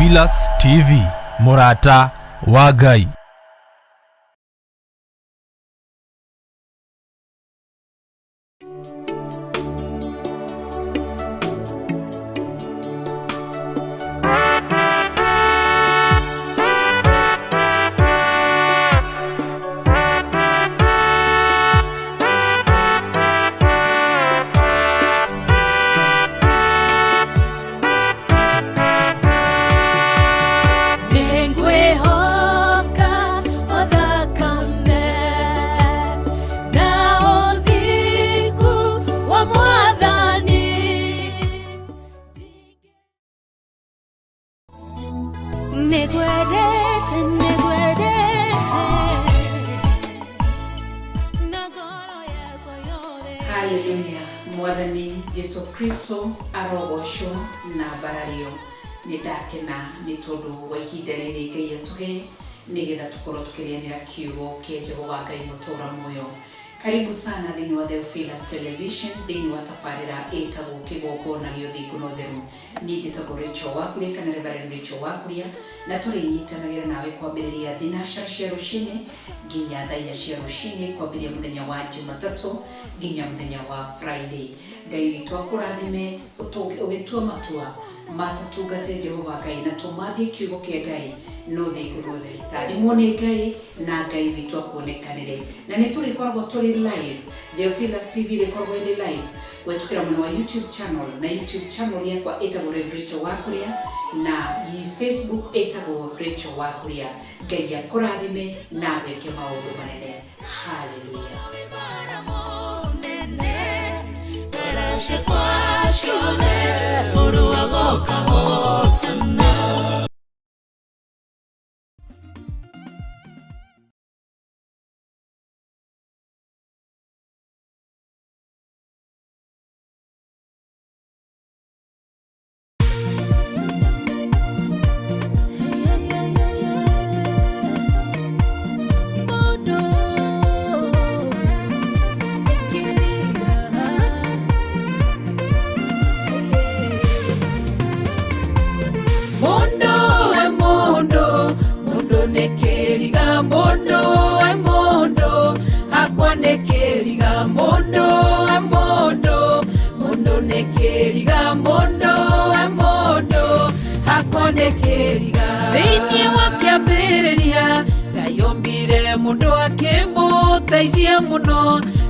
Theophilus TV, Murata wa Ngai. Hallelujah. Mwathani Jesu Kristo arogocwo na barario ni ndakena ni tondu wa ihinda riri Ngai atuhe nigetha tukorwo tukirianira kiugo kia Jehova Ngai mutura moyo. Karibu sana thini wa Theophilus Television, thini wa tabarira etagwo kigongona gio thiguno theru. Ni njitagwo Rachel Wakuria kana Reverend Rachel Wakuria, na turinyitanagĩra nawe kwambĩrĩria thinacara cia rũcinĩ nginya thaa 4 cia rũcinĩ kwambĩrĩria mũthenya wa Jumatatu nginya mũthenya wa Friday. Ngai witũ akũrathime ũgĩtua matua matatungate Jehova Ngai na tũmathie kiugo kĩa Ngai no thĩiguno theru. Rathimwo nĩ Ngai na Ngai witũ akuonekanĩre. Na nĩ tũrĩkoragwo tũrĩ live. Theophilus TV rĩkoragwo ĩrĩ live wetukira mwena wa YouTube channel, na YouTube channel yakwa etagwo Rachel Wakuria, na Facebook etagwo Rachel Wakuria. Ngai akũrathime na weke maũndũ manene. Hallelujah. Thĩinĩ wa kĩambĩrĩria Ngai ombire mũndũ akĩmũteithia mũno,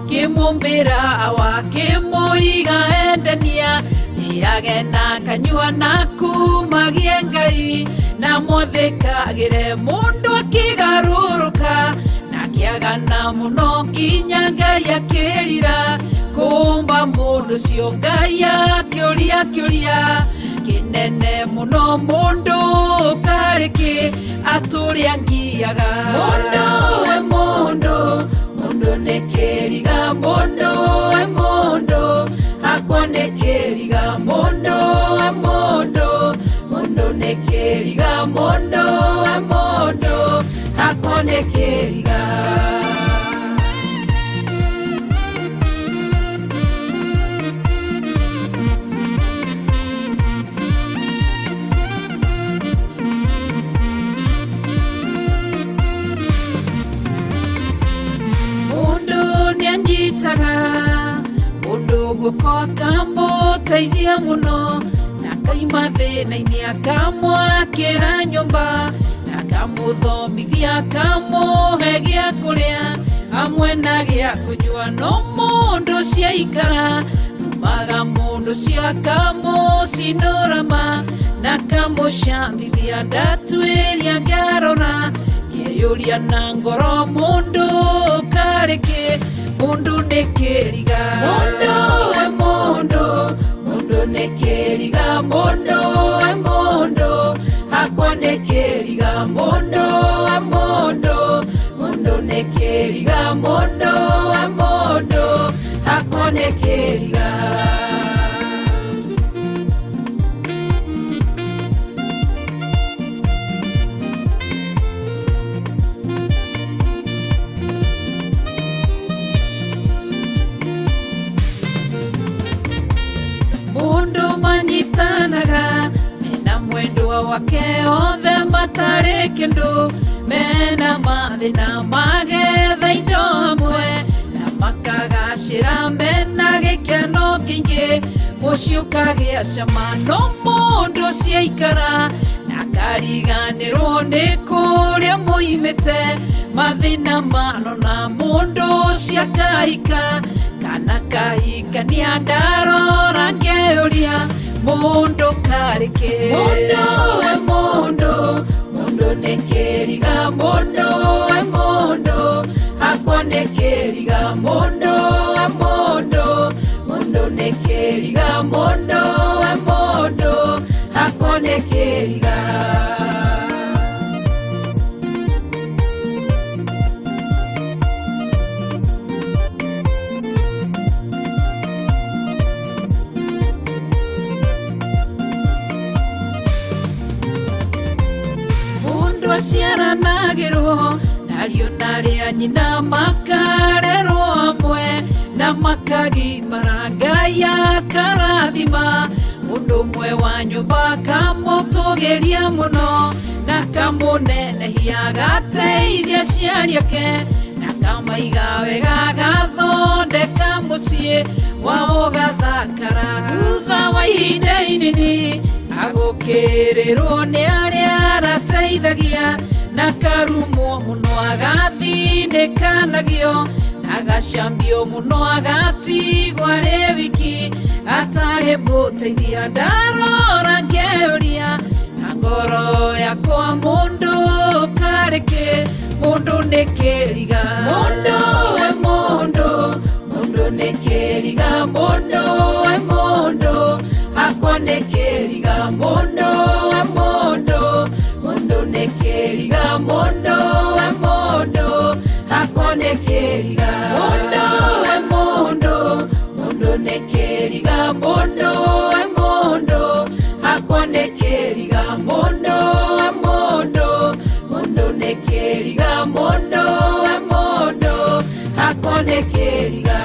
kĩmũmbĩra akĩmũiga endania, nĩage na kanyua na kumagie Ngai, na mwathĩkagĩre mũndũ akĩgarũrũka na kĩagana mũno nginya Ngai akĩrira kũmba mũndũ ũcio. Ngai akĩũria kinene muno mundu kariki aturia ngiaga mundu nekeriga mundu hakwa nekeriga mundu nekeriga mundu hakwa nekeriga. Mundu gukota mũteithia mũno, na kaima thĩna-inĩ akamwakĩra nyũmba, na akamũthomithia akamũhe gĩa kũrĩa hamwe na gĩa kũnyua. No mũndũ ũcio aikara numaga mũndũ ũcio akamũcinũra ma na akamũcambithia ndatuĩria ngarora, ngĩyũria na ngoro mũndũ karĩkĩ mundu nekeriga mundu nekeriga mundu hakwa nekeriga mundu nekeriga mundu hakwa nekeriga. ake othe matarĩ kĩndũ mena mathĩna magetha indo hamwe na makagacĩra mena gĩkeno kĩingĩ mũciĩ ũkagĩa cama no mũndũ ciaikara na kariganĩrwo nĩ kũrĩa mũimĩte mathĩna manona mũndũ ciakahika kana kahikania ndarora ngĩũria mũndũ karĩkĩ mũndũ we mũndũ mũndũ nĩ kĩriga mũndũ we mũndũ hakwa nĩ kĩriga mũndũ we mũndũ mũndũ nĩ kĩriga mũndũ we mũndũ hakwa nĩ kĩriga ciaranagĩrwo nario narĩa nyina makarerwo hamwe na makagimara Ngai akarathima mũndũ ũmwe wa nyũmba kamũtũgĩria mũno na kamũnenehia gateithia aciari ake na kamaiga wega gathondeka mũciĩ wao gathakara thutha wa ihinda inini agũkĩrĩrwo nĩ arĩa arateithagia na karumwo mũno agathinĩkanagio agacambio mũno agatigwo arĩ wiki atarĩ mũteithia ndarora ngĩũria na ngoro yakwa mũndũ karĩkĩ mũndũ nĩ kĩriga mũndũ we mũndũ mũndũ nĩ kĩriga mũndũ we mũndũ hakwa nĩ kĩriga mũndũ we mũndũ mũndũ nĩ kĩriga mũndũ we mũndũ hakwa nĩ kĩriga mũndũ we mũndũ mũndũ nĩ kĩriga mũndũ we mũndũ hakwa nĩ kĩriga mũndũ we mũndũ mũndũ nĩ kĩriga mũndũ we mũndũ hakwa nĩ kĩriga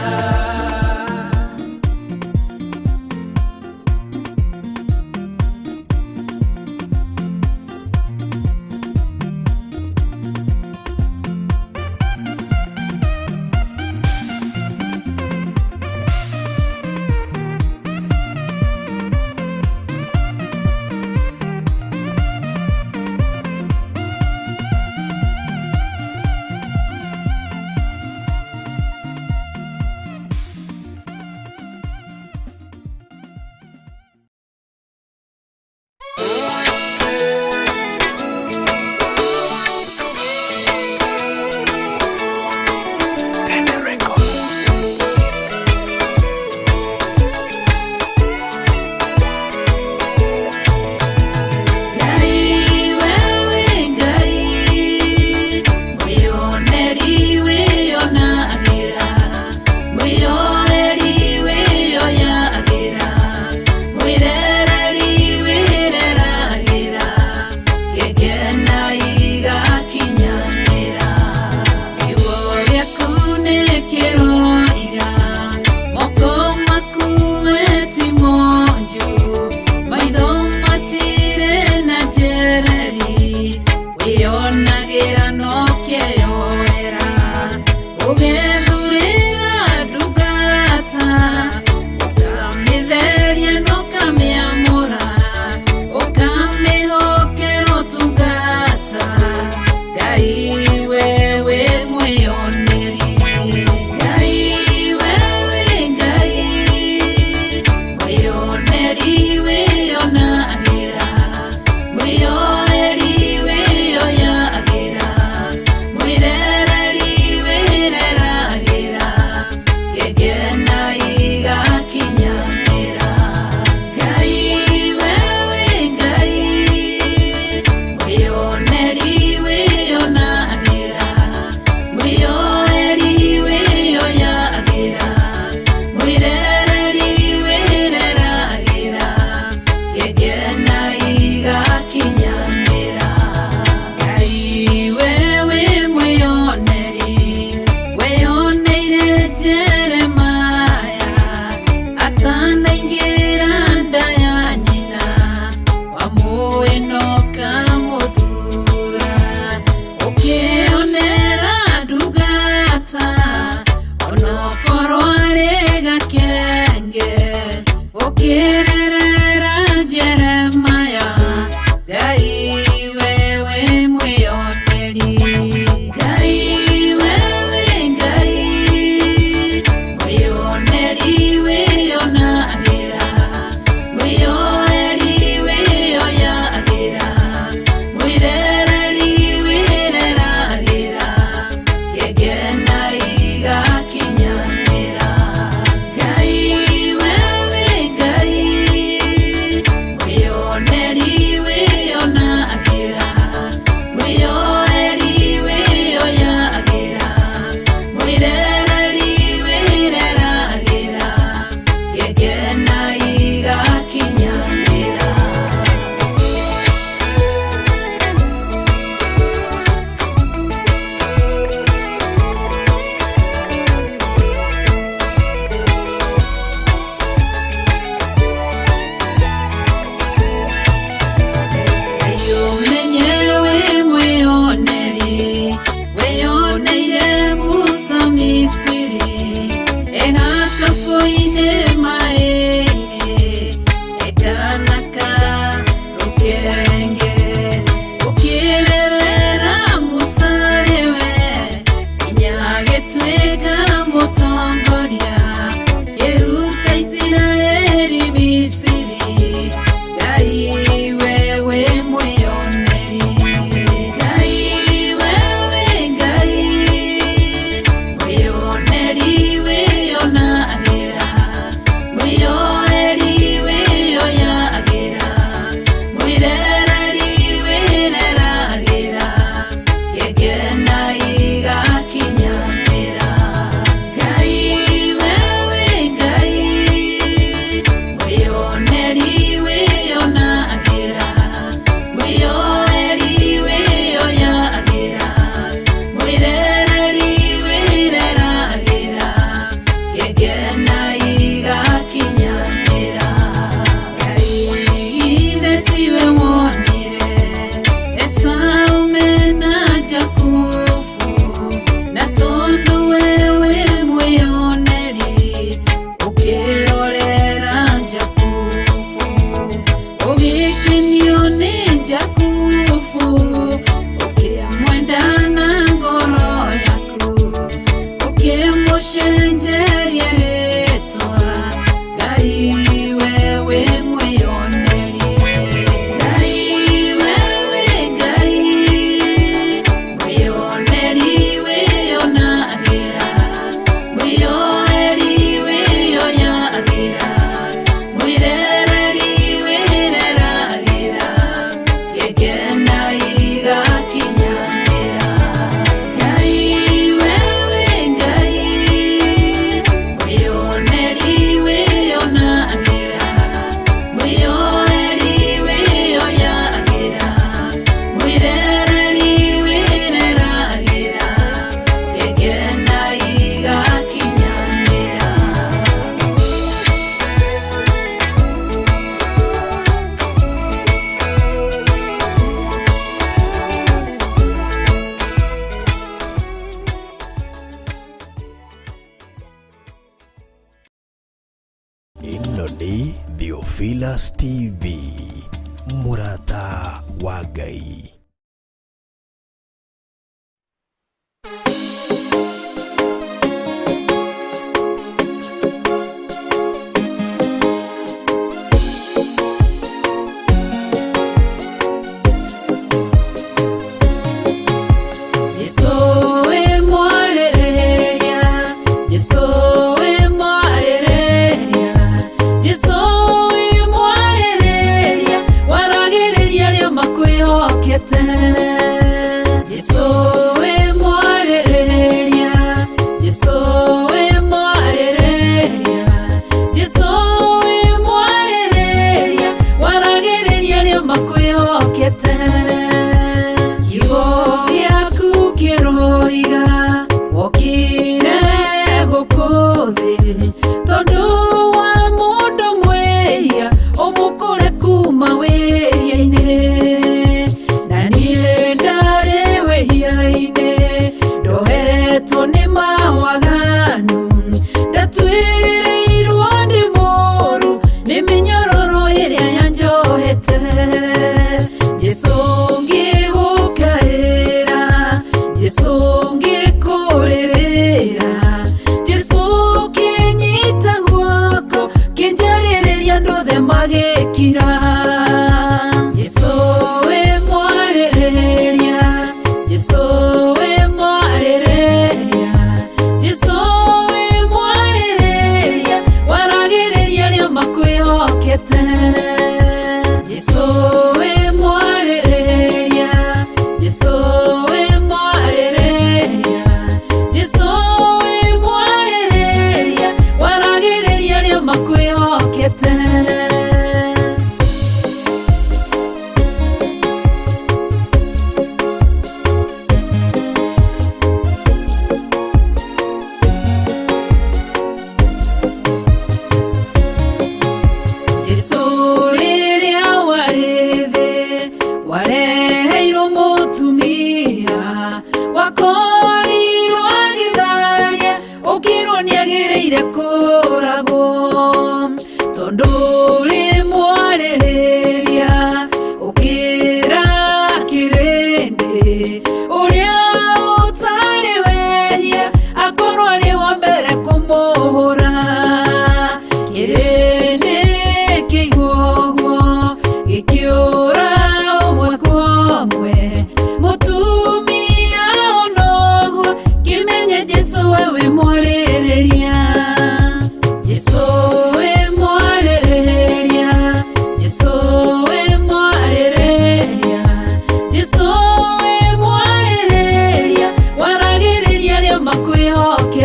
ukirerera Jeremaya Ngai wewe mwioneri Ngai wewe Ngai mwioneri wĩonagĩra mwĩyoeri wĩoyagĩra mwĩrereri wĩreragĩra gĩkena igakinyanĩra Ngai wewe Ngai mwĩyoneri wĩonagĩra mwĩyoeri wĩoyagĩra mwĩrereri wĩreragĩra gĩkena igakinyanĩra Ayumenyewe mwĩyoneri wĩyoneire Musa Misiri egakabu-inĩ maĩ-inĩ ekanaka rũkenge ũkĩrerera Musa rĩwe nginya agĩtuĩka mũtongoria kĩruta Isiraeli Misiri Ngai wewe mwĩyoneri Ngai wewe Ngai mwĩyoneri wĩonagĩra mwĩyoeri wĩoyagĩra mwĩrereri wĩreragĩra gĩkena igakinyanĩra Ngai wewe Ngai mwĩyoneri wĩonagĩra mwĩyoeri wĩoyagĩra mwĩrereri wĩreragĩra gĩkena igakinyanĩra Ngai ithe tiwe wonire Esau mena Jakubu na tondũ wewe mwĩyoneri ũkĩrorera Jakubu ũgĩkenio nĩ Jakubu ũkĩmwenda na ngoro yaku ũkĩmũcenjeria rĩtwa Ngai wewe mwĩyoneri Ngai wewe Ngai mwĩyoneri wĩonagĩra mwĩyoeri wĩoyagĩra mwĩrereri wĩreragĩra gĩkena igakinyanĩra Ngai wewe Ngai mwĩyoneri wĩonagĩra mwĩyoeri wĩoyagĩra mwĩrereri wĩreragĩra gĩkena igakinyanĩra ĩno nĩ Theophilus TV mũrata wa Ngai. Jesũ wĩ mwarĩrĩria Jesũ wĩ mwarĩrĩria Jesũ wĩ mwarĩrĩria waragĩrĩria arĩa makwĩhokete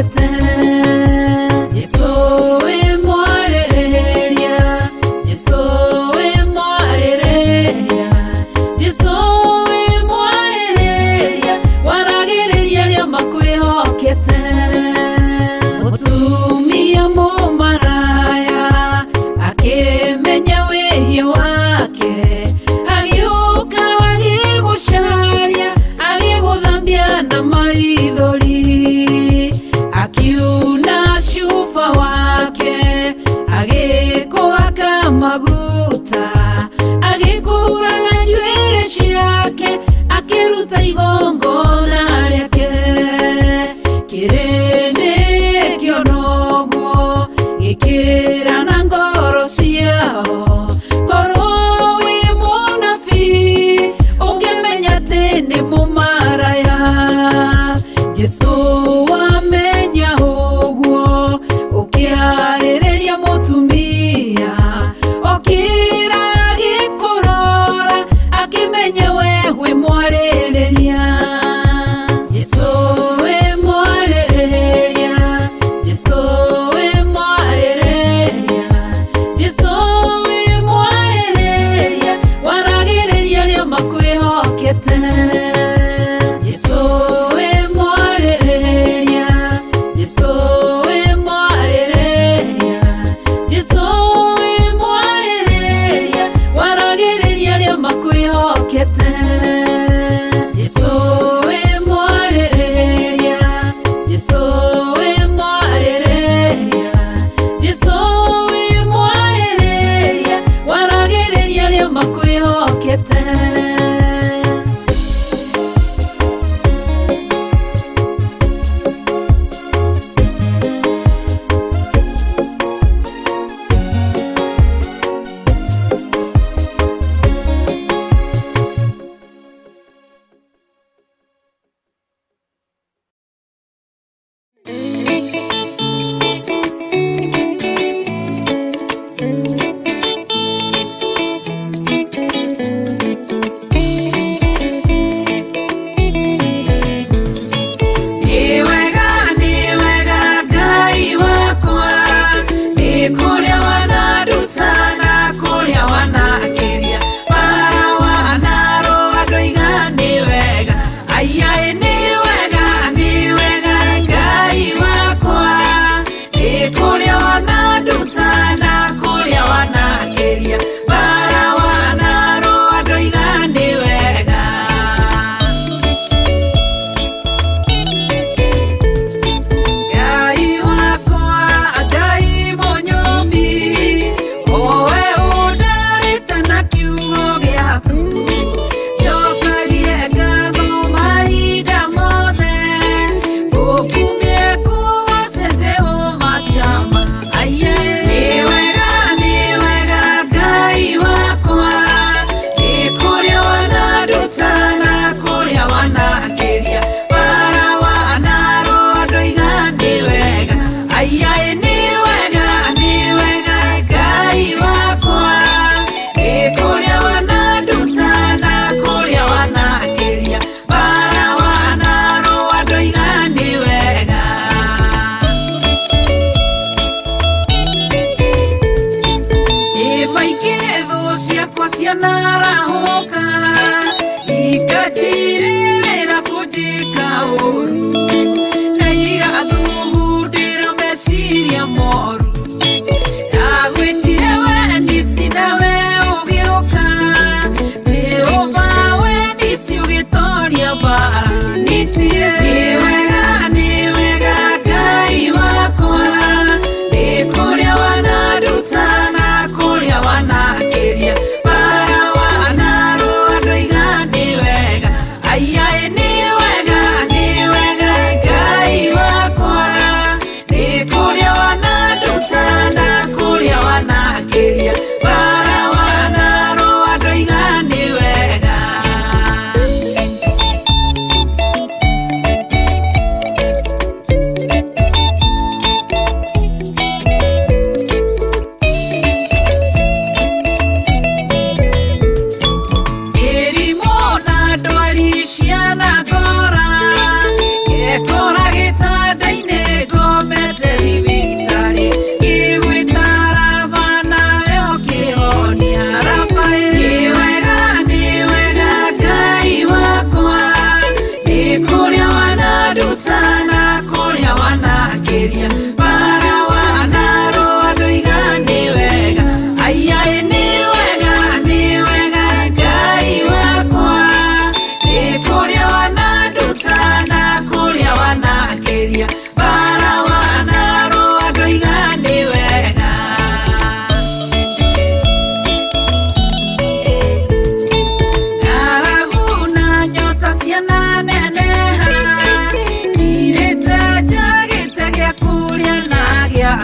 wĩhokete. Jesũ wĩ mwarĩrĩria, Jesũ wĩ mwarĩrĩria, Jesũ wĩ mwarĩrĩria, waragĩrĩria arĩa makwĩhokete. Mũtumia mũmaraya akĩmenya wĩhia wake, agĩũka agĩgũcaria, agĩgũthambia na maithori, akiuga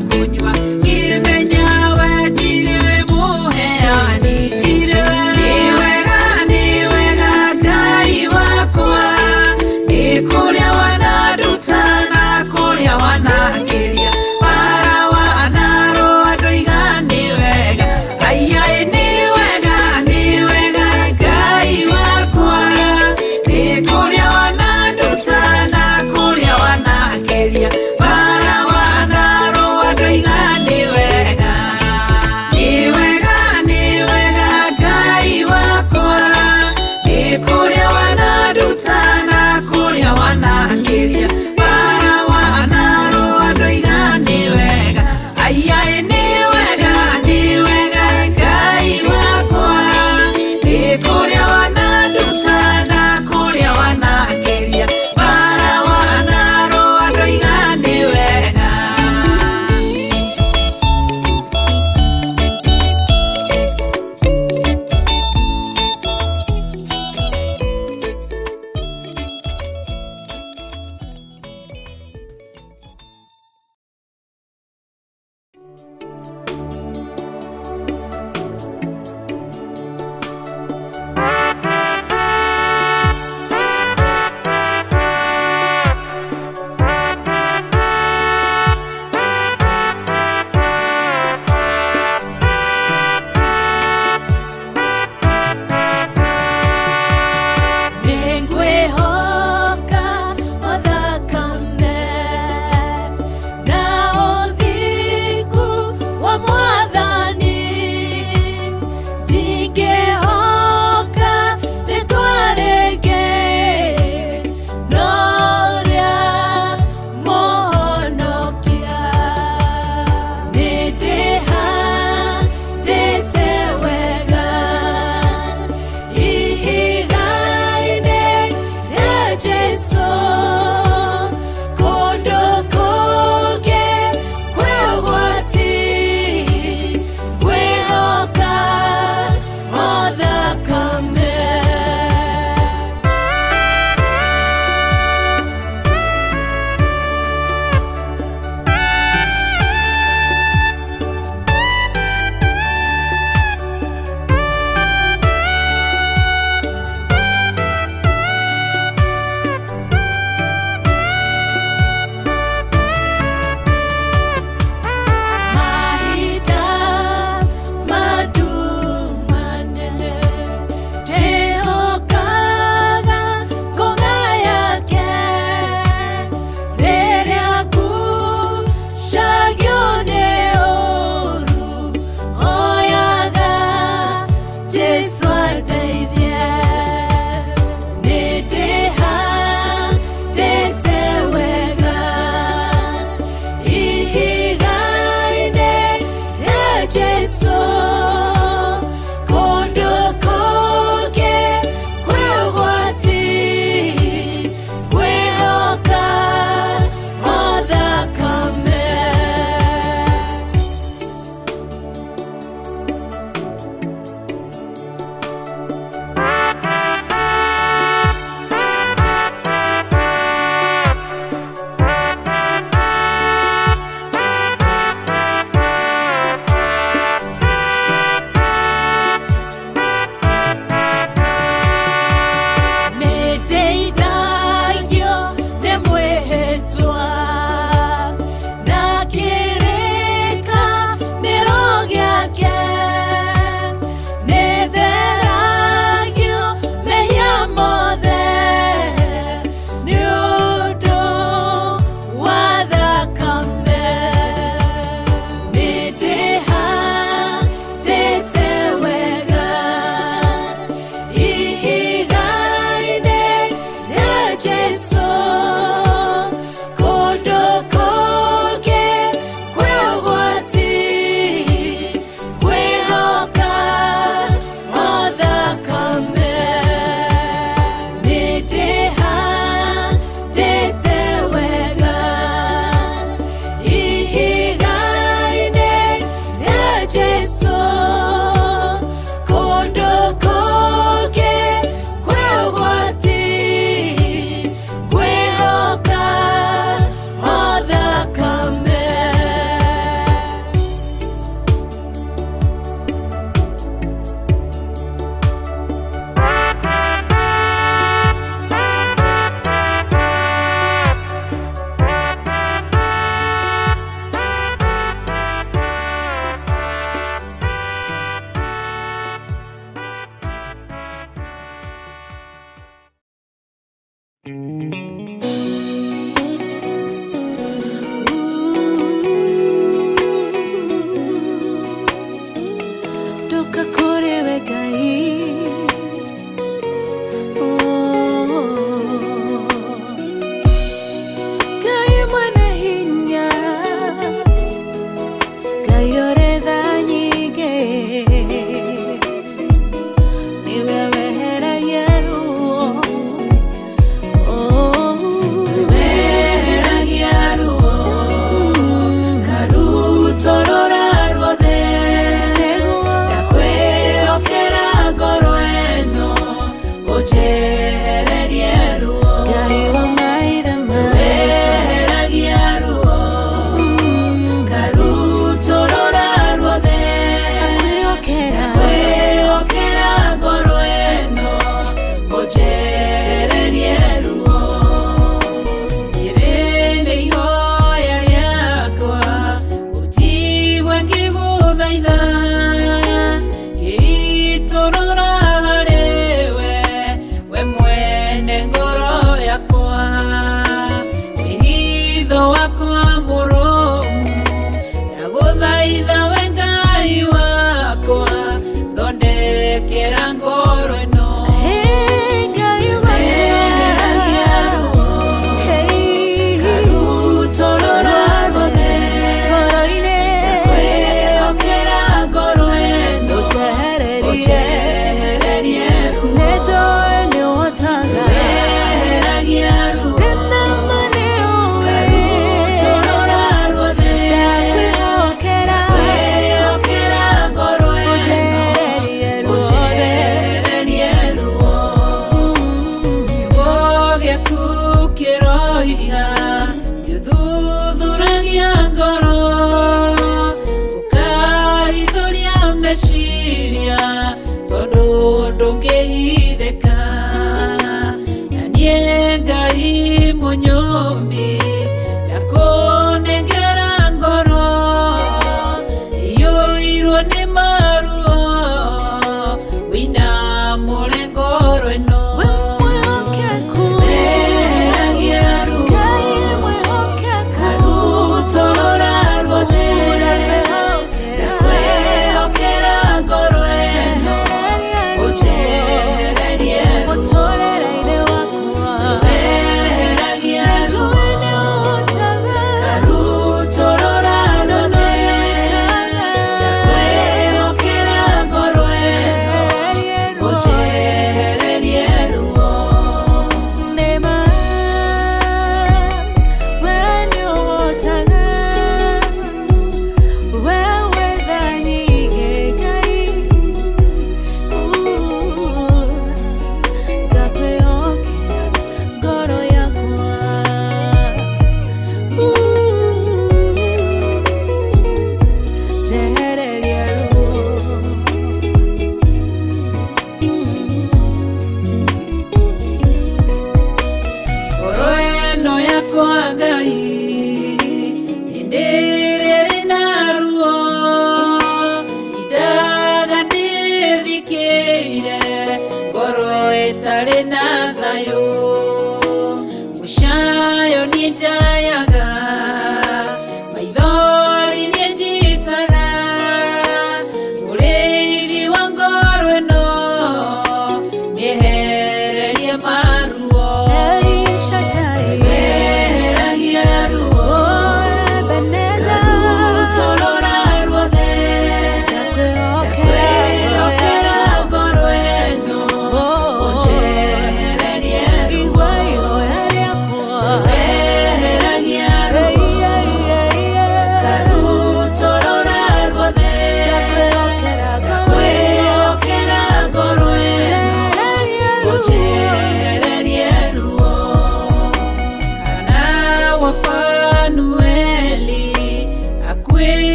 kunywa ngimenya we tiriwe muheani tiriwe ni wega Ngai wakwa ni kuria wanaruta na kuria wanakiria para wanaro andu igani wega ai ni wega Ngai wakwa ni kuria wanaruta na kuria wanakiria para wanaro andu ndũngĩhithĩka na niĩ Ngai mũnyũmbi ndakũnengera ngoro ĩiyũirwo nĩ maruo wĩinamũre ngoro ĩno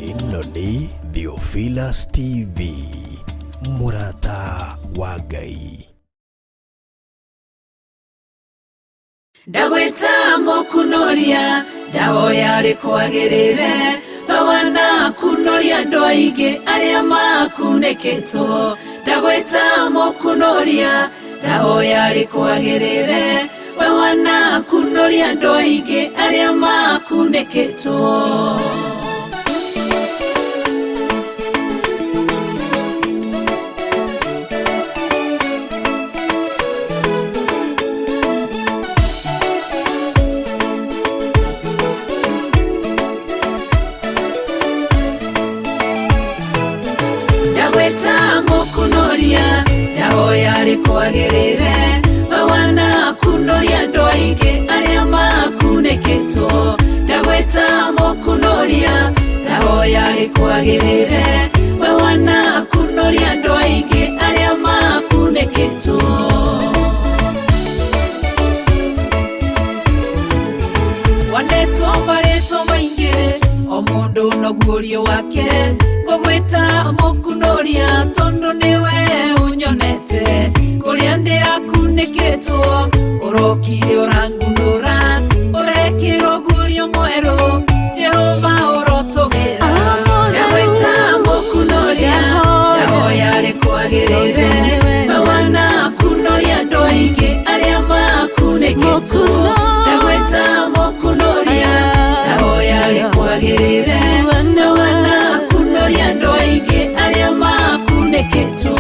Ĩno nĩ Theophilus TV, mũrata wa Ngai. Ndagwĩta mũkunoria ndahoya rĩkwagĩrĩre bawana kunoria andũ aingĩ arĩa makunĩkĩtwo. Ndagwĩta mũkunoria ndahoya rĩkwagĩrĩre bawana kunoria andũ aingĩ arĩa makunĩkĩtwo. Ndahoya rĩkwagĩrĩre bawana kunoria andũ aingĩ arĩa makunĩkĩtwo. Ndagwĩta mũkunoria ndahoya rĩkwagĩrĩre bawana kunoria andũ aingĩ arĩa makunĩkĩtwo. nogurio wake ngũgwĩta mũkunoria tondu niwe unyonete kuria ndirakunĩkĩtwo ũrokire ũrangunũra ũrekĩrwo gurio mwerũ Jehova ũrotũgĩra ndagwĩta mũkunoria ndahoya rĩkwagĩrĩre mawana kunoria andũ aingĩ arĩa makunĩkĩtwo ndagwĩta mũkunoria ndahoya rĩkwagĩrĩre mawana kunoria andũ aingĩ arĩa makunĩkĩtwo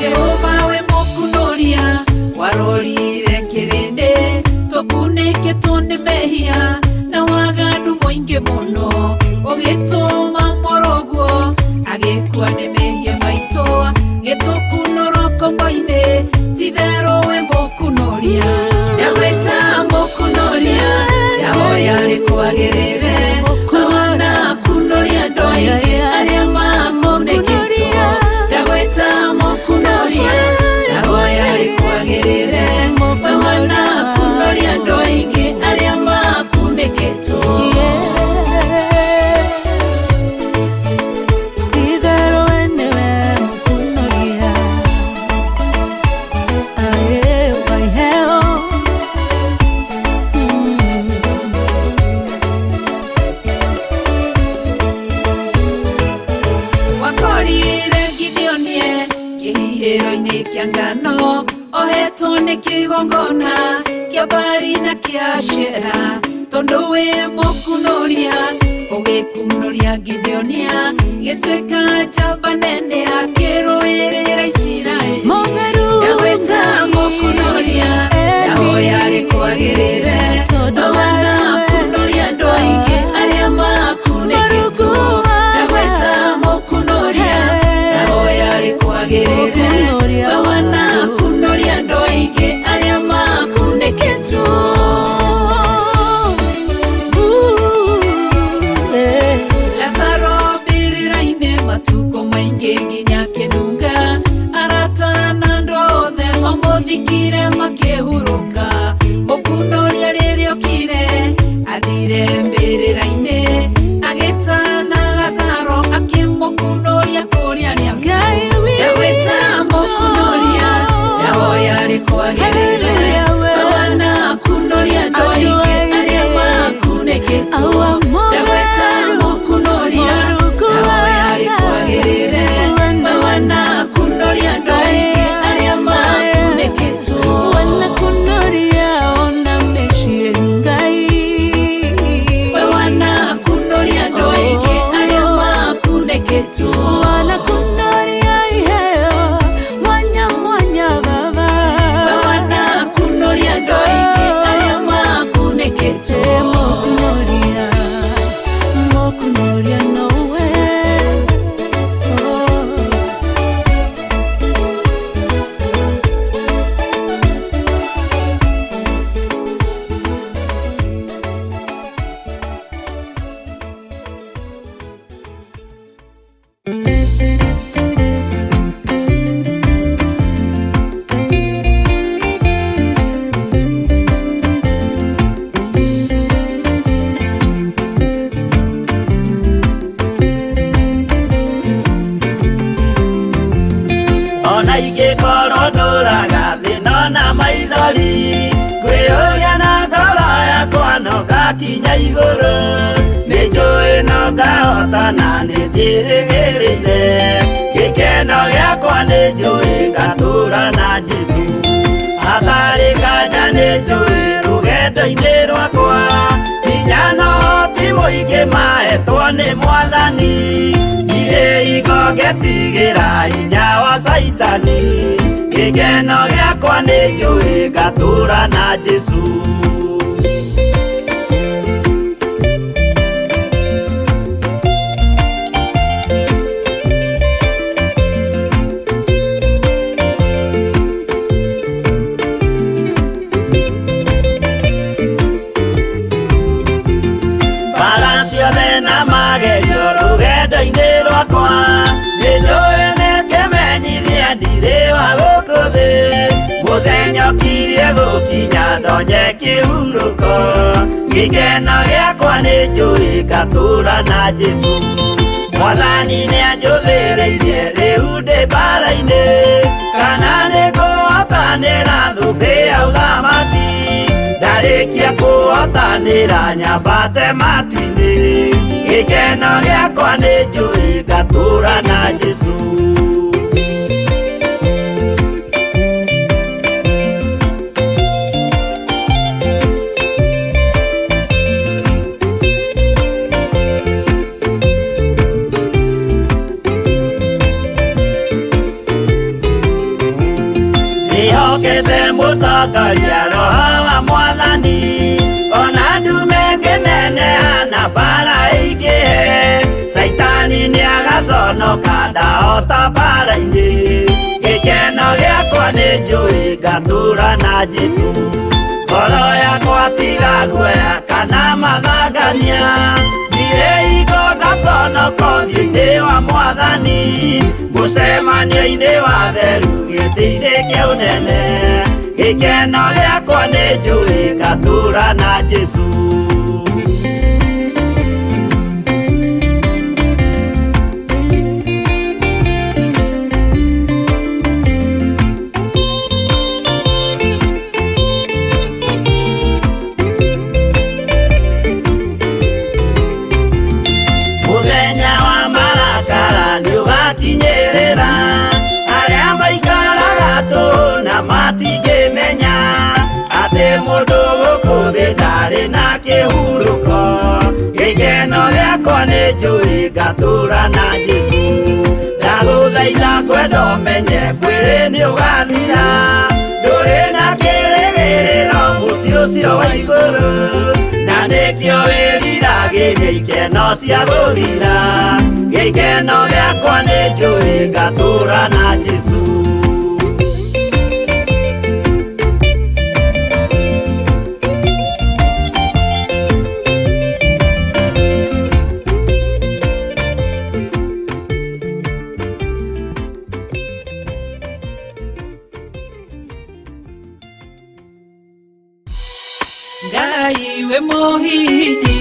Jehova we mũkunoria warorire kĩrĩndĩ tũkunĩkĩtwo nĩ mehia na waganu mũingĩ mũno ũgĩtũma mũrũguo agĩkua nĩ mehia maitũ gĩtũkunũro kombo-inĩ titherũ we mũkunoria ndagwĩta mũkunoria ndahoya rĩkwagĩrĩre mawana kunoria andũ aingĩ arĩa makunĩkĩtwo ndagwĩta mũkunoria ndahoya rĩkwagĩrĩre mawana kunoria andũ aingĩ arĩa makunĩkĩtwo kĩhihĩro-inĩ kĩa ngano ohetwo nĩ kĩgongona kĩa Baali na kĩa Ashera tondũ wĩ mũkunoria ũgĩkunoria Gideonia gĩtuĩka njamba nene akĩrũĩrĩra Isiraeli ndagwĩta mũkunoria ndahoya rĩkwagĩrĩre mawana kunoria andũ aingĩ arĩa makunĩkĩtwo ndagwĩta mũkunoria ndahoya rĩkwagĩrĩre mawana kunoria andũ aingĩ arĩa makunĩkĩtwo Lazaro mbĩrĩra-inĩ matukũ maingĩ nginya kĩnunga arata na andũ othe mamũthikire makĩhurũka mũkunoria rĩrĩa okire athire mbĩrĩra-inĩ agĩtana Lazaro akĩmũkunoria kũrĩa nĩ ndagwĩta mũkunoria ndahoya rĩkwagĩrĩre mawana kunoria andũ aingĩ arĩa makunĩkĩtwo ndagwĩta mũkunoria ndahoya rĩkwagĩrĩre mawana kunoria andũ aingĩ arĩa makunĩkĩtwo mawana kunoria andũ aingĩ arĩa makunĩkĩtwo kinya igũrũ nĩnjũĩ no ngahotana nĩnjĩrĩgĩrĩire gĩkeno gĩakwa nĩnjũĩ ngatũũra na Jesũ hatarĩ kanya nĩnjũĩ rũgendo-inĩ rwakwa hinya na ũhoti mũingĩ mahetwo nĩ Mwathani irĩ hingo ngetigĩra hinya wa Saitani gĩkeno gĩakwa nĩnjũĩ ngatũũra na Jesũ rwakwa nĩnjũĩ nĩkĩmenyithia ndirĩ wa gũkũ thĩ Muthenya ũkirie gũkinya ndonye kĩhurũko, gĩkeno gĩakwa nĩ njũĩ ngatũũra na Jesũ. Mwathani nĩanjũthĩrĩirie rĩu ndĩ mbara-inĩ, kana nĩngũhotanĩra thũmbĩ ya ũthamaki. Ndarĩkia kũhotanĩra nyambate matu-inĩ, gĩkeno gĩakwa nĩ njũĩ ngatũũra na Jesũ. Nĩhokete mũtongoria Roho wa Mwathani, ona ndume ngĩneneha na mbara ĩingĩhe. Saitani nĩagaconoka ndahota mbara-inĩ, gĩkeno gĩakwa nĩ njũĩ ngatũũra na Jesũ. Ngoro yakwa tiga guoya kana mathangania, thire hingo ngaconoka ũthiũ-inĩ wa Mwathani. Mũcemanio-inĩ wa theru gĩtĩ-inĩ kĩa ũnene, gĩkeno gĩakwa nĩ njũĩ ngatũũra na Jesũ. Mũthenya wa marakara nĩũgakinyĩrĩra, arĩa maikaraga tũhũ na matingĩmenya atĩ mũndũ gũkũ thĩ ndarĩ na kĩhurũko. Gĩkeno gĩakwa nĩ njũĩ ngatũũra na Jesũ. Ndagũthaitha ngwenda ũmenye kwĩrĩ nĩũgathira, ndũrĩ na kĩrĩgĩrĩro mũciĩ ũcio wa igũrũ, na nĩkĩo wĩriragĩria ikeno cia gũthira. Gĩkeno gĩakwa nĩ njũĩ ngatũũra na Jesũ. Ngai we mũhihi,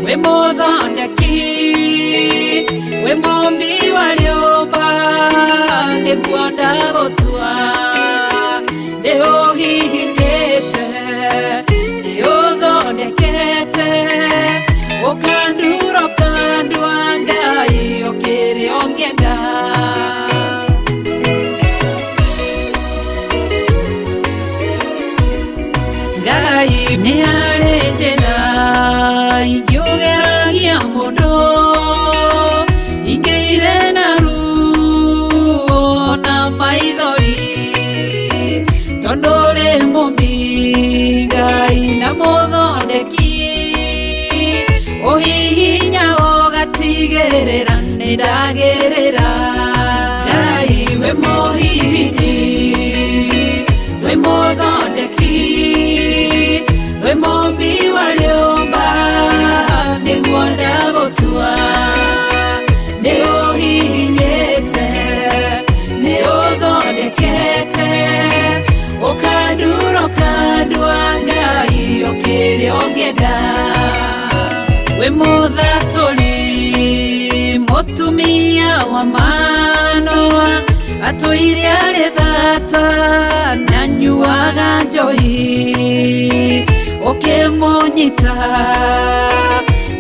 we mũthondeki, we mũmbi wa rĩũmba, nĩguo ndagũtua. Ndĩũhihinyĩte, ndĩũthondekete, ũkandura ũkandua Ngai ũkĩrĩ ũngĩenda. Ngai nĩ arĩ njĩra ingĩũgeragia mũndũ, ingĩire na ruo na maithori, tondũ ũrĩ mũmbi Ngai na mũthondeki, ũhihinya ũgatigĩrĩra nĩndagĩrĩra. Ngai we mũhihinyi, we mũthondeki, we mũmbi wa rĩũmba, nĩguo ndagũtua. Nĩũhihinyĩte, nĩũthondekete, ũkandura ũkandua Ngai ũkĩrĩ ũngĩenda. We mũthatũri, mũtumia wa Manoa, atũire arĩ thata na nyuaga njohi, ũkĩmũnyita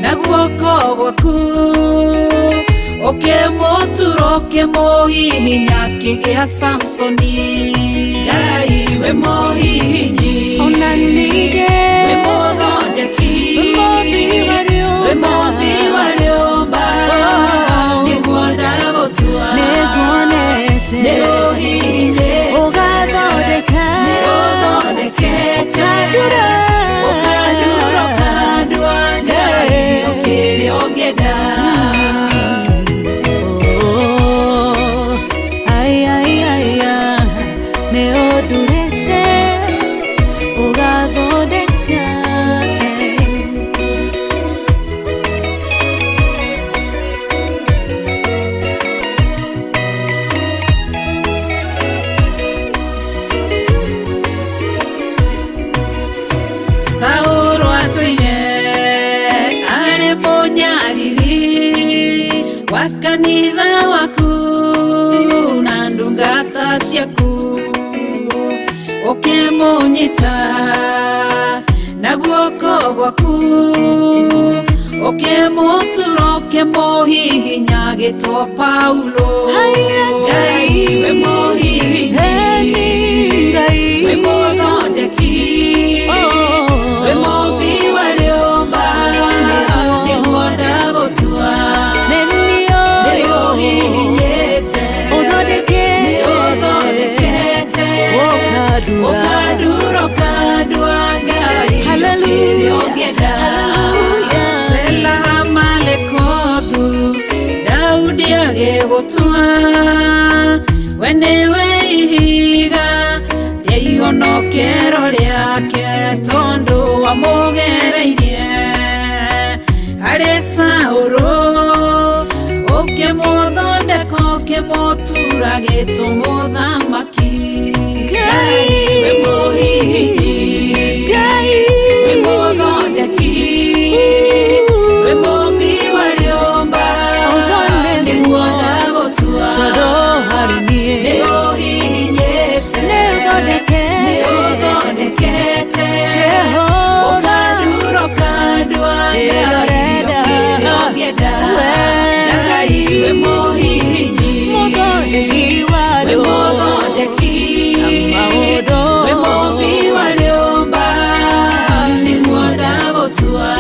na guoko gwaku, ũkĩmũtura ũkĩmũhihinya akĩgĩa Samsoni. Ngai we mũhihinyi, ona ningĩ we mũthondeki, we mũmbi wa rĩũmba, nĩguo ndagũtua. Nĩũhihinyĩte, ũgathondeka, nĩũthondekete, ũkandura ũkandua Ngai ũkĩrĩ ũngĩenda. Nĩũndurĩte, ũgathondeka ciaku ukimunyita na guoko gwaku ukimutura ukimuhihinya gitwa Paulo Ngai we muhihinyi we muthondeki we muumbi wa rĩũmba nĩguo ndagũtua nĩũhihinyĩte ũthondekete ũkandura ũkandua Ngai kĩrĩa ũngĩenda Sela Malekothu Daudi agĩgũtua we nĩwe ihiga rĩa ihonokero rĩake tondũ wamũgereirie harĩ Saũlũ ũkĩmũthondeka ũkĩmũtura gĩtũ mũthamaki Ngai we mũhihinyi Ngai we mũthondeki we mũũmbi wa rĩũmba nĩguo ndagũtua nĩũhihinyĩte nĩũthondekete ũkandura ũkandua kĩrĩa ũngĩenda Ngai we mũhihinyi we mũthondeki we mũũmbi wa rĩũmba nĩguo ndagũtua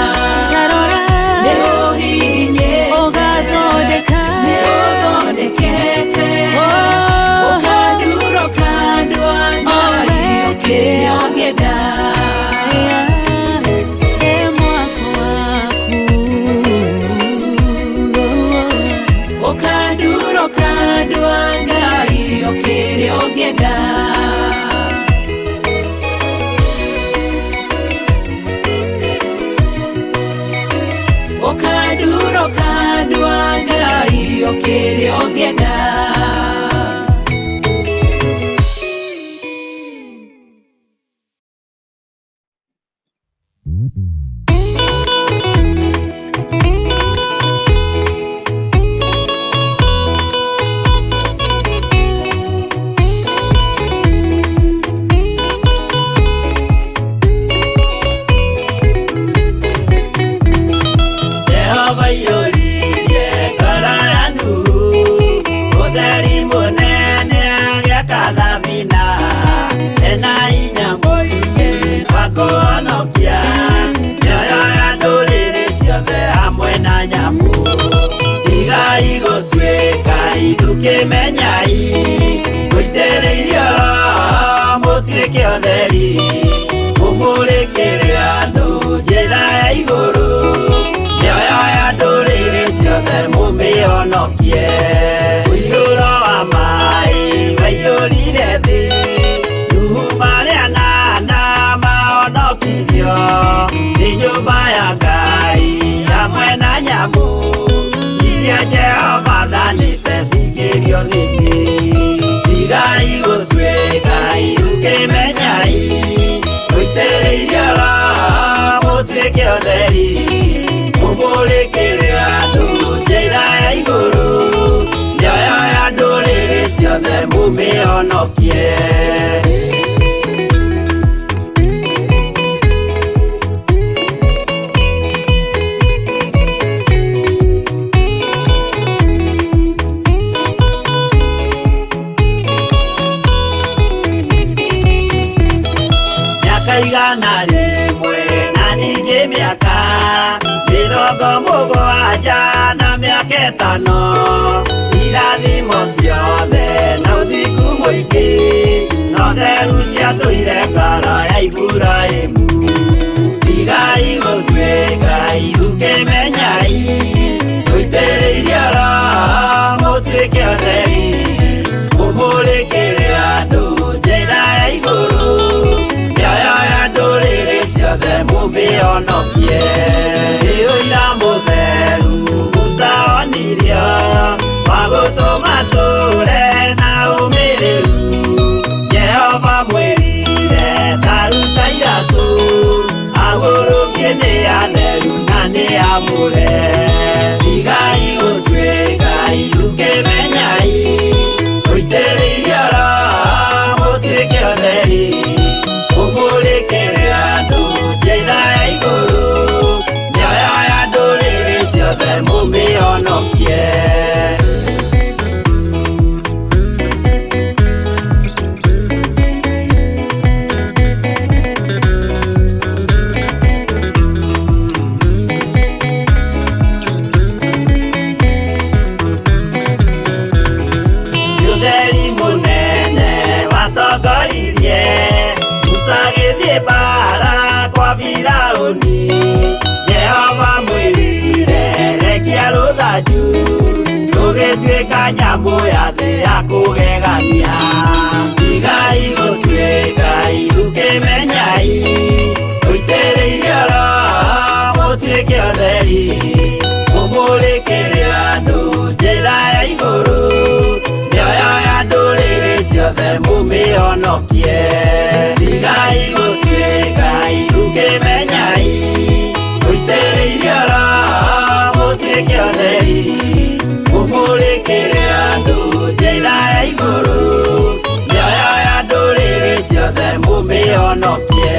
nĩũhihinyĩte nĩũthondekete ũkandura ũkandua Ngai kĩrĩa ũngĩenda ũkandura ũkandua Ngai kĩrĩa ũngĩenda ũkandura ũkandua Ngai kĩrĩa ũngĩenda Igai gotwe gai uke menyai, oitereiria nyamũ ya thĩ ya kũgegania. Igai gũtuĩka iru kĩmenyai, ũitĩrĩirie oro mũtuĩke ũtheri, mũmũrĩkĩre andũ njĩra ya igũrũ, mĩoyo ya ndũrĩrĩ ciothe mũmĩhonokie. Igai gũtuĩka iru kĩmenyai, ũitĩrĩirie oro mũtuĩke ũtheri, mũmũrĩkĩre andũ njĩra ya igũrũ, mĩoyo ya ndũrĩrĩ ciothe mũmĩhonokie.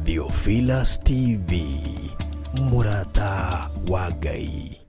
Theophilas TV, Murata wa Ngai.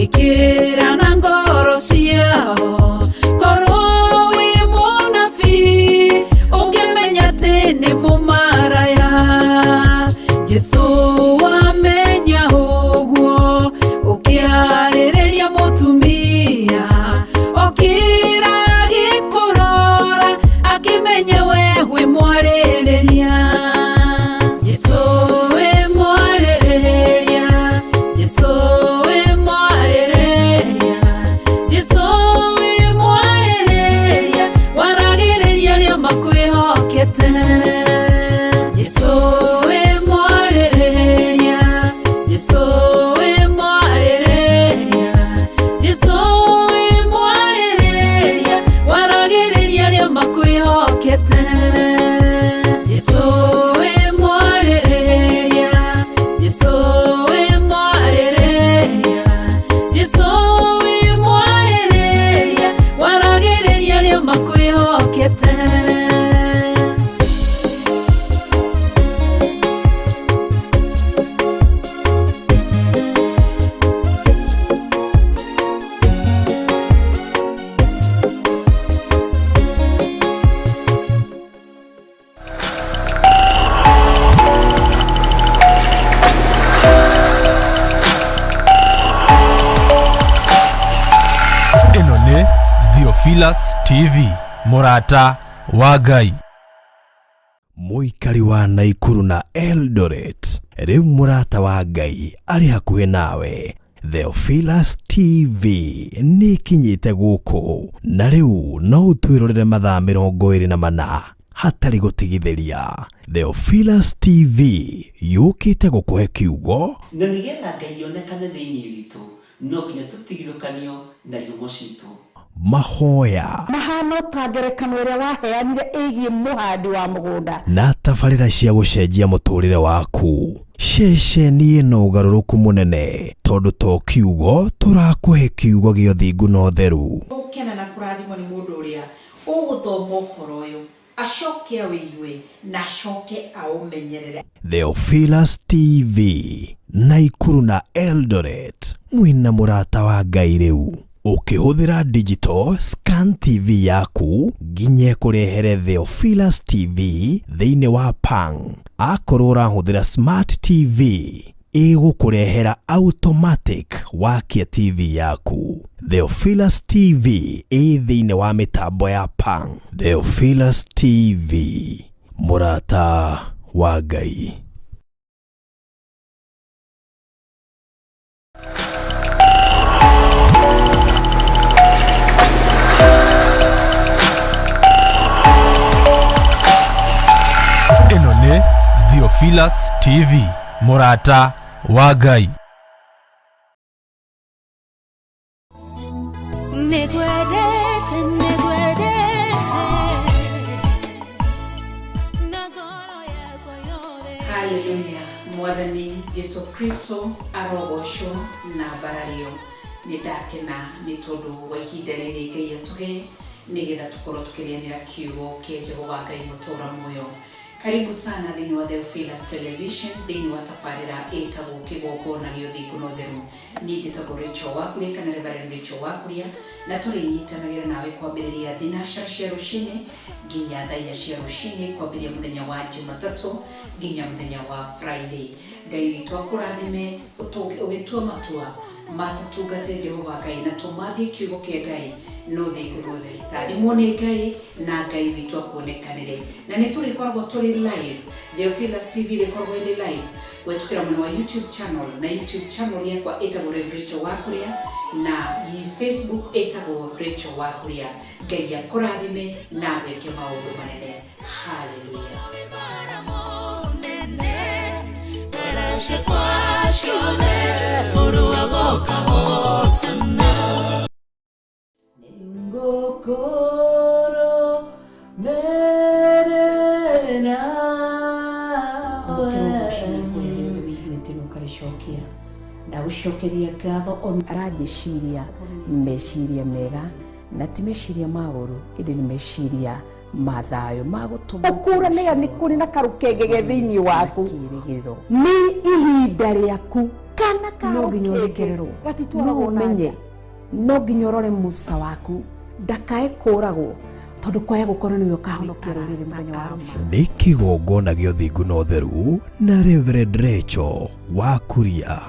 Ikira na ngoro ciao korwo wi Theophilus TV, Murata wa Ngai. Muikari wa Naikuru na Eldoret, riu Murata wa Ngai ari hakuhe nawe. Theophilus TV ni kinyite guku, na riu no utwirorere mathaa 24 hatari gutigithiria. Theophilus TV yukite gukuhe kiugo na nigetha Ngai onekane thiini witu, no nginya tutigithukanio na ihumo citu. Mahoya mahano tangerekano iria waheanire igie muhandi wa mugunda na tabarĩra cia gũcenjia mũtũrĩre waku. Ceceni ĩno ũgarũrũku mũnene, tondũ to kiugo tũrakũhe kiugo gĩa ũthingu na ũtheru. Ukena na kũrathimwo nĩ mũndũ ũrĩa ũgũthoma ũhoro ũyũ, acoke awĩigue na acoke aũmenyerere. Theophilus TV, Naikuru na Eldoret, mwina Murata wa Ngai rĩu. Ukihũthĩra digital scan TV yaku nginye kurehere Theophilus TV thĩinĩ wa Pang. Akorwo ũrahũthĩra smart TV ĩgũkũrehera automatic wakia TV yaku. Theophilus TV thĩinĩ wa mĩtambo ya Pang. Theophilus TV, Murata wa Ngai. Ino ni Theophilus TV, Murata wa Ngai. Hallelujah. Mwathani Jesu Kristo arogocwo na barario. Ni ndakena ni tondu wa ihinda riri Ngai atuhe nigetha tukorwo tukirianira kiugo kia Jehova Ngai mutura muoyo. Karibu sana thini wa Theophilus Television, thini wa tabarĩra ĩtagwo kĩgongona gĩa ũthingu na ũtheru. Niĩ njĩtagwo Rachel Wakuria kana Reverend Rachel Wakuria, na tũrĩnyitanagĩra nawe kwambĩrĩria thinacara cia rũcinĩ nginya thaa 4 cia rũcinĩ, kwambĩrĩria mũthenya wa Jumatatu nginya mũthenya wa Friday. Ngai witũ akũrathime ũgĩtua matua matutungate Jehova Ngai na tũmathie kiugo kĩa Ngai no thĩingu rothe. Rathimwo nĩ Ngai na Ngai witũ akuonekanĩre. Na nĩ tũrĩkoragwo tũrĩ live. Theophilus TV rĩkoragwo ĩrĩ live wetukĩra mwena wa YouTube channel, na YouTube channel yakwa ĩtagwo Rachel Wakuria, na Facebook ĩtagwo Rachel Wakuria. Ngai akũrathime na wĩke maũndũ manene. Hallelujah. Ndagũcokeria ngatho on aragĩciria meciria mega na ti meciria maũru, ĩndĩ nĩ meciria ma thayũ magũtũma ũkũranĩra nĩ kũrĩ na karũkengege thĩinĩ waku nĩ ihinda rĩaku kana karũkengege gatitwaragwo na nja. No nginya ũrore Musa waku ndakae kũragwo, tondũ kwaya gũkorwo nĩwe ũkahonokia rũrĩrĩ mũthenya wa rũciũ. Nĩ kĩgongona gĩa ũthingu na ũtheru na Reverend Rachel Wakuria.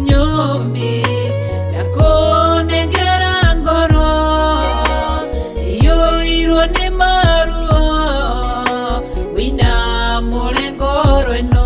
nyumbi nakonengera ngoro iyo iro ni maruo wina mulengoro eno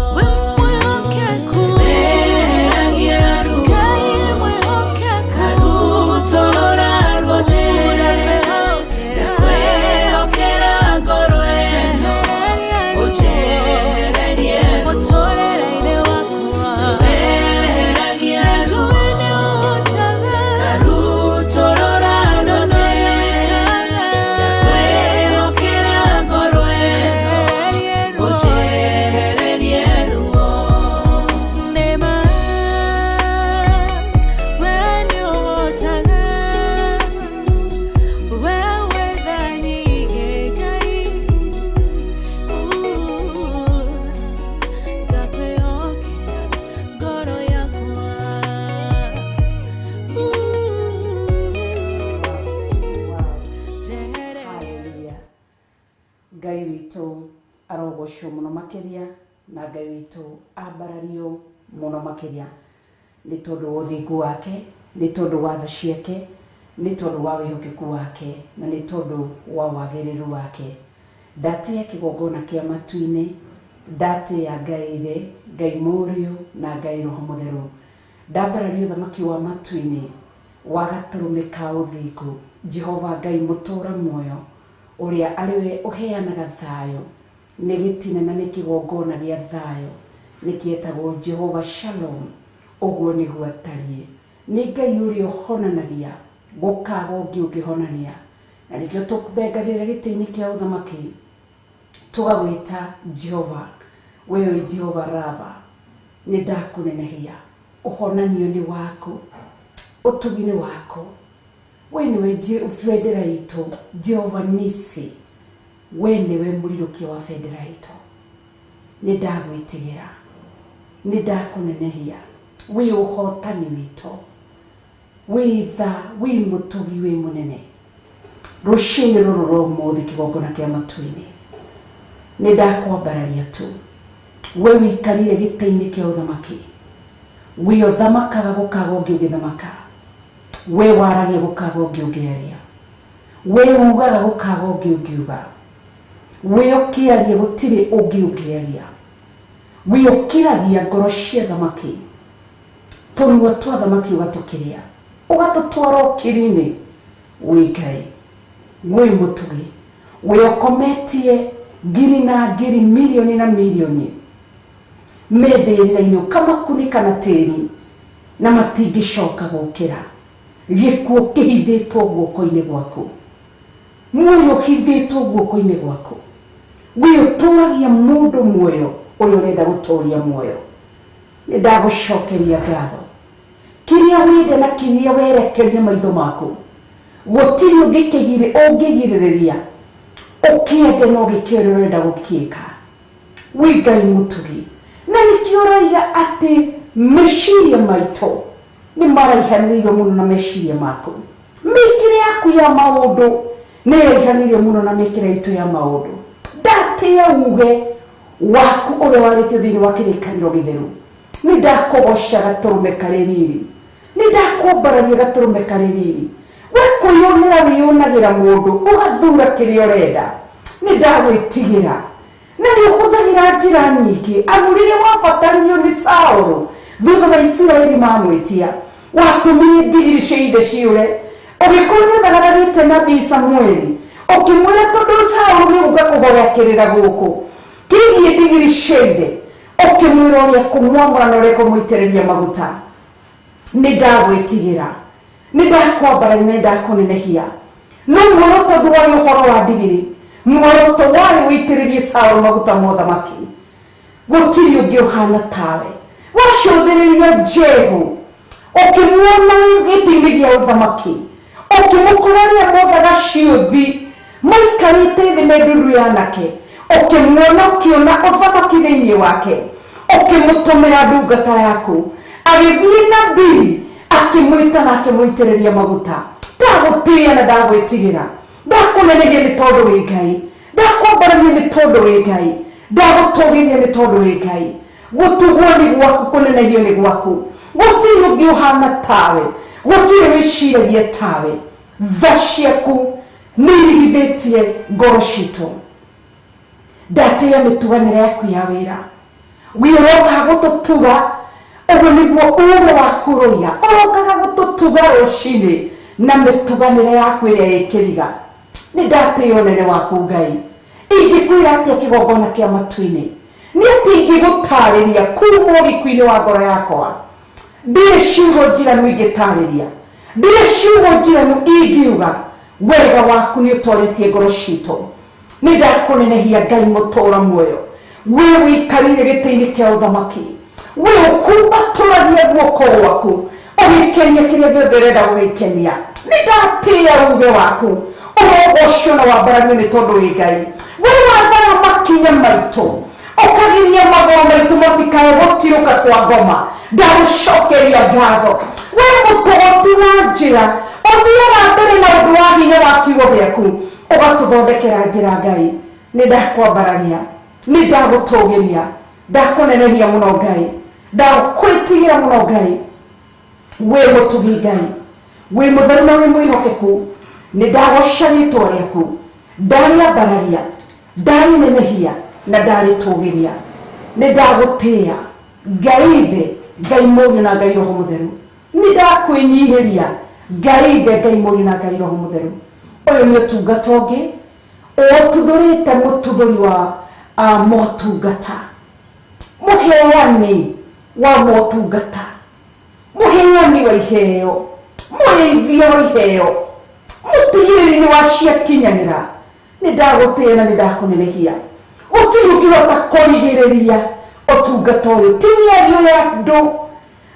Ngai witũ arogocwo mũno makĩria na Ngai witũ ambarario mũno makĩria nĩ tondũ wa ũthingu wake, nĩ tondũ wa tha ciake, nĩ tondũ wa wĩhokeku wake na nĩ tondũ wa wagĩrĩru wake. Ndatĩa kĩgongona kĩa matu-inĩ, ndatĩa Ngai Ithe, Ngai Mũriũ na Ngai Roho Mũtheru. Ndambarario thamaki wa matu-inĩ wa gatũrũme ka ũthingu, Jehova Ngai mũtũra muoyo, ũrĩa arĩwe ũheanaga thayũ, nĩ gĩtine na nĩ kĩgongona gĩa thayũ, nĩ kĩetagwo Jehova Shalom. Ũguo nĩguo atariĩ, nĩ Ngai ũrĩa ũhonanagia gũkaga ũngĩ ũngĩhonania, na nĩkĩo tũthengagĩrĩra gĩtĩ-inĩ kĩa ũthamaki tũgagwĩta Jehova. Wewe Jehova Rava, nĩ ndakũnenehia, ũhonanio nĩ waku, ũtugi nĩ waku. We niwe bendera itũ, Jehova Nisi, we niwe mũrirũkia wa bendera itũ. Nĩ ndagwĩtigĩra, nĩ ndakũnenehia, we ũhotani witũ, we tha, we mũtugi, we mũnene. Rũciinĩ rũrũ rwa ũmũthĩ kĩgongona kĩa matu-inĩ, nĩ ndakwambararia tu, we wikarire gĩtĩ-inĩ kĩa ũthamaki, we ũthamakaga gũkaga ũngĩ ũgĩthamaka, we waragia gũkaga ũngĩ ũngĩaria, we ugaga gũkaga ũngĩ ũngiuga, we ũkĩaria gũtirĩ ũngĩ ũngĩaria, we ũkĩragia ngoro cia thamaki, tũnua twa thamaki ũgatũkĩria, ũgatũtwara ũkĩri-inĩ. We Ngai, we mũtugi, we ũkometie ngiri na ngiri, milioni na milioni methĩrĩra-inĩ, ũkamakunĩka na tĩri na matingĩcoka gũkĩra. Gĩkuũ kĩhithĩtwo guoko-inĩ gwaku, muoyo ũhithĩtwo guoko-inĩ gwaku, we ũtũragia mũndũ muoyo ũrĩa ũrenda gũtũria muoyo. Nĩ ndagũcokeria ngatho, kĩrĩa wenda na kĩrĩa werekeria maitho maku, gũtirĩ ũngĩgirĩrĩria ũkĩende no gĩkĩ ũrĩa ũrenda gũkĩka. We Ngai mũtugi, na nĩkĩo ũroiga atĩ meciria maitũ nĩ maraihanĩrĩirio mũno na meciria maku. Mĩkĩre yaku ya maũndũ nĩ ĩraihanĩrĩirio mũno na mĩkĩre itũ ya maũndũ. Ndatĩa uge waku ũrĩa warĩtio thĩinĩ wa kĩrĩkanĩro gĩtheru. Nĩ ndakũgoca gatũrũme karĩ riri, nĩ ndakwambararia gatũrũme karĩ riri. We kwĩyonera wĩyonagĩra mũndũ ũgathura kĩrĩa ũrenda. Nĩ ndagwĩtigĩra na nĩ ũhũthagĩra njĩra nyingĩ. Andũ rĩrĩa wabataririo nĩ Saũlũ thutha wa Isiraeli mamwĩtia, watũmire ndigiri cia ithe ciũre, ũgĩkorwo nĩ ũthagararĩte nabii Samueli, ũkĩmwĩra tondũ Saũlũ nĩ ũga kũgorekĩrĩra gũkũ kĩgiĩ ndigiri cia ithe, ũkĩmwĩra ũrĩa kũmwamũra na ũrĩa kũmũitĩrĩria maguta. Nĩ ndagwĩtigĩra, nĩ ndakwambararia, nĩ ndakũnenehia. No muoroto ndwarĩ ũhoro wa ndigiri, muoroto warĩ wĩitĩrĩrie Saũlũ maguta ma ũthamaki. Gũtirĩ ũngĩ ũhana tawe. Wacũthĩrĩria Jehu, ũkĩmuona gĩtĩ-inĩ gĩa ũthamaki, ũkĩmũkora rĩrĩa mothaga ciũthi maikarĩte thĩ na ndundu ya anake, ũkĩmuona ũkĩona ũthamaki thĩinĩ wake, ũkĩmũtũmĩra ndungata yaku agĩthiĩ nabii akĩmwĩta na akĩmũitĩrĩria maguta. Ndagũtĩĩa na ndagwĩtigĩra, ndakũnenehia nĩ tondũ wĩ Ngai, ndakwambararia nĩ tondũ wĩ Ngai, ndagũtũgĩria nĩ tondũ wĩ Ngai. Gũtugwo nĩ gwaku, kũnenehio nĩ gwaku, gutiri ungi uhana tawe gutiri wiciragia tawe tha ciaku nirigithitie ngoro citu ndatia mituganire yaku ya wira wiroka gututuga uguo niguo umo waku roiga urokaga gututuga rucini na mituganire yaku iria ikiriga ni ndatia unene waku Ngai ingikwira atia kigongona kia matu-ini ni ati ingigutariria kuuma uriku-ini wa ngoro yakwa ndire ciugo njiranu ingitariria ndire ciugo njiranu ingiuga wega waku ni utoretie ngoro citu ni ndakunenehia Ngai mutura muoyo we wikarire giti-ini kia uthamaki we ukumbaturagia guoko gwaku ugikenia kiria giothe urenda gugikenia ni ndatia uge waku urogocio na wambarario ni tondu wi Ngai we wathana makinya maitu ukagiria magoro maitu matikae gutiruka kwa ngoma ndagucokeria ngatho we mutogoti wa njira uthiaga mbere na undu wa hinya wa kiugo giaku ugatuthondekera njira Ngai ni ndakwambararia ni ndagutugiria ndakunenehia muno Ngai ndakwitigira muno Ngai we mutugi Ngai we mutheru na we mwihokeku ni ndagoca ritwa riaku ndariambararia ndarinenehia na ndaritugiria ni ndagutia Ngai ithe Ngai Mũriũ na Ngai Roho Mũtheru ni ndakwinyihiria Ngai ithe Ngai Mũriũ na Ngai Roho Mũtheru uyu ni utungata ungi ututhurite mututhuri wa motungata muheani wa motungata muheani wa iheo mureithia wa iheo mutigiriri ni wa ciakinyanira ni ndagutia na ni ndakunenehia utiri ungihota kurigiriria utungata uyu ti miario ya andu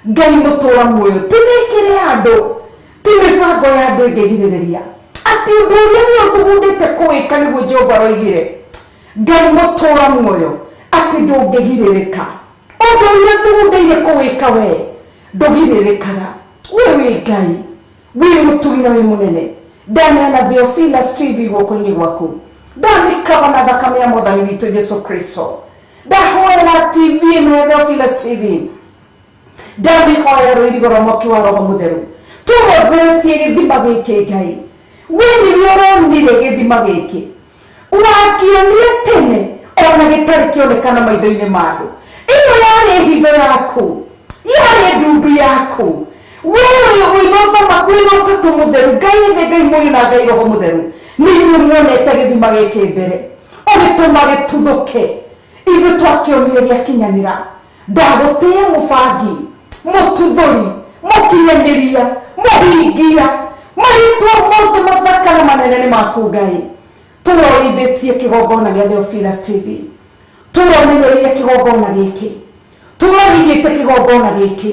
Ngai mutura muoyo ti mikire ya andu ti mibango ya andu ingigiriria ati undu uria ni uthugundite kuwika niguo Jehova roigire Ngai mutura muoyo ati ndungigiririka undu uria uthugundire kuwika we ndugiririkaga we wi Ngai we mutugi na we munene ndaneana Theophilus TV guoko-ini gwaku ndamikava na thakame ya Mwathani witũ Yesu Kristo ndahoera TV na Theophilus TV ndamihoera rũirigo rwa mwaki wa Roho Mũtheru tũgũthetie gĩthima gĩkĩ Ngai we nĩwe ũronire gĩthima gĩkĩ wakĩonire tene ona gĩtarĩ kĩonekana maitho-inĩ ma andũ ĩno yarĩ hitho yaku yarĩ ndundu yaku wewe uinothoma kwino Ũtatu Mũtheru Ngai ithe Ngai Mũriũ na Ngai Roho Mũtheru nĩwe muonete gĩthima gĩkĩ mbere ũgĩtũma gĩtuthũke ithuĩ twakĩonire gĩakinyanĩra ndagutia mũbangi mututhuri mukinyanĩria muhingia marĩtwa mothe mathaka na manene nĩ maku Ngai tũrorithĩtie kĩgongona gĩa Theophilus TV tũromenyereire kĩgongona gĩkĩ tũrorithĩtie kĩgongona gĩkĩ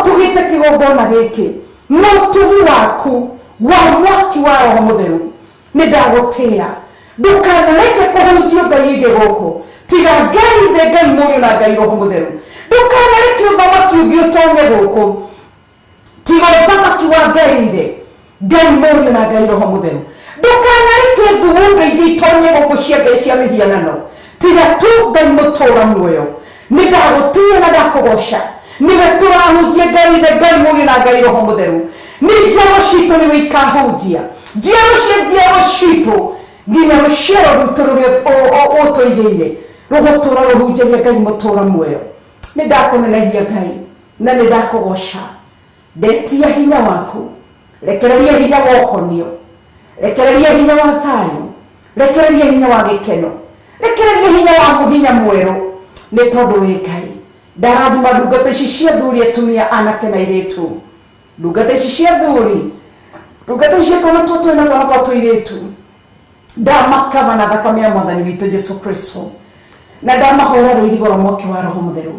tugite kigongona giki no tugu waku wa mwaki wa Roho Mũtheru ni ndagutia ndukanareke kuhunjio Ngai ingi guku tiga Ngai ithe Ngai Mũriũ na Ngai Roho Mũtheru ndukanareke uthamaki ungi utonye guku tiga uthamaki wa Ngai ithe Ngai Mũriũ na Ngai Roho Mũtheru ndukanareke thuunda ingi itonye guku cia Ngai cia mihianano tiga tu Ngai mutura muoyo ni ndagutia na ndakugoca niwe turahunjia Ngai ithe Ngai Mũriũ na Ngai Roho Mũtheru ni njiaro citu niwe ikahunjia njiaro citu nginya ruciaro rutu ruria utuigiire rugutura ruhunjagia Ngai mutura muoyo ni ndakunenehia Ngai na ni ndakugoca ndetia hinya waku rekereria hinya wa ũhonio rekereria hinya wa thayũ rekereria hinya wa gĩkeno rekereria hinya wa mũhinya mwerũ ni tondu wi Ngai ndarathima ndungata ici cia thuri atumia anake na airĩtu ndungata ici cia thuri ndungata ici twana tũtũ na twana twa tũirĩtu ndamakava na thakame ya Mwathani witũ Yesu Kristo na ndamahoera rũirigo rwa mwaki wa Roho Mũtheru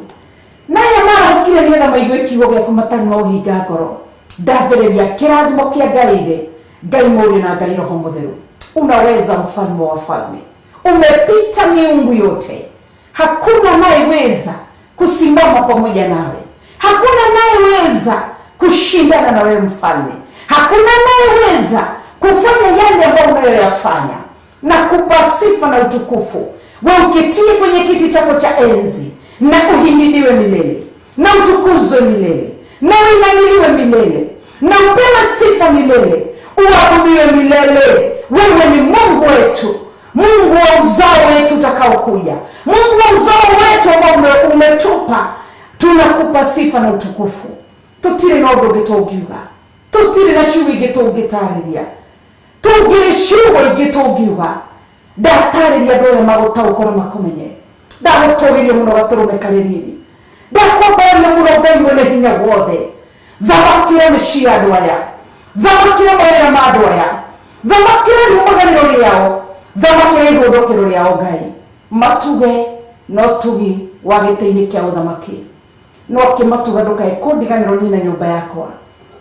naya marahukire nĩgetha maigue kiugo gĩaku matarĩ na ũhinga ngoro ndathĩrĩria kĩrathimo kĩa Ngai ithe Ngai Mũriũ na Ngai Roho Mũtheru unaweza mfalme wa falme umepita miungu yote hakuna anayeweza kusimama pamoja nawe hakuna anayeweza kushindana na wewe mfalme hakuna anayeweza kufanya yale ambayo unayoyafanya na kupa sifa na utukufu wewe uketie kwenye kiti chako cha enzi na uhimidiwe milele na utukuzwe milele, na uinamiliwe milele, na upewe sifa milele, uabudiwe milele. Wewe ni Mungu wetu, Mungu wa uzao wetu utakaokuja, Mungu wa uzao wetu ambao umetupa. Tunakupa sifa na utukufu. Tutire na undu gitungiuga, tutire na ciugo igitungitariria, tungire ciugo igitungiuga. Ndatariria andu aya magutaukora makumenye, ndaguturirie muno gaturumekaririini, ndakwambaria muno Ngai mwene hinya guothe. Thamakira mĩciĩ andũ aya, thamakira mawĩra ma andũ aya, thamakira riumaganĩro rĩao, thamakira igũndũkĩro rĩao Ngai. Matuge no tugi wa gĩtĩ-inĩ kĩa ũthamaki, no kĩmatuga ndũkae kũndiganĩrwo niĩ na nyũmba yakwa.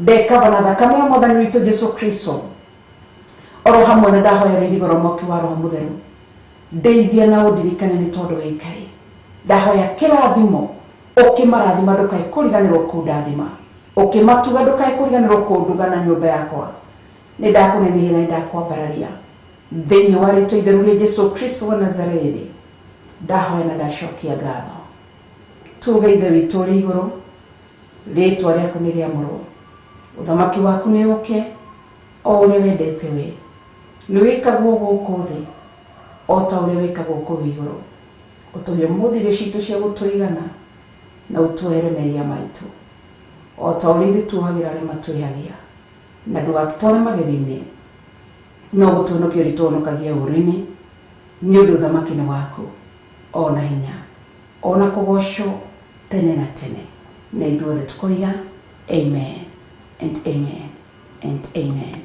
Ndekava na thakame ya Mwathani witũ Jesũ Kristo, oro hamwe na ndahoya rĩrigoro moki wa Roho Mũtheru, ndeithia na ũndirikane nĩ tondũ wĩ Ngai. Ndahoya kĩrathimo, ũkĩmarathima ndũkae kũriganĩrwo kũndathima, ũkĩmatuga ndũkae kũriganĩrwo kũnduga na nyũmba yakwa. Nĩ ndakũnenehia na ndakwambararia thĩinĩ wa rĩĩtwa itheru rĩa Jesũ Kristo wa Nazarethi, ndahoya na ndacokia ngatho. Tuge Ithe witũ ũrĩ igũrũ, rĩĩtwa rĩaku nĩ rĩamũrwo, ũthamaki waku nĩ ũke o ũrĩa wendete we. Nĩ wĩkagwo gũkũ thĩ o ta ũrĩa wĩkagwo kũu igũrũ. Ũtũhe ũmũthĩ irio citũ cia gũtũigana, na ũtũhere mehia maitũ o ta ũrĩa ithuĩ tuohagĩra arĩa matwĩhagia, na ndũgatũtware magerio-inĩ, no gũtũhonokia ũrĩa tũhonokagia ũũru-inĩ, nĩ ũndũ ũthamaki nĩ waku o na hinya o na kũgocwo tene na tene. Na ithuothe tũkoiga amen and amen and amen.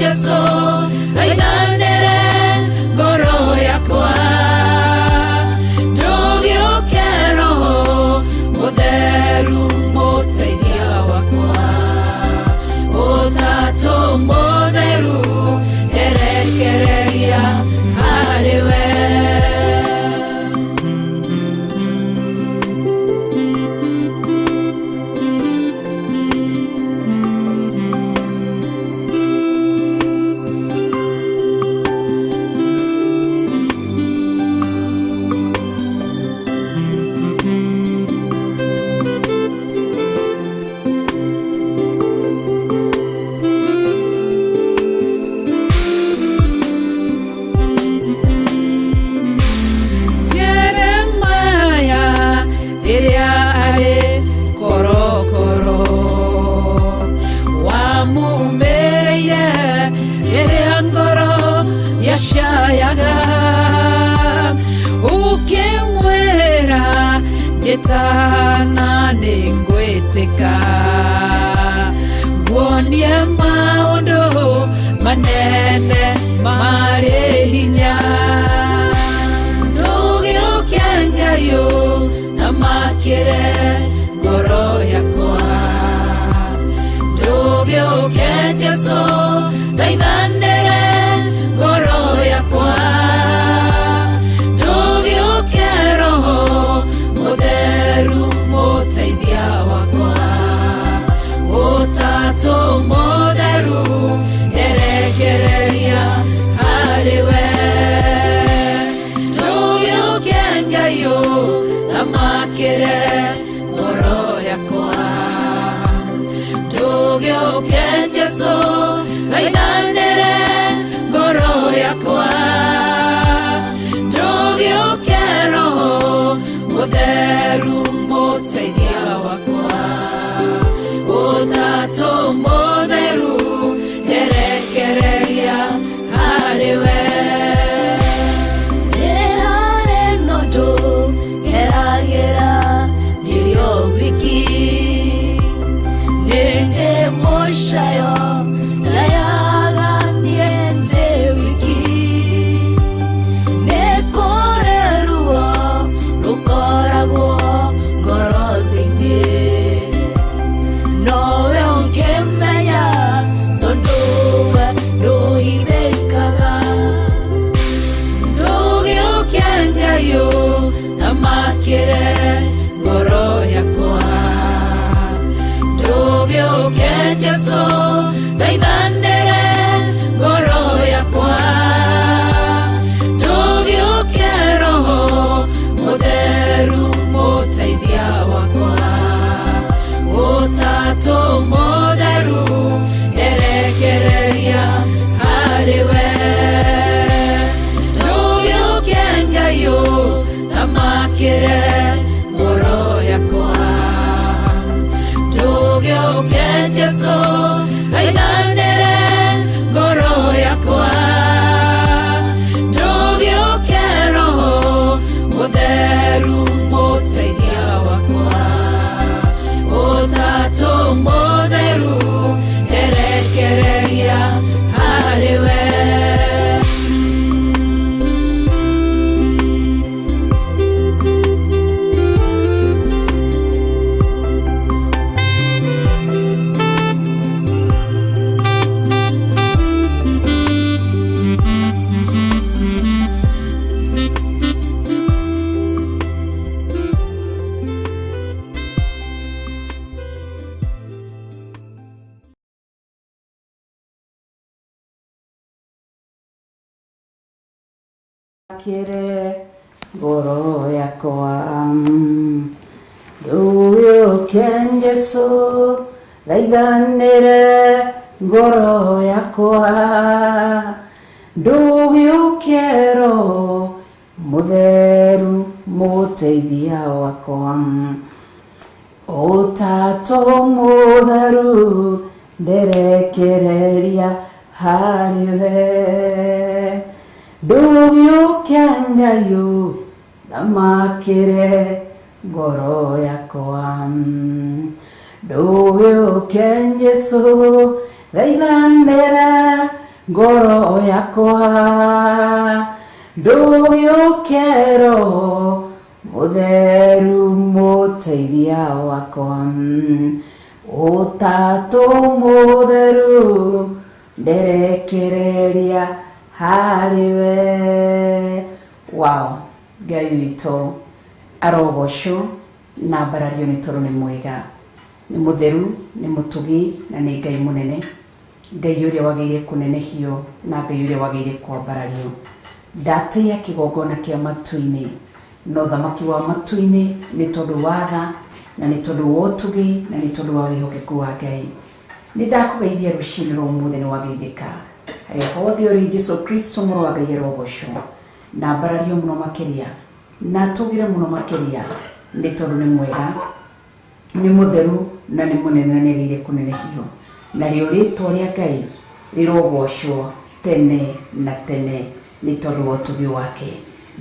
Jesús, ndiashayaga ukimwera njĩtana nĩngwĩtĩka nguonie maũndũ manene marĩ hinya ndũgĩũke Ngai na makĩre ngoro yakwa ndũgĩũke Jesũ thaithanĩre ngoro yakwa ndũgĩũke Roho Mũtheru mũteithia wakwa Ũtatũ Mũtheru nderekereria harĩwe ndũgĩũke Ngai na makĩre ngoro yakwa ndũgĩũke Jesũ thaithanĩre ngoro yakwa ndũgĩũke Roho Mũtheru mũteithia wakwa Ũtatũ Mũtheru nderekereria harĩwe nĩ harĩ nũndũ geragĩra ndirĩ o wiki nĩ ndĩ mũcayo njayaga niĩ ndĩ wiki nĩ kũrĩ ruo rũkoragwo ngoro-inĩ nowe ũngĩmenya tondũ we ndũhithĩkaga ndũgĩũke Ngai na makĩre ngoro yakwa ndũgĩũke Jesũ thaithanĩre ngoro yakwa ndũgĩũke Roho Mũtheru mũteithia wakwa Ũtatũ Mũtheru nderekereria harĩwe ndũgĩũke Ngai na makĩre ngoro yakwa ndũgĩũke Jesũ thaithanĩre ngoro yakwa ndũgĩũke Roho Mũtheru mũteithia wakwa Ũtatũ Mũtheru nderekereria harĩwe makĩre ngoro yakwa ndũgĩũke Jesũ thaithanĩre ngoro yakwa ndũgĩũke Roho Mũtheru mũteithia wakwa Ũtatũ Mũtheru nderekereria harĩwe ndũgĩũke Ngai na makĩre ngoro yakwa ndũgĩũke Jesũ thaithanĩre ngoro yakwa ndũgĩũke Roho Mũtheru mũteithia wakwa Ũtatũ Mũtheru nderekereria harĩwe wow Ngai witũ arogocwo na mbarario nĩ tondũ nĩ mwega nĩ mũtheru nĩ mũtugi na nĩ Ngai mũnene Ngai ũrĩa wagĩrĩire kũnenehio na Ngai ũrĩa wagĩrĩire kwambarario ndatĩĩa kĩgongona kĩa matu-inĩ no thamaki wa matu-inĩ nĩ tondũ wa tha na nĩ tondũ wa ũtugi na nĩ tondũ wa wĩhokeku wa Ngai nĩ ndakũgeithia rũcinĩ rwa ũmũthĩ nĩ wageithĩka harĩa hothe ũrĩ Jesũ Kristo mũrũ wa Ngai arogocwo na mbarario mũno makĩria na tũgire mũno makĩria nĩ tondũ nĩ mwega nĩ mũtheru na nĩ mũnene na nĩ agĩrĩire kũnenehio narĩo rĩtwa rĩa Ngai rĩrogocwo tene na tene nĩ tondũ wa ũtugi wake.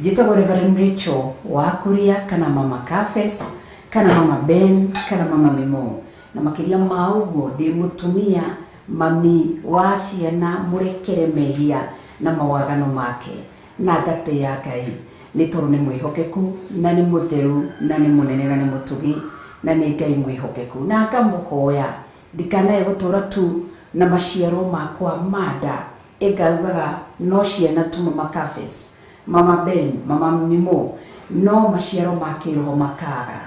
Njĩtagwo Reverend Rachel wa Kuria, kana Mama Cafes, kana Mama Ben, kana Mama Mimo. Na makĩria ma ũguo ndĩ mũtumia mami wa ciana mũrekere mehia na mawagano make na ngatĩĩa Ngai nĩ tondũ nĩ mwĩhokeku na nĩ mũtheru na nĩ mũnene na nĩ mũtugi na nĩ Ngai mwĩhokeku. Na ngamũhoya ndikanae gũtũra tu na maciaro makwa manda ngaugaga no ciana tu Mama Cafes, Mama Ben, Mama Mimo, no maciaro ma kĩroho makaga.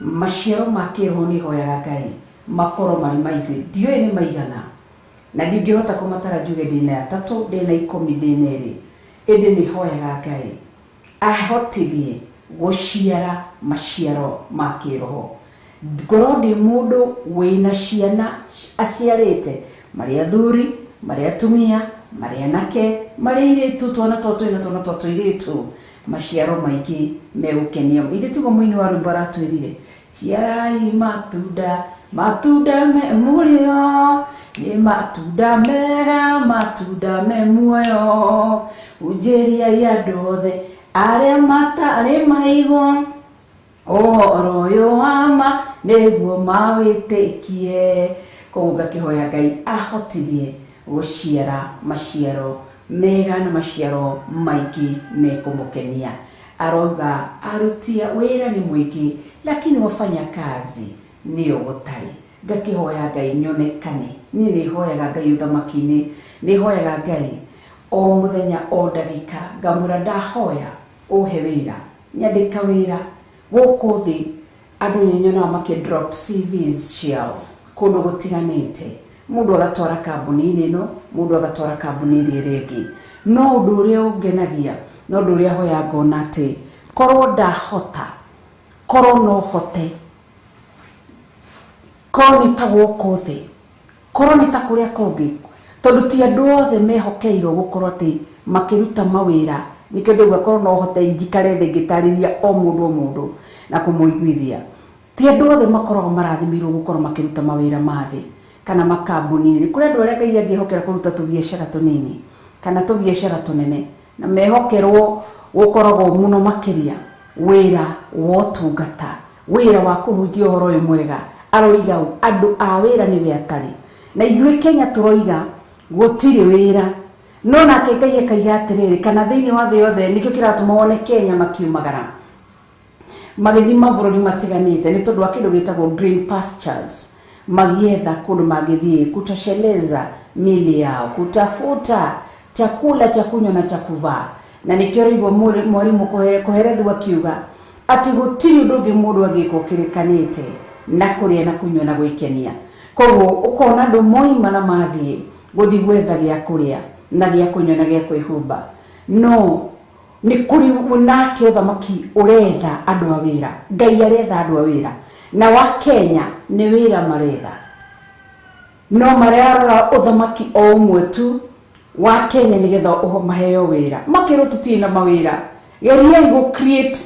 Maciaro ma kĩroho nĩ hoyaga Ngai makoro marĩ maingĩ, ndiũĩ nĩ maigana na ndingĩhota kũmatara njuge ndĩna 3, ndĩna 10, ndĩna 2, ĩndĩ nĩ hoyaga Ngai ahotirie gũciara maciaro ma kĩroho. Ngorwo ndĩ mũndũ wĩna ciana aciarĩte, marĩ athuri, marĩ atumia, marĩ anake, marĩ airĩtu, twana tũtũ na twana tũtũ airĩtu, maciaro maingĩ megũkenia. Ithe tugo mũini wa rwĩmbo aratwĩrire ciarai matunda, matunda me mũrĩo, nĩ matunda mega, matunda me muoyo, unjĩriai andũ othe arĩa matarĩ maigua ũhoro ũyũ wa ma nĩguo mawĩtĩkie. Koguo ngakĩhoya Ngai ahotithie gũciara maciaro mega na maciaro maingĩ mekũmũkenia. Aroiga arutia wĩra nĩ mũingĩ lakini wafanya kazi nĩo gũtarĩ. Ngakĩhoya Ngai nyonekane. Niĩ nĩhoyaga Ngai ũthamaki-inĩ, nĩhoyaga Ngai o mũthenya o ndagĩka ngamwĩra ndahoya ũhe wĩra, nyandĩka wĩra gũkũ thĩ. Andũ nĩnyonaga makĩ-drop CVs ciao kũndũ gũtiganĩte, mũndũ agatwara kambuni-inĩ ĩno, mũndũ agatwara kambuni ĩrĩa ĩngĩ. No ũndũ ũrĩa ũngenagia, no ũndũ ũrĩa hoya ngona atĩ korwo ndahota, korwo no hote, korwo nĩ ta gũkũ thĩ, korwo nĩ ta kũrĩa kũngĩ, tondũ ti andũ othe mehokeirwo gũkorwo atĩ makĩruta mawĩra. Nĩkĩo ndauga korwo no hote njikare thĩ ngĩtarĩria o mũndũ na kũmũiguithia. Ti andũ othe makoragwo marathimirwo gũkorwo makĩruta mawĩra ma thĩ kana makambuni-inĩ. Nĩ kũrĩ andũ arĩa Ngai angĩhokera kũruta tũbiacara tũnini kana tũbiacara tũnene, na mehokerwo gũkoragwo mũno makĩria wĩra wa ũtungata, wĩra wa kũhunjia ũhoro ũyũ mwega. Aroiga andũ a wĩra nĩwe atarĩ, na ithuĩ Kenya tũroiga gũtirĩ wĩra. No nake Ngai akaiga atĩrĩrĩ, kana thĩinĩ wa thĩ yothe nĩkĩo kĩratũma wone Kenya makiumagara magĩthiĩ mabũrũri matiganĩte nĩ tondũ wa kĩndũ gĩtagwo green pastures. Magietha kũndũ mangĩthiĩ kutosheleza mili yao, kutafuta chakula cha kunywa na cha kuvaa. Na nĩkĩo rĩgwo mwarimu Koherethu akiuga atĩ gũtirĩ ũndũ ũngĩ mũndũ angĩka ũkĩrĩkanĩte na kũrĩa na kunywa na gwĩkenia. Koguo ũkona andũ moima na mathiĩ gũthiĩ gwetha gĩa kũrĩa na gĩa kunywa na gĩa kwĩhumba. No nĩ kũrĩ nake ũthamaki ũretha andũ a wĩra. Ngai aretha andũ a wĩra, na wa Kenya nĩ wĩra maretha. No mararora ũthamaki o ũmwe tu wa Kenya nĩgetha maheo wĩra. Makĩrwo tũtirĩ na mawĩra, geriai gũ create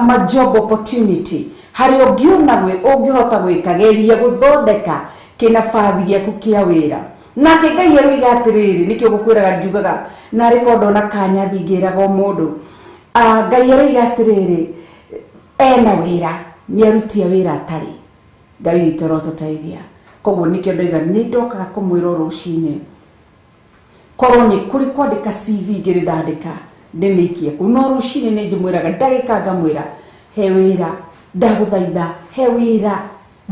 ma job opportunity. Harĩ ũngĩona ũngĩhota gwĩka, geria gũthondeka kĩnabathi gĩaku kĩa wĩra. Nake Ngai aroiga atĩrĩrĩ, nĩkĩo gũkwĩraga njugaga na rekondo na kanya thingĩraga mũndũ. Ngai aroiga atĩrĩrĩ, ena wĩra, nĩ arutia wĩra atarĩ. Ngai witũ arotũteithia. Koguo nĩkĩo ndoiga nĩ ndokaga kũmwĩra rũcinĩ, korwo nĩ kũrĩ kwandĩka CV ngĩrĩ ndandĩka ndĩmĩikie kũu, no rũcinĩ nĩ njĩmwĩraga ndagĩka ngamwĩra he wĩra, ndagũthaitha he wĩra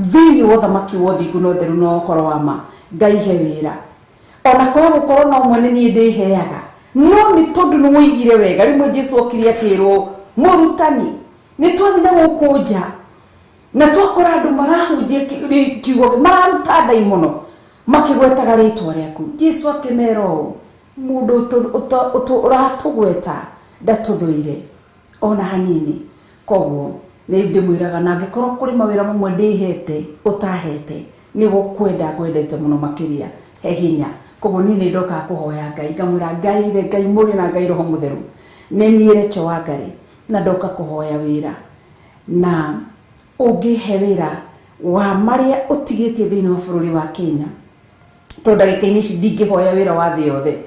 thĩinĩ wa ũthamaki wa ũthingu na ũtheru na ũhoro wa ma. Ngai he wĩra. Ona kwa gũkorwo no mwene niĩ ndĩheaga, no nĩ tondũ nĩ woigire wega. Rĩmwe Jesũ okire akĩrwo mũrutani, nĩ twathiĩ gũkũ nja na twakora andũ marahunjia kiugo mararuta ndaimono makĩgwetaga rĩtwa rĩaku. Jesũ akĩmera ũũ, mũndũ ũratũgweta ndatũthũire ona hanini. Koguo nĩ ndĩmwĩraga na angĩkorwo kũrĩ mawĩra mamwe ndĩhete ũtahete, nĩ gũkwenda ngwendete mũno makĩria, he hinya. Koguo niĩ nĩ ndokaga kũhoya Ngai, ngamwĩra Ngai mũrĩ na Ngai Roho Mũtheru, nĩ niĩ Rachel wa Ngarĩ, na ndoka kũhoya wĩra. Na ũngĩhe wĩra wa marĩa ũtigĩtie thĩinĩ wa bũrũri wa Kenya, tondũ ndagĩka-inĩ ici ndingĩhoya wĩra wa thĩ yothe,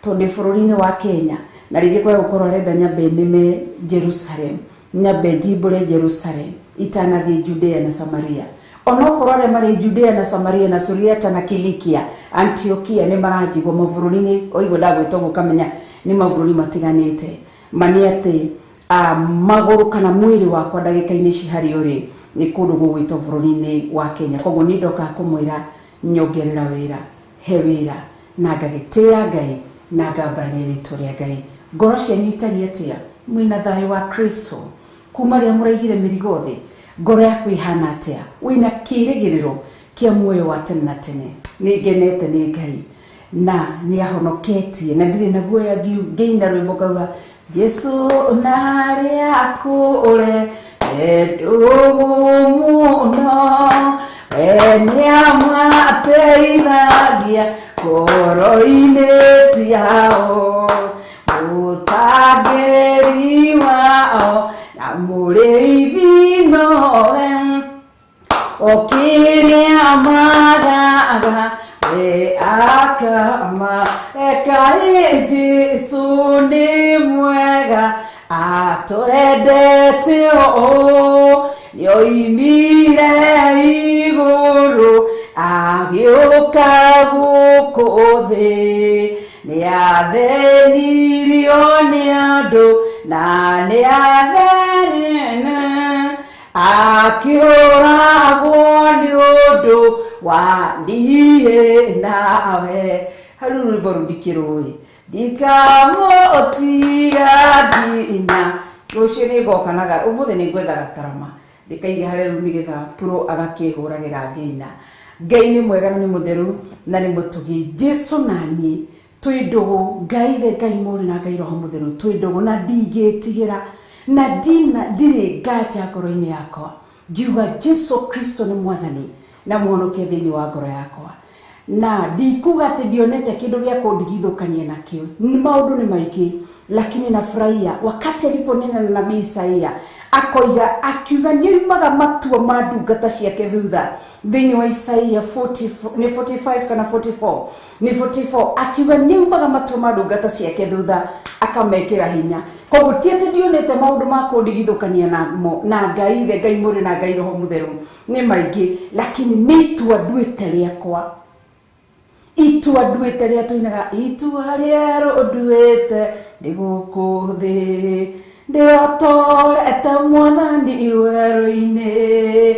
tonde fururi-inĩ wa Kenya na rĩngĩ kwa gũkorwo arenda nyambe nĩme Jerusalem, nyambe ndimbũre Jerusalem itanathie Judea na Samaria. Onokorwo arĩa marĩ Judea na Samaria na Suriata na Kilikia, Antiokia nĩ maranjigwo mabũrũri-inĩ oigwo ndagwĩtwo gũkamenya nĩ mabũrũri matiganĩte. Mani atĩ magũrũ kana mwĩrĩ wakwa ndagĩka-inĩ ici harĩ ũrĩ nĩ kũndũ gũgwĩtwo bũrũri-inĩ wa Kenya. Koguo nĩ ndoka kũmwĩra nyongerera wĩra, he wĩra na ngagĩtĩĩa Ngai na ngambarĩria rĩtwa rĩa Ngai. Ngoro cianyu itariĩ atĩa? Mwĩna thayũ wa Kristo kuma rĩrĩa mũraigire mĩrigo thĩ? Ngoro yaku ihana atĩa? Wĩna kĩĩrĩgĩrĩro kĩa muoyo wa tene na tene? Nĩ ngenete nĩ Ngai na nĩ ahonoketie na ndirĩ na guoya ngĩina rwĩmbo ngauga Jesu narĩ akũre mũno we nĩamateithagia ngoro-inĩ ciao, mũtangĩri wao na mũrĩithi nowe okĩrĩa magaga we akama Ngai Jesu nĩ mwega atwendete ũũ nĩoimire igũrũ agĩũka gũkũ thĩ nĩathenirio nĩ andũ na nĩathenene akĩũragwo nĩ ũndũ wa niĩ nawe. Harĩ rwĩmbo rũndikĩrũĩ ndikamũtiga nginya rũciũ nĩngokanaga ũmũthĩ nĩngwetha gatarama ndĩkaige harĩa rĩu nĩgetha Pro agakĩhũragĩra ngĩina. Ngai nĩ mwega na nĩ mũtheru na nĩ mũtugi. Jesu naniĩ twĩ ndũgũ, Ngai the Ngai mũũri na Ngai Roho Mũtheru twĩ ndũgũ na ndingĩtigĩra na ndirĩ nganja ngoro-inĩ yakwa ngiuga Jesu Kristo nĩ mwathani na mũhonokia thĩinĩ wa ngoro yakwa, na ndikuga atĩ ndionete kĩndũ gĩa kũndigithũkania nakĩo. Maũndũ nĩ maingĩ lakini nafurahia wakati aliponena na nabii Isaia akoiga akiuga nĩoimaga matua ma ndungata ciake thutha thĩinĩ wa Isaia 45 kana 44 ni 44 akiuga nĩoimaga matua ma ndungata ciake thutha akamekĩra hinya. Koguo ti atĩ ndionete maũndũ ma kũndigithũkania na Ngai the Ngai mũũri na Ngai Roho Mũtheru nĩ maingĩ, lakini nĩ itua nduĩte rĩakwa, itua nduĩte rĩa tuinaga itua rĩerũ nduĩte ndĩ gũkũ thĩ ndĩotorete mwathani werũ-inĩ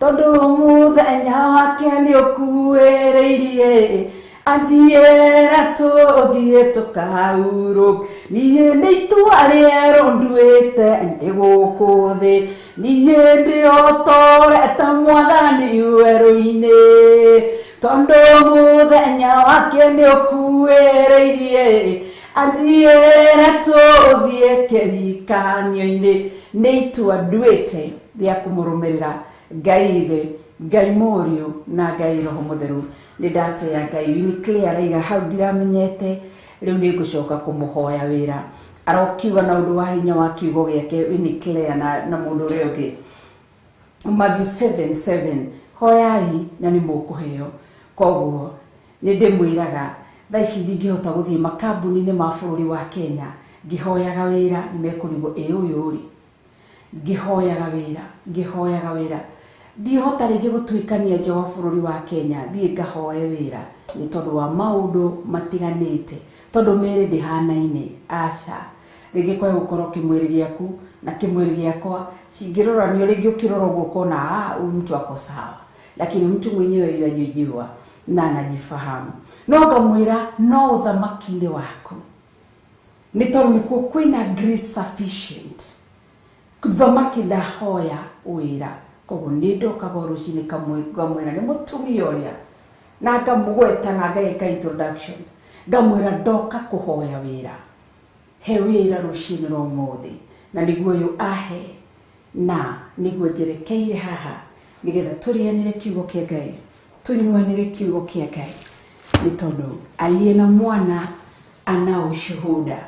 tondũ mũthenya wake nĩ ũkuĩrĩirie anjĩra tũthiĩ tũkaurũke. Niĩ nĩ itua rĩerũ nduĩte ndĩ gũkũ thĩ niĩ ndĩotorete mwathani werũ-inĩ tondũ mũthenya wake nĩ ũkuĩrĩirie anjĩra tũthiĩ kĩhikanio-inĩ. Nĩ itua nduĩte rĩa kũmũrũmĩrĩra Ngai the Ngai Mũriũ na Ngai Roho Mũtheru. Nĩ ndateya Ngai Winnie araiga hau ndiramenyete rĩu nĩ ngũcoka kũmũhoya wĩra. Arokiuga na ũndũ wa hinya wa kiugo gĩake Winnie na mũndũ ũrĩa ũngĩ Matthew 7:7 hoyai na nĩ mũkũheo. Koguo nĩ ndĩmwĩraga thaa ici ndingĩhota gũthiĩ makambuni-inĩ ma bũrũri wa Kenya ngĩhoyaga wĩra nĩ mekũrigwo ũyũ rĩ, ngĩhoyaga wĩra ndihota rĩngĩ gũtuĩkania nja wa bũrũri wa Kenya thiĩ ngahoe wĩra nĩ tondũ wa maũndũ matiganĩte, tondũ mĩrĩ ndĩhanaine. Aca rĩngĩ kwa gũkorwo kĩmwĩrĩ gĩaku na kĩmwĩrĩ gĩakwa cingĩroranio, rĩngĩ ũkĩrora ũguo ũkona huyu mtu ako sawa, lakini mtu mwenyewe yajijua na anajifahamu. No ngamwĩra no ũthamaki-inĩ waku nĩ tondũ nĩkuo kwĩna grace sufficient. Thamaki ndahoya wĩra. Koguo nĩ ndokaga rũcinĩ ngamwĩra nĩ mũtumia ũrĩa na ngamũgweta na ngagĩka introduction ngamwĩra ndoka kũhoya wĩra, he wĩra rũcinĩ rwa ũmũthĩ na nĩguo ũyũ ahe na nĩguo njerekeire haha nĩgetha tũrĩanĩre kiugo kĩa Ngai, tunyuanĩre kiugo kĩa Ngai, nĩ tondũ aliye na mwana ana ushuhuda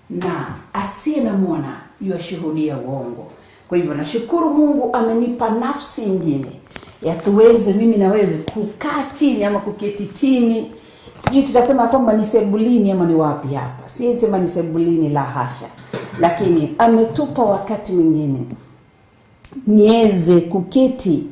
na asiye na mwana yuashuhudia uongo. Kwa hivyo nashukuru Mungu amenipa nafsi nyingine ya tuweze mimi na wewe kukaa chini ama kuketi chini Sijui tutasema kwamba ni sebulini ama ni wapi hapa. Sisema ni sebulini, la hasha. Lakini ametupa wakati mwingine niweze kuketi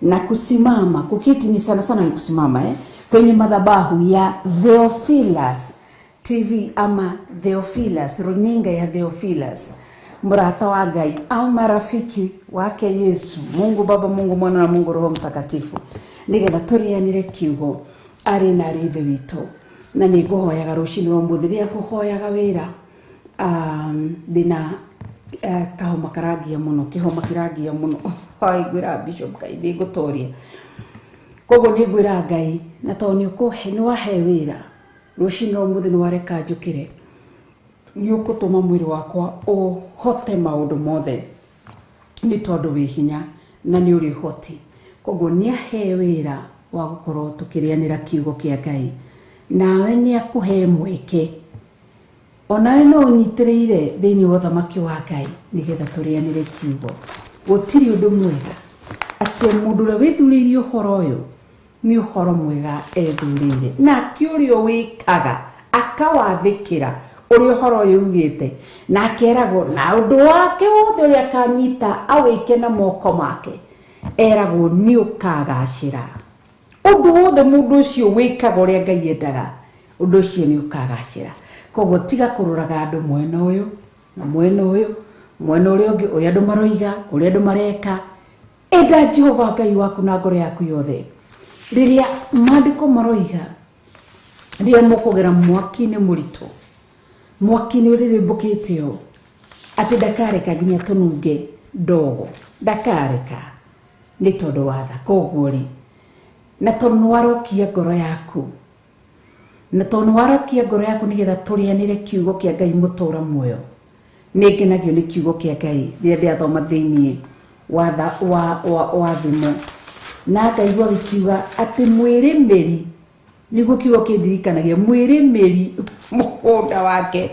na kusimama. Kuketi ni sana sana ni kusimama kwenye madhabahu ya Theophilus TV ama Theophilus, runinga ya Theophilus, murata wa Ngai au marafiki wake Yesu, Mungu Baba, Mungu Mwana na Mungu Roho Mtakatifu. Nigetha turianire kiugo ari na rithe wito na niguhoyaga rucini rwa muthiria kuhoyaga wira dina kahoma karagia muno, kihoma kiragia muno. Hai gwira Bishop Ngai ndi gutoria kogo ni gwira Ngai na to ni ukuhe ni wahe wira rucini rwa muthini wareka njukire ni ukutuma mwiri wakwa o hote maundu mothe ni tondu wi hinya na ni uri hoti. Kogo ni ahe wira wa gukorwo tukirianira kiugo kia Ngai, nawe ni akuhe mweke onawe no unyitireire thiini wa thamaki wa Ngai nigetha turianire kiugo. Gutiri undu mwega ati mundu ria withuririe uhoro uyu ni uhoro mwega ethurire na kiurio wikaga akawathikira uri uhoro uyu ugite na keragwo na undu wake wothe uri akanyita awike na moko make eragwo ni ukagacira. Undu wothe mundu ucio wikaga uria Ngai endaga undu ucio ni ukagacira. Kogo tiga kururaga andu mwena uyu na mwena uyu mwena uria ungi uria andu maroiga uria andu mareka. Enda Jehova Ngai waku na ngoro yaku yothe. Riria maandiko maroiga riria mukugera mwaki-ini murito, mwaki-ini uririmbukite o ati ndakareka nginya tununge ndogo, ndakareka ni tondu wa tha. Koguo ri na tondu warokia ngoro yaku, na tondu warokia ngoro yaku nigetha turianire kiugo kia Ngai mutura muoyo. Ningenagio ni kiugo kia Ngai riria ndiathoma thiini wa thimo na ngaigua gikiuga ati mwiri meri niguo kiugo kindirikanagia mwiri meri mugunda wake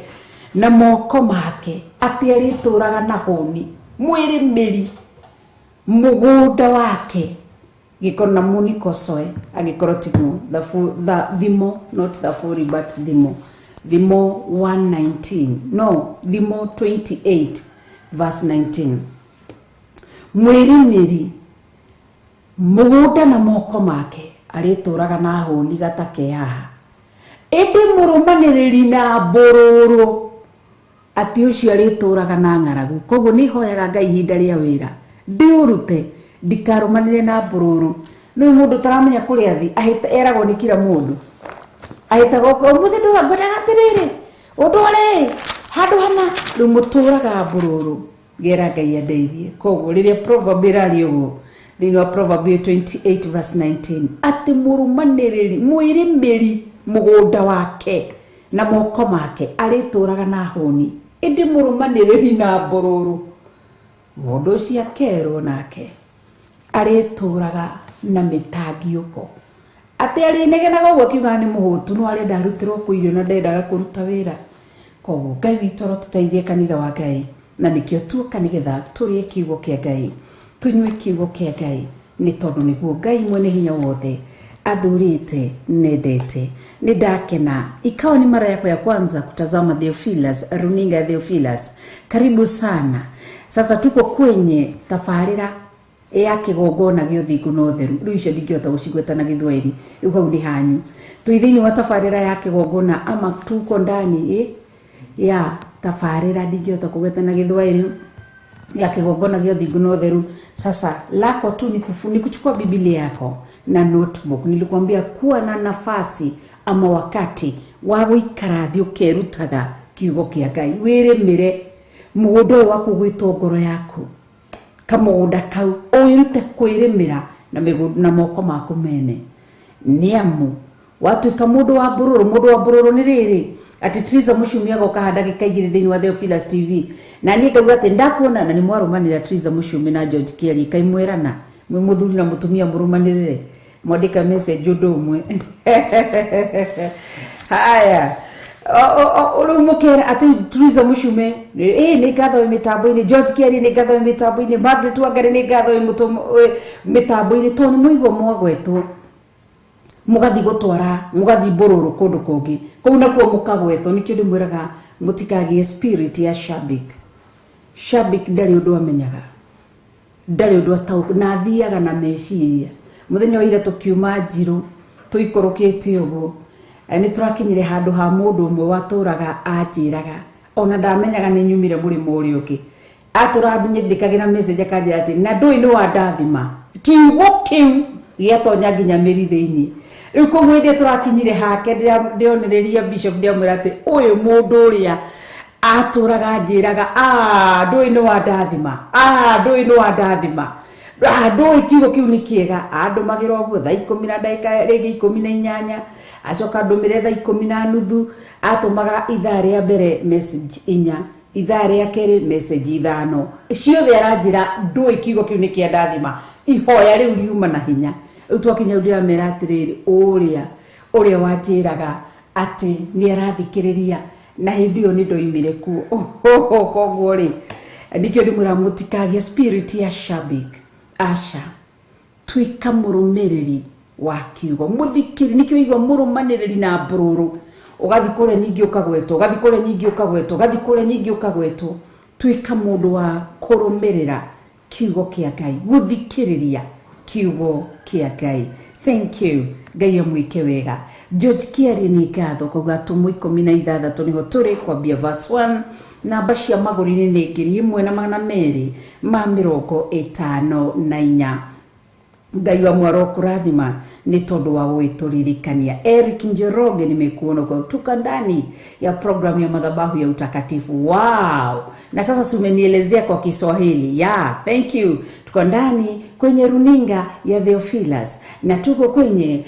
na moko make ati arituraga na honi. Mwiri meri mugunda wake gikoro na muniko soe agikoro timu the thimo, not the full but thimo 119 no thimo 28 verse 19. Mwiri meri mugunda na moko make arituraga na honi gatake haha indi murumaniriri na mbururu ati ucio arituraga na ng'aragu. Koguo ni hoyaga Ngai ihinda ria wira ndiurute ndikarumanire na mbururu. No mundu taramenya kuria thi ahita eragwo ni kila mundu ahita goko muthi ndu ngwenda gatiriri udore handu hana ndu muturaga mbururu gera Ngai andeithie. Koguo riria proverb irari uguo thiini wa proverb 28 verse 19 ati murumaniriri mwiri meri mugunda wake na moko make arituraga na honi indi murumaniriri na mbururu. Mundu ucio akerwo nake arituraga na mitagiuko ati arinegenaga uguo kiuga ni muhutu no arenda arutirwo kuirio na ndendaga kuruta wira. Koguo Ngai witũ rotuteithie kanitha wa Ngai na nikio tuoka nigetha turie kiugo kia Ngai tunywe kiugo kia Ngai ni tondu niguo Ngai mwene hinya wothe athurite nendete. Nidakena ikawa ni mara yako ya kwanza kutazama Theophilus, runinga ya Theophilus, karibu sana. Sasa tuko kwenye tafarira ya kigongona gio thingu no theru. Riu icio ndingihota gucigweta na Githwairi, riu hau ni hanyu. Tuithini wa tafarira ya kigongona ama tuko ndani ya tafarira ndingihota kugweta na Githwairi ya kigongona gio thingu no theru. Sasa lako tu ni kuchukua Biblia yako na notebook. Nilikwambia kuwa na nafasi ama wakati wa guikara thi ukerutaga kiugo kia Ngai wiremire mugunda waku gwitwo ngoro yaku kamugunda kau uyirute kwiremira na moko maku mene. Niamu watu kamundu wa bururu ni riri ati Triza Mushumi agoka handa gikaigire thiini wa Theophilus TV na ni ngauga ati ndakuona na ni mwarumanira Triza Mushumi na George Kieri kaimwerana mwe muthuri na mutumia murumanirire mwandika message undu umwe. Haya urumukera ati Triza Mushumi ni gatho mitambo-ini, George Kieri ni gatho mitambo-ini, Margaret Wangari ni gatho mitambo-ini to ni muigwo mwagwetwo mugathi gutwara mugathi bororo kundu kungi kou nakuo mukagweto nikio ndimwiraga mutikagie spirit ya shabik ndari undu amenyaga ndari undu atauku na thiaga na meciria muthenya wa ira tukiuma Njiru tuikorokete uguo ni turakinyire handu ha mundu umwe waturaga anjiraga ona ndamenyaga ni nyumire murimo uri uki aturandikagira message akaje ati na ndui ni wa ndathima kiugo kiu giatonya nginya miri thiini riu kugwithie turakinyire hake ndionereria bishop ndiamwira ati uyu mundu uria aturaga njiraga ndui ni wa ndathima ndui ni wa ndathima ndui kiugo kiu ni kiega andu magira oguo thaa 10 na ndagika rigi 18 acoka ndumire thaa 10:30 atumaga ithaa ria mbere message 4 ithaa ria keri message 5 ciothe aranjira ndui kiugo kiu ni kia ndathima ihoya riu riuma na hinya utwakinya ndira mera atiriri uria wanjiraga ati ni arathikiriria na hindio ni ndoimire ku koguo ri nikio ndimura mutikagia spirit ya shabik asha twika murumiriri wa kiugo muthikiri nikio igwa murumaniriri na bururu ugathi kure nyingi ukagweto ugathi kure nyingi ukagweto ugathi kure nyingi ukagweto twika mundu wa kurumirira kiugo kia Ngai guthikiriria kiugo kia Ngai. Thank you Ngai amwike wega. George Kiari ni ngatho kuga tumu 16 niho turi kwambia verse 1 namba cia maguri ni ngiri 1,254. Ngai wa mwaro kurathima ni tondu wa gwituririkania. Eric Njoroge nimekuona kwa tuka ndani ya program ya madhabahu ya utakatifu. Wow, na sasa sumenielezea kwa Kiswahili. Yeah, thank you. Tuko ndani kwenye runinga ya Theophilus na tuko kwenye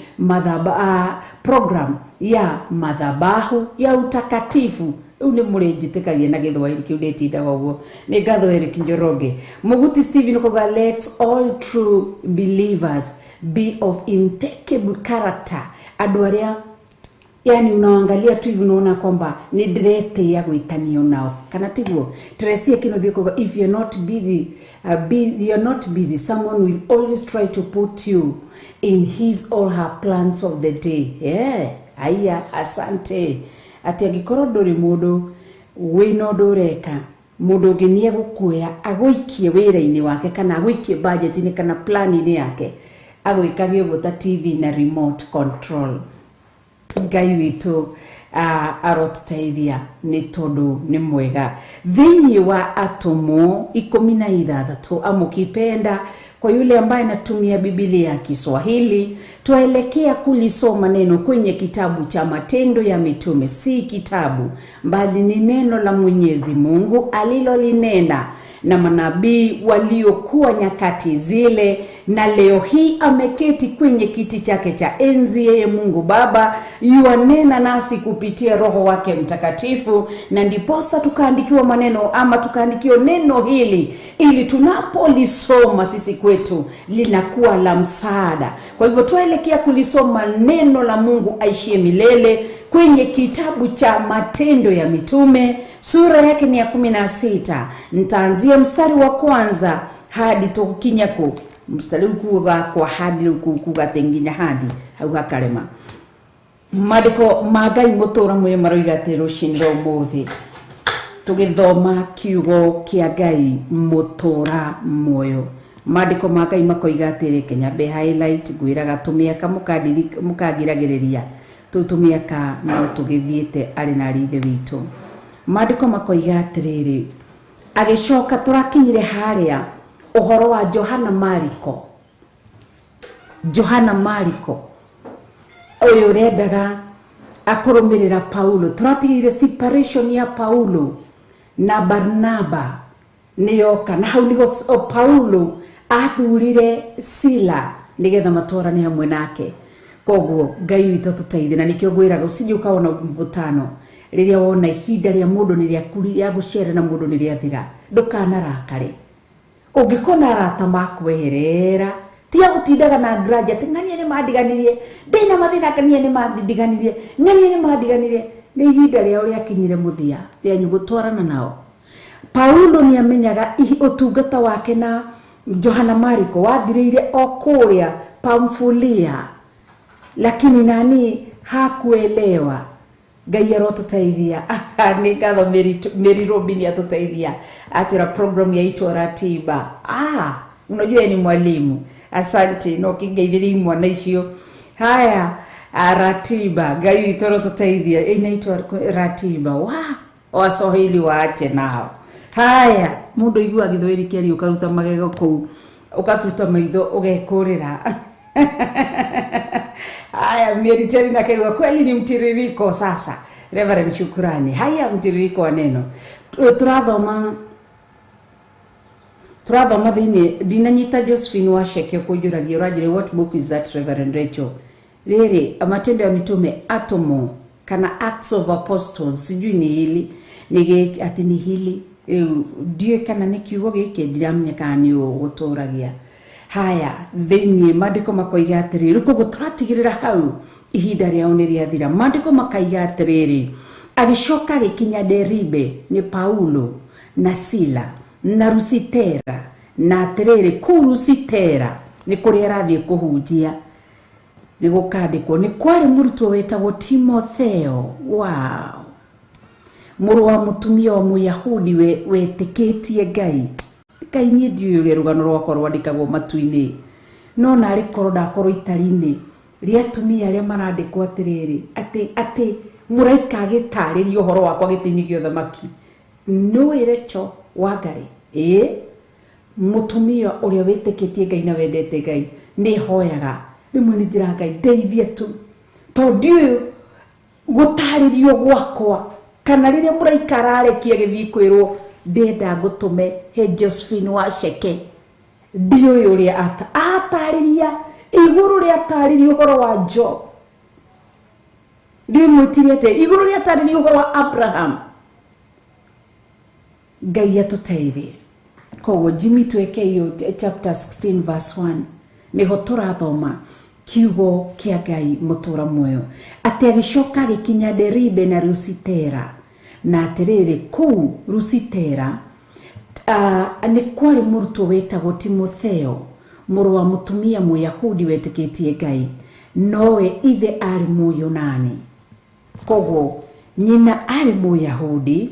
program ya madhabahu ya utakatifu. Une murejitekagie na githwairi kiu ndetindaga uguo ni ngatho Eric Njoroge. Muguti Steven koga let's all true believers be of impeccable character. Andu aria yani unaangalia tu hivi unaona kwamba ni direte ya gwitanio nao kana tiguo Teresia kino thiko if you're not busy you're not busy someone will always try to put you in his or her plans of the day. Aya asante ati agikoro nduri mundu wino ndureka mundu nginie gukuya aguikie wira-ini wake kana aguikie budget ni kana plan ni yake aguikagie uguo TV na remote control. Ngai witu arotuteithia ni tondu ni mwega thiini wa atomo 16 amukipenda. Kwa yule ambaye anatumia Biblia ya Kiswahili tuelekea kulisoma neno kwenye kitabu cha Matendo ya Mitume. Si kitabu bali ni neno la Mwenyezi Mungu alilolinena na manabii waliokuwa nyakati zile, na leo hii ameketi kwenye kiti chake cha enzi. Yeye Mungu Baba yuanena nasi kupitia Roho wake Mtakatifu, na ndiposa tukaandikiwa maneno ama tukaandikiwa neno hili ili tunapolisoma sisi kwetu linakuwa la msaada. Kwa hivyo tuelekea kulisoma neno la Mungu aishie milele kwenye kitabu cha Matendo ya Mitume, sura yake ni ya 16. Nitaanzia mstari wa kwanza hadi tukinyako mstari kuga kwa hadi kuga tenginya hadi au hakarema. Madiko magai motora mwe maroigatero shinro muthi tugithoma kiugo kia Ngai motora moyo. Madiko magai makoigatire Kenya be highlight gwiraga tumiaka mukagiragiriria tutumiaka no tugithiete ari na rithe witu. Madiko makoigatiriri agicoka turakinyire haria uhoro wa Johana Mariko uyu rendaga akurumirira Paulo. Turatigire separation ya Paulo na Barnaba niyoka na hau niho Paulo athurire Sila nigetha matorane hamwe nake. Koguo Ngai witu tuteithie, na nikio gwiraga usije ukaona mvutano riria wona ihinda ria mundu ni ria kuri ya gucera na mundu ni ria thira ndukana rakare. Ungikona arata makweherera tia utindaga na grudge ati ngania ni madiganirie ndina mathina ngania ni madiganirie ngania ni madiganirie. Ni ihinda ria uria kinyire muthia ria nyugutwarana nao. Paulo ni amenyaga utungata wake na Johana Mariko wathirire okuria Pamfulia lakini nani hakuelewa. Ngai arotũteithia. Nĩ ngatho Mary Robin atũteithia atira program yaitwa Ratiba. Unajua ni mwalimu. Asante no kingeithiri mwana icio. Haya, Ratiba Ngai arotũteithia inaitwa Ratiba. Waswahili waache nao. Haya, mundu igua githweri kĩari ukaruta magego kuu, ukatuta maitho ugekurira. Haya, Mary na kegwa kweli ni mtiririko sasa. Reverend Shukrani. Haya, mtiririko wa neno. Turathoma thini dinanyita Josephine Washeke kujuragia urajire what book is that Reverend Rachel? Rere Matendo ya Mitume atomo kana Acts of Apostles sijui ni hili nige ati ni hili ndiye kana ni kiugo gike ndiramenya kana ni guturagia. Haya, thini mandiko makoiga atiriri koguo turatigirira hau ihinda riao ni riathira. Mandiko makaiga atiriri agicoka gikinya Deribe ni Paulo na Sila na Lusitera na atiriri ku Lusitera ni kuri arathie kuhunjia ni gukandikwo ni kwari murutwo wetagwo Timotheo. Muru wa mutumia wa Muyahudi wetikitie Ngai. Ngai ni ndiuye rugano rwakwa rwandikagwo matu-ini no nari korwo ndakorwo itari-ini ria atumia aria marandikwo atiriri ati muraika agitariria uhoro wakwa gitini gio thamaki no irecho wagari mutumia uria wetikitie Ngai na wendete Ngai ni hoyaga rimwe ni njira Ngai ndeithia tu tondu gutaririo gwakwa kana riria muraika ararekia githii kwirwo ndenda ngutume he Josephine Washeke ndio yuri atariria iguru ria atariria uhoro wa Job ndio mwitiriete iguru ria atariria uhoro wa Abraham. Ngai atuteithie. Koguo Jimmy tweke iyo chapter 16 verse 1 niho turathoma kiugo kia Ngai mutura muoyo ati agicoka gikinya Deribe na Lusitera na atiriri kuu Lusitera ni kwari murutwo wetagwo Timotheo muru wa mutumia Muyahudi wetikitie Ngai nowe ithe ari Muyunani. Koguo nyina ari Muyahudi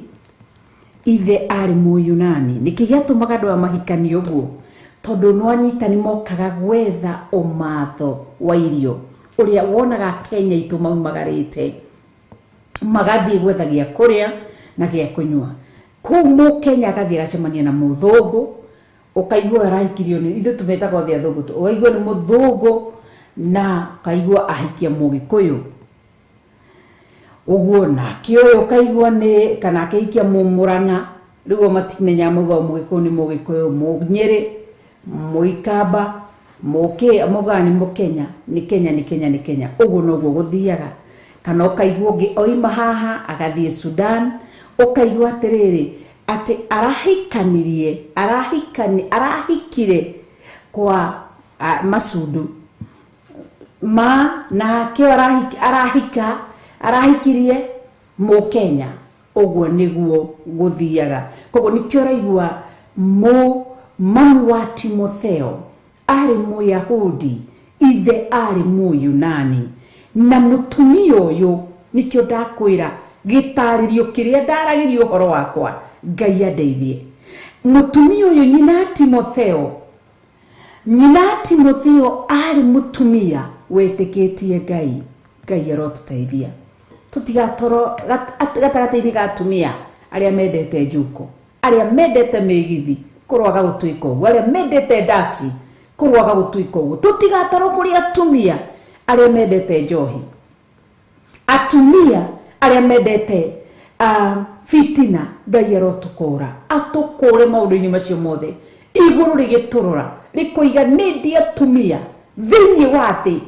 ithe ari Muyunani nikigiatumaga andu amahikani uguo tondu no anyitani mokaga gwetha umatho wa irio uria wonaga Kenya itu maumagarite magathie gwetha gia kuria na gia kunywa. Kumu Kenya agathie gacemania na muthungu ukaigua arahikirio ni ithu tumetaga thia thungu ukaigua ni muthungu na ukaigua ahikia Mugikuyu uguo na kioyo ukaigua ni kana akihikia Mumuranga rigo matimenya mugo Mugikuyu ni Mugikuyu Munyeri Muikamba muke amugani Mukenya ni Kenya uguo noguo guthiaga kana ukaigua ngi oima haha agathie Sudan ukaigua atiriri ati arahikire kwa Masudu na kio arahikirie Mukenya uguo niguo guthiaga. Koguo nikio raigua mami wa Timotheo ari Muyahudi ithe ari Muyunani na mutumia uyu nikio ndakwira gitaririo kiria ndaragirio horo wakwa Ngai andeithie. Mutumia uyu nyina Timotheo ari mutumia wetikitie Ngai arotuteithia tutigatoro gatagataini gatumia aria mendete njuko aria mendete migithi kurwaga gutuika uguo aria mendete daxi kurwaga gutuika uguo tutigatoro kuri atumia aria mendete njohi atumia aria mendete fitina Ngai arotukura atukure maundu-ini macio mothe iguru rigiturura rikoiga nindi atumia thiini wa thi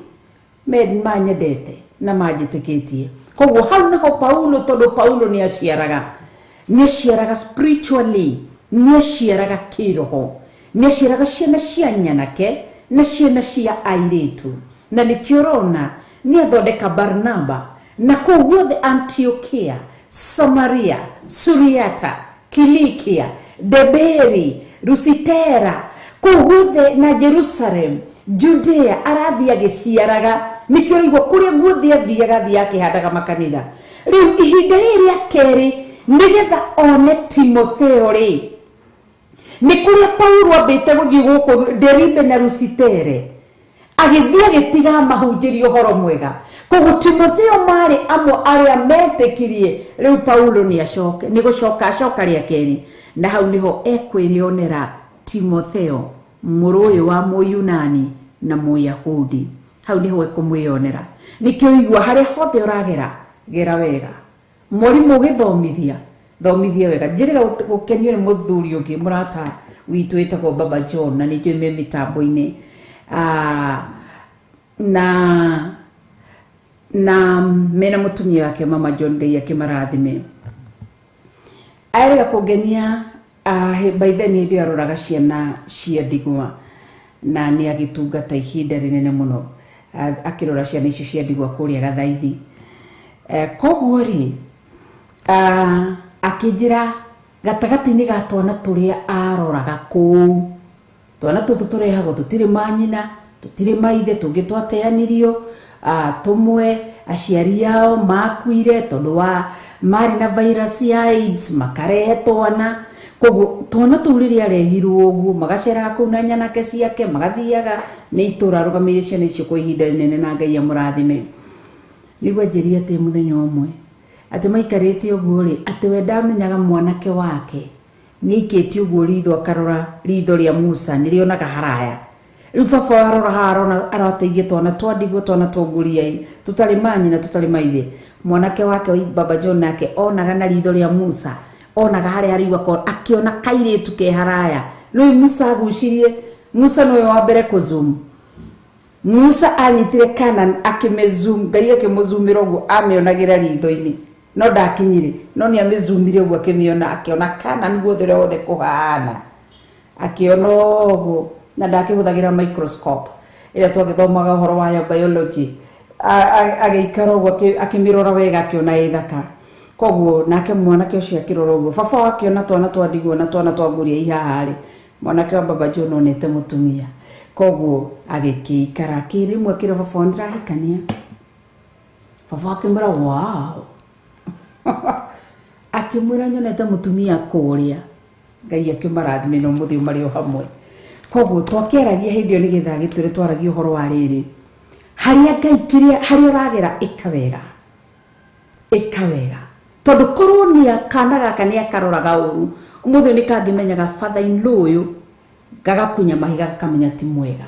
manyendete na majitikitie. Koguo hau naho Paulo tondu Paulo ni aciaraga spiritually ni aciaraga kiroho ni aciaraga ciana cia nyanake na ciana cia airitu na nikiorona ni athondeka Barnaba na kuguothe Antiochia, Samaria, Suriata, Kilikia, Deberi, Lusitera kuguthe na Jerusalem Judea arathi agiciaraga nikio igwa kuria guthi athiaga thiake handaga makanitha riu ihinda riria keri nigetha one Timotheo ri ni kuria Paulo ambite guthii guku Deribe na Lusitere agithia gitiga mahunjirio horo mwega kogu Timotheo mari amwe aria metekirie riu Paulo ni acoke ni gucoka ria keri na hau niho ekwirionera Timotheo muruyu wa Muyunani na Muyahudi hau niho ekumwionera nikio igwa hari hothe uragera gera wega murimu githomithia thomithia wega njiriga gukenio ni muthuri ungi murata witu etagwo Baba John na nijue me mitambo-ini na mena mutumia wake Mama John Ngai akimarathime aerega kugenia by then ndio aroraga ciana cia ndigwa na ni agitungata ihinda rinene muno akirora ciana icio cia ndigwa kuria Gathaithi koguo ri akijira gatagati-ini ga twana turia aroraga kuu twana tutu turehagwo tutire manyina tutire maithe tungi twateanirio tumwe aciari yao makuire tondu wa mari na virus ya AIDS makarehe twana koguo twana turiria arehirwo uguo magaceraga kuu na nyanake ciake magathiaga ni itura rugamire ciana icio kwa ihinda rinene na Ngai amurathime nigwa njiri ati muthenya umwe ati maikarite uguo ri ati we ndamenyaga mwanake wake nikiti uguo ritho akarora ritho ria Musa nirionaga haraya riu baba arora harona arateithie twana twandigwo twana twanguria tutari manyina tutari maithe mwanake wake Baba John nake onaga na ritho ria Musa onaga haria ariwa ko akiona kairitu ke haraya riu Musa agucirie Musa no wa mbere kuzum Musa anyitire Canaan akimezum Ngai akimuzumira uguo ameonagira ritho-ini no ndakinyire no ni amezumire uguo akimiona akiona Canaan guothe wothe kuhana akiona uguo na ndakihuthagira microscope ira twagithomaga uhoro wa biology ageikara uguo akimirora wega akiona ithaka koguo nake mwanake ucio akirora uguo baba wake ona twana twandigwo na twana twanguria ihahari mwanake wa Baba John onete mutumia koguo agikikara kirimwe kiro baba ndirahikania baba akimura wow akimura nyonete mutumia kuria Ngai akimarathime no muthio mario hamwe koguo twakeragia hindio nigetha gitire twaragia uhoro wa riri haria Ngai kiria haria uragera ikawega tondu koronia kana gaka ni akaroraga uru umuthio ni kangimenyaga father-in-law uyu gagakunya mahiga kamenya ti mwega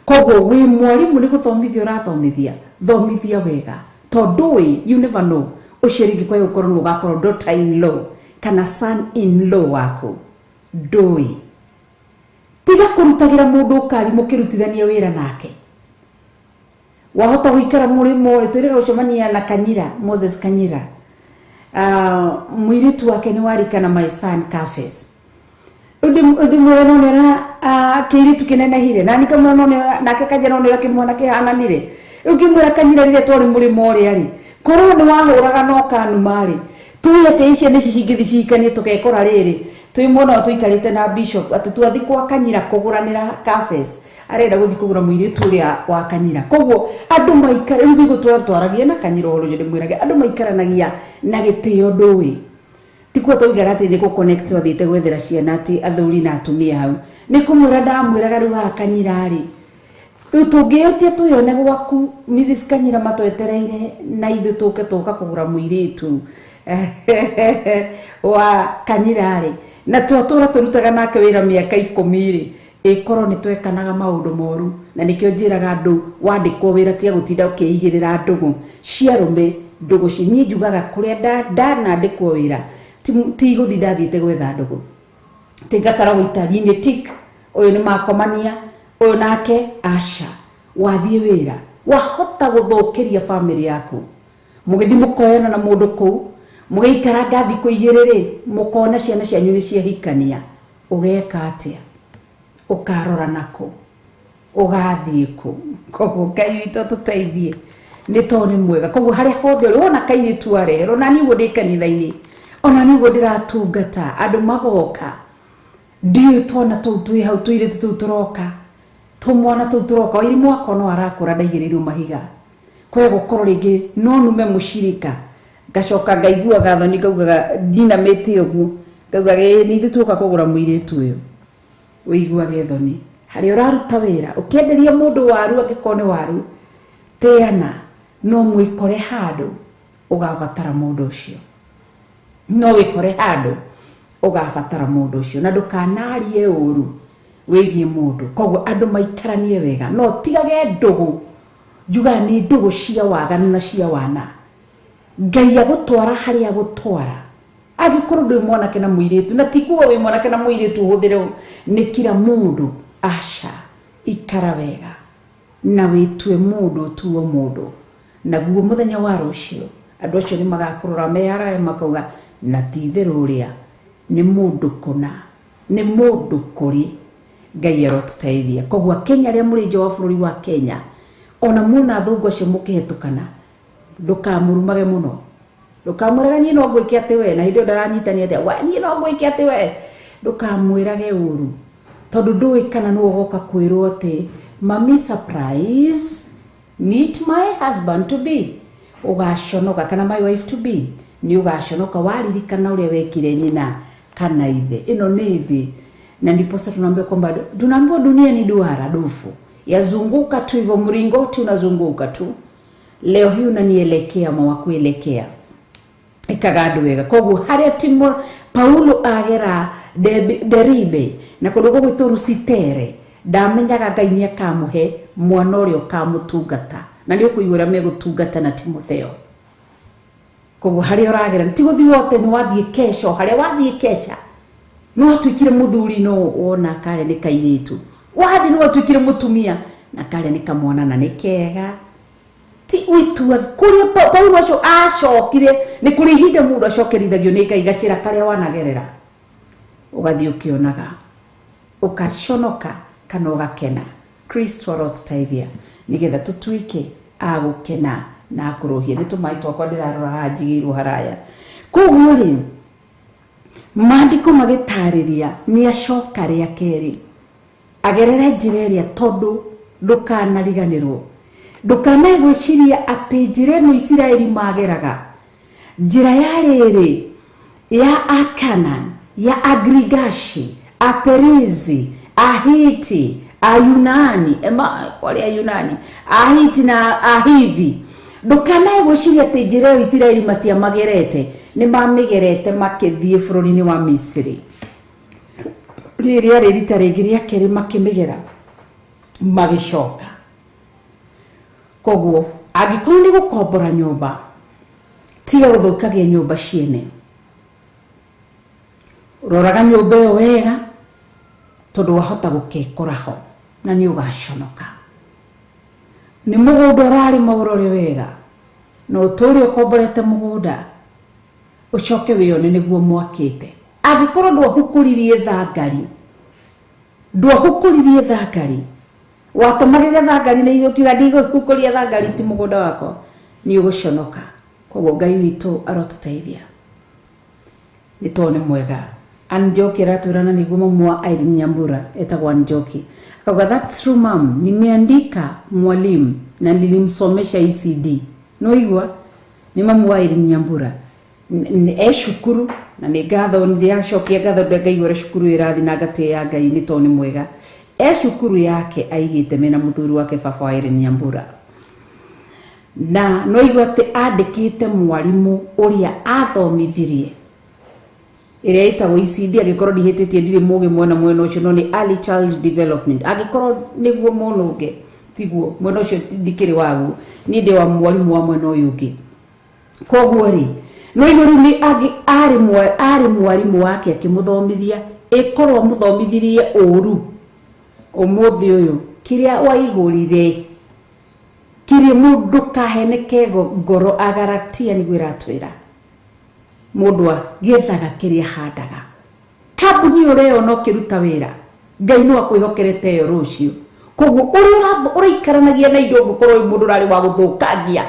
koguo wi mwarimu ni guthomithia urathomithia thomithia wega tondu you never know ushiriki kwa ukoro no gakoro daughter-in-law kana son-in-law wako ndui tiga kurutagira mundu ukari mukirutithania wira nake wahota guikara murimo ri twirega ucemania na Kanyira Moses Kanyira mwiritu wake ni warikana my son Cafes udi mwana nera kiritu kinene hire nani kama none nake kajana nera kimwana ke hananire ukimwira Kanyira rire tori murimo ri ari korwo ni wahuraga no kanu mari tuyete icio ni cicingithi cikanie tukekora riri tui muno tuikarite na bishop ati twathi kwa Kanyira kuguranira Cafes arenda guthi kugura mwiritu ria wa Kanyira koguo andu maikara riu thigo twaragia na Kanyira oro ndi mwirage andu maikaranagia na gitio ndui tikwa toigaga ati ni ku connect wathite gwethera ciana ati athuri na atumia hau ni kumwira ndamwiraga riu wa Kanyira ri riu tungiotia tuyone gwaku Mrs Kanyira matwetereire na ithu tuke tuka kugura mwiritu wa Kanyira ri na twatura turutaga nake wira miaka 10 ri ikoro ni twekanaga maundu moru na nikio njiraga andu wandikwo wira tia gutinda ukiigirira ndugu ciarume ndugu cini njugaga kuria na ndikwo wira ti guthi ndathite gwetha ndugu tingakara guitari-ini tik uyu ni makomania uyu nake asha wathie wira wahota guthukiria family yaku mugithi mukoyana na mundu kuu mugeikara ngathi kuigiriri mukona ciana cianyu ni ciahikania ugeka atia ukarora nako ugathie ku koguo Ngai witũ tũteithie ni toni mwega koguo haria hothe uri wona kairitu arero na niwo ndi kanitha-ini ona niwo ndiratungata andu magoka ndiyo twana tui hau tuire tuturoka tumwana tuturoka iri mwako no arakura ndaigiriru mahiga kwe gukoro ringi no nume mushirika gacoka ngaigua gatho ni ngaugaga dina meti ogu ngaugaga ni tutuka kugura muiritu uyu uigua gethoni hari uraruta wira ukienderia mundu waru agikone waru teana no mwikore handu ugabatara mundu ucio no wikore handu ugabatara mundu ucio na ndukanarie uru wigie mundu koguo andu maikaranie wega no tigage ndugu juga ni ndugu cia waganu na cia wana ngai agutwara haria gutwara agikorwo ndi mwanake na muiritu na tikuwa wi mwanake na muiritu huthire ni kila mundu asha ikara wega na witwe mundu tuo mundu naguo muthenya wa rucio andu acio ni magakurura meyara makauga na tithiru ria ni mundu kuna ni mundu kuri ngai arotutaithia koguo Kenya ria muri nje wa bururi wa Kenya ona muna thungu acio mukihetukana ndukamurumage muno ndukamwiraga ni no gwike ati we na hindio ndaranyitania ati wa ni no gwike ati we ndukamwirage uru tondu ndui kana no goka kwirwo ati mami surprise meet my husband to be ugashonoka kana my wife to be ni ugashonoka waririkana uria wekire nyina kana ithe ino ni thi na ndipo sasa tunaambia kwamba tunaambiwa dunia ni duara dufu yazunguka tu hivyo mringoti unazunguka tu leo hii unanielekea mwa kuelekea ikagandu wega koguo haria timo Paulo agera Deribe na kudogo gwituru Sitere ndamenyaga Ngai ni akamuhe mwana urio kamutungata na ndio kuigura megutungata na Timotheo koguo haria uragera tiguthi wote ni wathie kesho haria wathie kesha no twikire muthuri no wona kale ni kairitu wathi no twikire mutumia na kale ni kamwana na nikega ti witua kuria Paulo acio acokire ni kuri hinde mundu acokerithagio ni Ngai gacira karia wanagerera ugathi ukionaga ukaconoka kana ugakena Kristo arotutaithia nigetha tutuike agukena na akuruhie ni tumai twakwa ndirarora hajigirwo haraya koguo ri mandiko magitariria ni acoka ria keri agerere njireria tondu ndukanariganirwo ndukanegwiciria ati njira ino Isiraeli mageraga njira ya riri ya Akanan ya Agrigashi Aperizi Ahiti Ayunani kwali Ayunani Ahiti na Ahivi ndukanegwiciria ati njira ya Isiraeli matia magerete ni mamigerete makithie bururi-ini wa Misiri riria rita ringi ria keri makimigera magicoka koguo agikorwo ni gukombora nyumba tiga guthukagia nyumba ciene roraga nyumba iyo wega tondu wahota gukekoraho na ni ugaconoka ni mugunda urari maurore wega no turi ukomborete mugunda ucoke wiyone niguo mwakite agikorwo ndwahukuririe thangari watomagire thangari na iyo kiuga ndigũkukuria thangari ti mugunda wako ni uguconoka koguo Ngai witu arotutaithia ni tone mwega Anjoki raturana niguo mwa Irene Nyambura etagwa Anjoki akauga that's true mom nimeandika mwalimu na nilimsomesha ECD no igwa ni mamu wa Irene Nyambura shukuru na ni gatho ndia cokia gatho ndagaigura shukuru irathi na ngate ya Ngai ni tone mwega shukuru yake aigite mena muthuri wake baba wa Irene Nyambura na no igwa te andikite mwalimu uria athomithirie iria itagwo ECD agikorwo ndihititie ndire muge mwena ucio no ni early child development agikorwo niguo monunge tiguo mwena ucio ndikiri wagu ni ndi wa mwalimu wa mwena uyu ungi koguo ri no iguru ni ari mwalimu wake akimuthomithia ikorwo muthomithirie uru umuthi uyu kiria waigurire kiri mundu kaheneke ngoro agaratia ni gwira twira mundu agethaga kiria handaga kambuni ureo no kiruta wira Ngai no akwihokerete yo rucio koguo uriikaranagia na indo gukorwo mundu rari wa guthukagia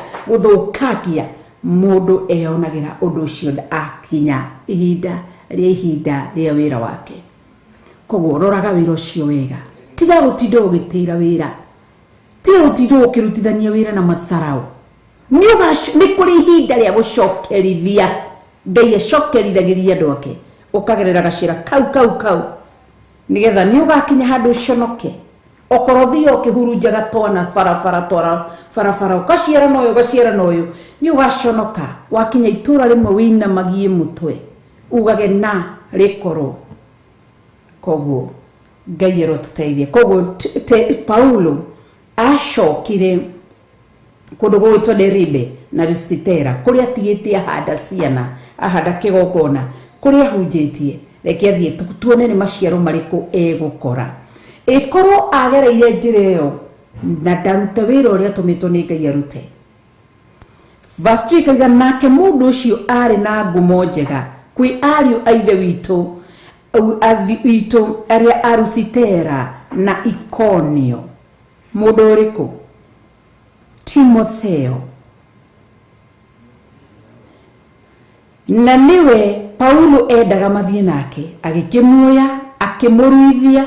mundu eonagira undu ucio akinya ihinda ria wira wake koguo roraga wira ucio wega tiga gutinda ugitira wira tiga gutinda ukirutithania wira na matharau ni kuri ihinda ria gucokerithia Ngai acokerithagiria andu ake ukagerera gacira kau nigetha ni ugakinya handu uconoke okorothio ukihurunjaga twana farafara ukaciara noyo ni ugaconoka wakinya itura rimwe wina magie mutwe ugage na rikoro koguo Ngai erotuteithie koguo Paulo acokire kundu gwitwo Deribe na Lisitera kuria atigite ahanda ciana ahanda kigongona kuria ahunjitie reke athie tuone ni maciaro mariku egukora ikorwo agereire njira iyo na ndarute wira uria tumitwo ni Ngai arute verse 3 kaiga nake mundu ucio ari na ngumo njega kwi ariu aithe witu aria Arusitera na Ikonio mundu uriku Timotheo na niwe Paulo endaga mathie nake agikimuoya akimuruithia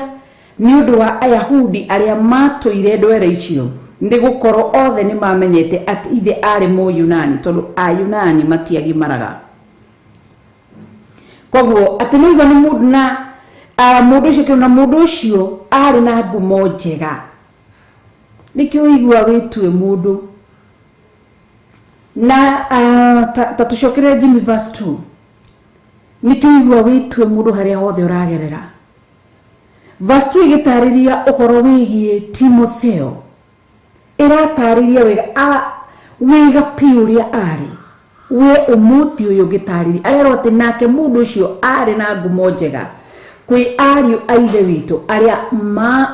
ni undu wa Ayahudi aria matuire ndwere icio ndi gukorwo othe ni mamenyete ati ithe ari Muyunani tondu Ayunani matiagimaraga koguo ati niwe ni mundu na mundu ucio na mundu ucio ari na ngumo njega nikio igwa witwe mundu na tatucokere Jimmy verse 2 nikio igwa witwe mundu haria hothe uragerera verse 2 igitariria uhoro wigie Timotheo iratariria wega piuria ari we umuthi uyu gitariria arero ati nake mundu ucio ari na ngumo njega kwi ariu aithe witu aria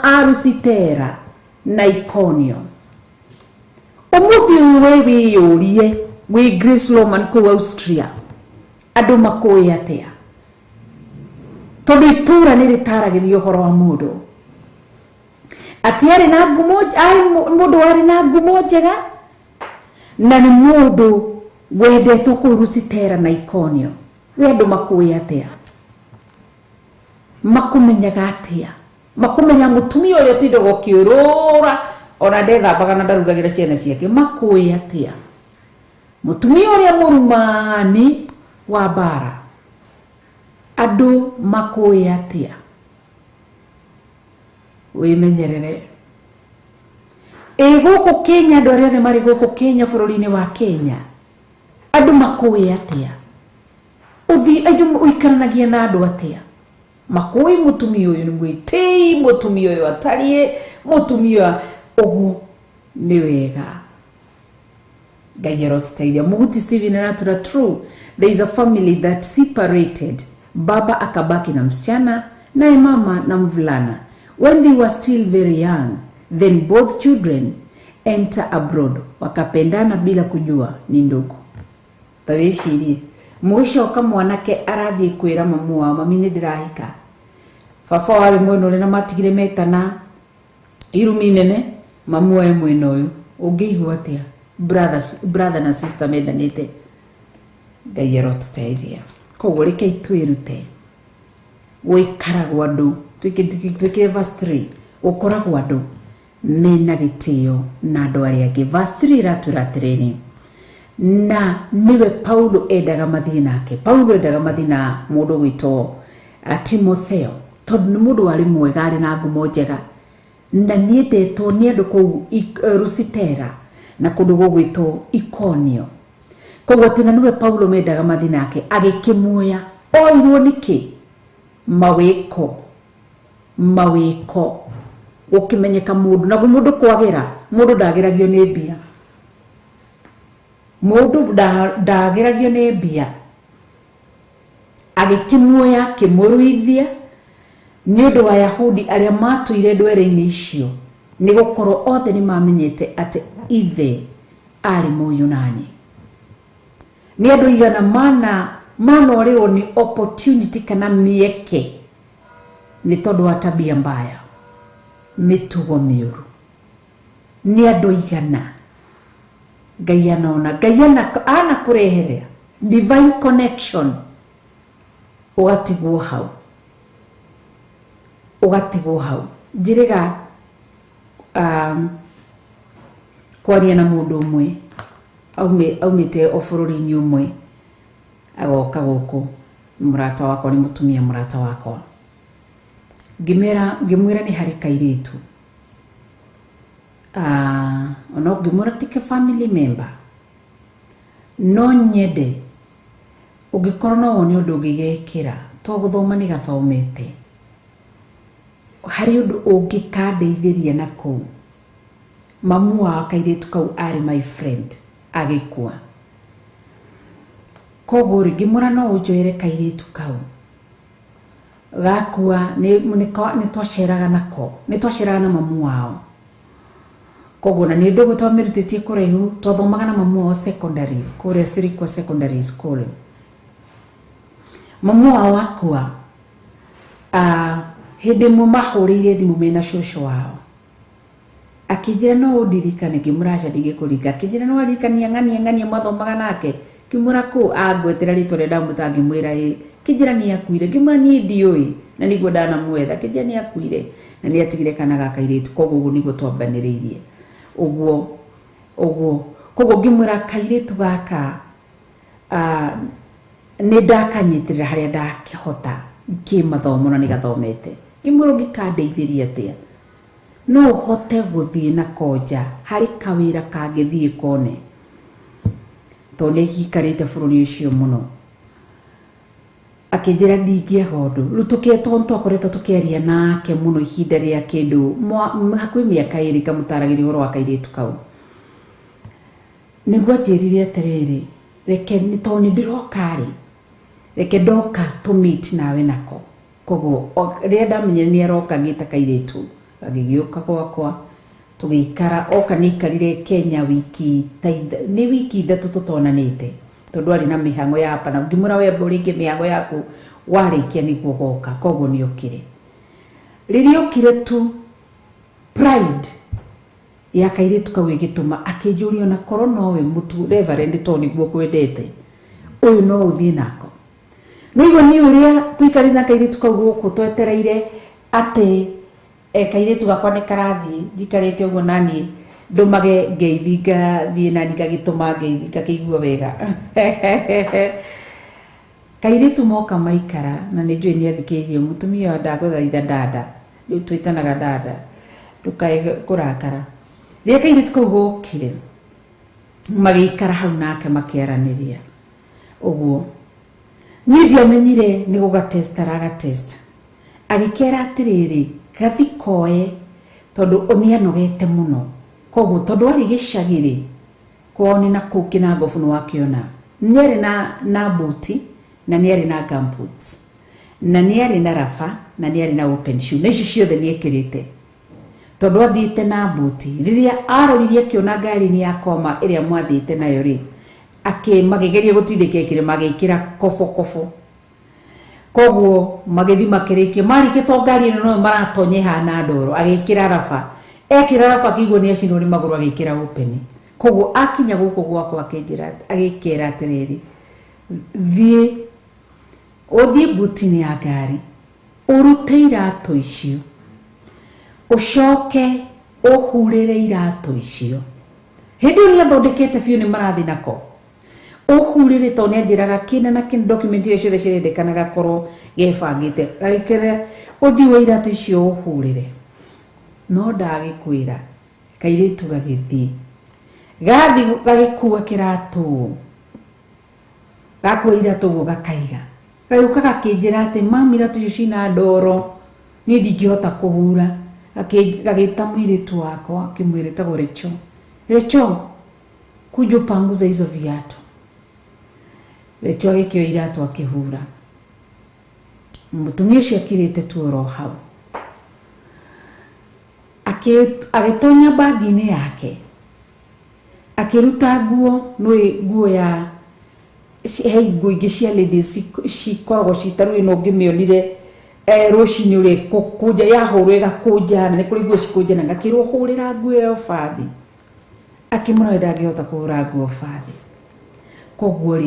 Arusitera na Ikonio umuthi uyu we wiyurie we Grace Roman ku Austria andu makui atia tondu itura ni ritaragirio horo wa mundu ati ari na ngumo mundu ari na ngumo njega na ni mundu wendetwo ku Arusitera na Ikonio we andu makui atia makumenyaga atia makumenya mutumia uria tindogo kiurura ona ndethambaga na ndarugagira ciana ciake makui atia mutumia uria murumani wa bara andu makui atia wimenyerere guku Kenya andu aria mari guku Kenya bururi-ini wa Kenya andu makui atia uthi ayu uikaranagia na andu atia makui mutumia uyu ni mwitei mutumia uyu atarie mutumia ugu ni wega Ngai erotuteithia muguti Stephen anatura true there is a family that separated baba akabaki na msichana na mama na mvulana when they were still very young then both children enter abroad wakapendana bila kujua ni ndugu taweshirie mwisho kama mwanake arathie kwira mamu wa mami ni ndirahika baba wari mweno le na matigire metana irumi nene mamu wa mweno uyu ungiigua atia brother na sister mendanite Ngai erotuteithia koguo reke itwirute wikaragwo andu twikire verse 3 ukoragwo andu mena gitio na andu aria angi verse 3 raturatireni na niwe Paulo endaga mathie nake Paulo endaga mathie na mundu gwito Timotheo tondu ni mundu wari mwega ari na ngumo njega na niendetwo ni andu kou Arusitera na kundu gwito Ikonio koguo tina niwe Paulo mendaga mathie nake agikimuoya oirwo niki mawiko ukimenyeka mundu na mundu kwagira mundu ndageragio ni mbia mundu ndageragio ni mbia agikimuoya kimuruithia ni undu wa Ayahudi aria matuire ndwere-ini icio ni gukorwo othe ni mamenyete ati ithe ari Muyunani ni andu igana manorirwo ni opportunity kana mieke ni tondu wa tabia mbaya mitugo miuru ni andu igana Ngai ana kureherea divine connection ugatigwo hau ugatigwo hau njiriga kwaria na mundu umwe aumite o bururi-ini umwe agoka guku murata wakwa ni mutumia murata wakwa ngimwira ni hari kairitu ono ngimwira tike family member no nyende ugikorwo no woni undu ngigekira to guthoma ni gathomete hari undu ungikadeithiria na kuu mamu wa kairitu kau ari my friend agikua koguo ngimwira no unjoere kairitu kau gakua ni twaceraga nako ni twaceraga na mamu wao koguo na ni ndogo twamirutitie kuraihu twathomaga na mamu wao secondary kuria Sirikwa secondary school mamu wao akua hindi mu mahurire thimu mena shosho wao akijira no udirikane ngimuraca ndigikuringa akijira no aririkania ng'ania mwathomaga nake kimura ku agwetera ritwa ria ndamutangi mwira kijira ni akuire ngimura ni ndioi na niguo ndana mwetha kijira ni akuire na ni atigire kana gaka iritu koguo niguo twambaniriirie uguo koguo ngimura kairitu gaka ni ndakanyitirira haria ndakihota kimathomo na nigathomete ngimura ngikandeithiria atia no hote guthie na koja hari kawira kangithie kone to ni gikarite bururi ucio muno akijira ndingia gondu rutukie tonto akoretwo tukiaria nake muno ihinda ria kindu hakwi miaka iri kamutaragiria horo wa kairitu kau niguo njirire atiriri reke ni to ni ndirokari reke ndoka to meet nawe nako koguo ria ndamenyire ni aroka ngita kairitu agigioka gwakwa tugikara oka nikarire Kenya wiki ithatu tutonanite tondu ari na mihango ya hapa na ngimura we buringe mihango yaku warikia niguo goka koguo ni okire riri okire tu pride ya kairitu kawe gituma akinjuria na korona we mutu reverend to niguo kwendete uyu no uthie nako no igo ni uria tuikari na kairitu kaguo guku twetereire ate kairitu gakwa ni karathi jikarite uguo nani ndumage ngeithinga thie nani ngagituma ngeithinga kigua wega kairitu moka maikara na ni njui ni athikirie mutumia ndaguthaitha dada riu twitanaga dada ndukae kurakara ria kairitu kau gukire magikara hau nake makiaraniria uguo ni ndiamenyire ni gugatestaraga test agikera atiriri gathikoe tondu oni anogete muno koguo tondu ari gicagiri kwoni na kuki na ngofu no wakiona niari na buti na niari na gumboots na niari na rafa na niari na open shoe nicio ciothe niekirite tondu athiite na buti riria aroririe kiona ngari ni yakoma iria mwathiite nayo ri magigerie gutindika ikire magikira kofo koguo magithi makirikie marike to ngari no maratonye hana ndoro agikira rafa ekira rafa kiguo ni acino ri maguru agikira open koguo akinya guku gwakwa akinjira agikira atiriri othie butini ya ngari urute iratu icio ucoke uhurire iratu icio hindi ni athondekete biu ni marathi nako uhurire to ni njiraga kina na kin document icio ciothe cirendekanaga korwo gebangite agikere uthie wa iratu icio uhurire no ndagikwira kairitu gagithie gathi gagikua kiratu gakua iratu go gakaiga gayuka gakinjira ati mami iratu icio cina ndoro ni ndingihota kuhura gagita mwiritu wakwa kimwirita Recho kujo panguza hizo viatu Recho agikio iratu akihura mutumia ucio akirite tuoro hau agitonya bagine yake akiruta nguo ya nguo ingi cia ladies cikoragwo citarui no ngimionire rucini uri kuja yahurwe gakuja na ni kuri nguo cikuja na ngakirwo hurira nguo yo fathi akimura ndangihota kuhura nguo fathi koguo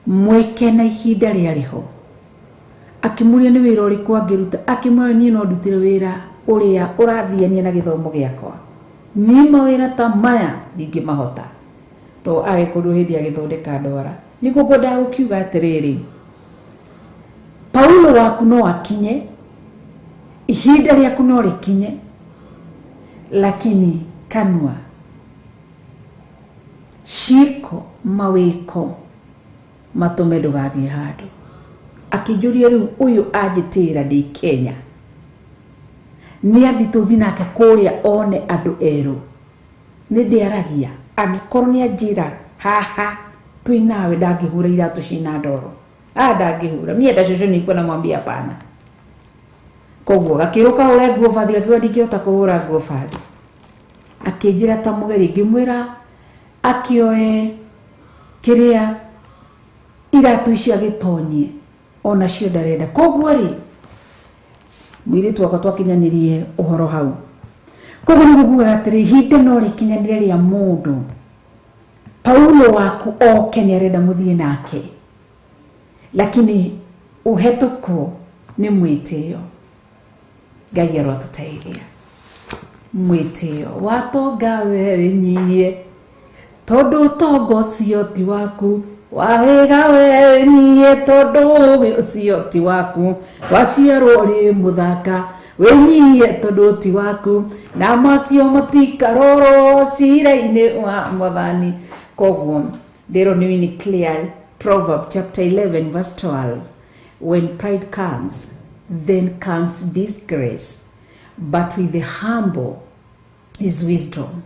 mweke na ihinda riariho akimuria ni wira uri kwangiruta akimwira ni no ndutire wira uria urathiania na githomo giakwa ni mawira ta maya ningi mahota to agikorwo hindi agithondeka ndwara niko ngoda ukiuga atiriri Paulo waku no akinye ihinda riaku no rikinye lakini kanwa shiko mawiko matume ndugathie handu akijuria riu uyu agitira ndi Kenya ni athituthi nake kuria one andu eru ni ndiaragia angikorwo ni ajira haha tuinawe ndangihura iratu cina ndoro ndangihura mienda coco ni kuona mwambia pana koguo gakiruka ure nguo bathi gakiwa ndingihota kuhura nguo bathi akinjira ta mugeri ngimwira akioe kiria iratu icio gitonyie ona cio ndarenda koguo ri mwiri twakwa twakinyanirie uhoro hau koguo ni guguga atiri hinde no rikinyanire ria mundu Paulo waku oke ni arenda muthie nake lakini uhetuko ni mwitio Ngai arotuteiria mwitio watonga wewe nyie tondu tongo cio ti waku wawega wewe nyie tondu cio ti waku waciarwo ri muthaka wenyie tondu ti waku na macio mutikaroro cira-ini wa Mwathani koguo ndero ni clear Proverbs chapter 11 verse 12 when pride comes then comes disgrace but with the humble is wisdom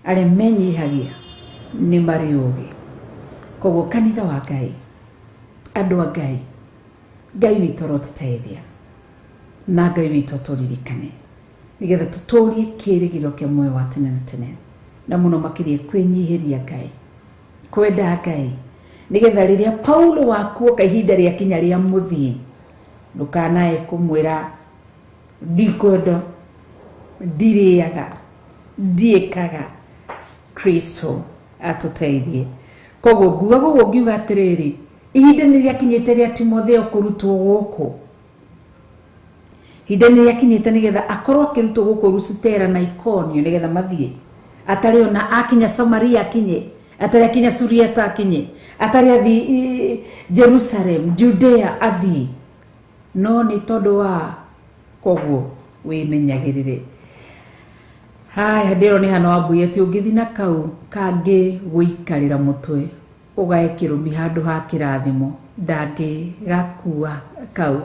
ale menyi hagia ni mariugi koguo kanitha wa Ngai andu a Ngai witoro tuteithia na Ngai wito turirikane nigetha tuturie kirigiro kia moyo wa tene na tene na muno makirie kwenyihiria Ngai kwenda Ngai nigetha riria Paulo waku kahinda ria kinya ria muthie ndukanae kumwira ndikodo ndiriaga ndiekaga Kristo atuteithie koguo guo ngiuga atiriri ihinda ni riakinyite ria Timotheo kurutwo guku ihinda ni riakinyite nigetha akorwo akirutwo guku Lusitera na Ikonio nigetha mathie atari ona akinya Samaria akinye atari akinya Suriata akinye atari athi Jerusalem Judea athi no ni tondu wa koguo wimenyagirire haya ndero ni hano abuye ti ungithi na kau kangi guikarira mutwe ugae kirumi handu ha kirathimo ndangi gakua kau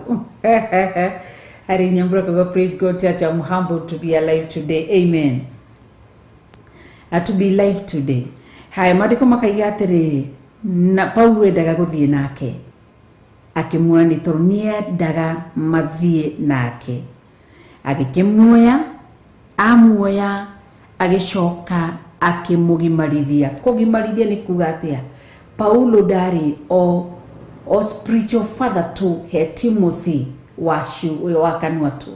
Hari nyambura kwa praise God church. I'm humbled to be alive today. Amen. To be alive today. Hai madiko makaiga atiri na Paulo endaga guthie nake akimwira ni tondu ni endaga mathie nake agikimwoya amuoya agicoka akimugimarithia kugimarithia ni kuga atia Paulo ndari o spiritual father to he Timothy wa kanua tu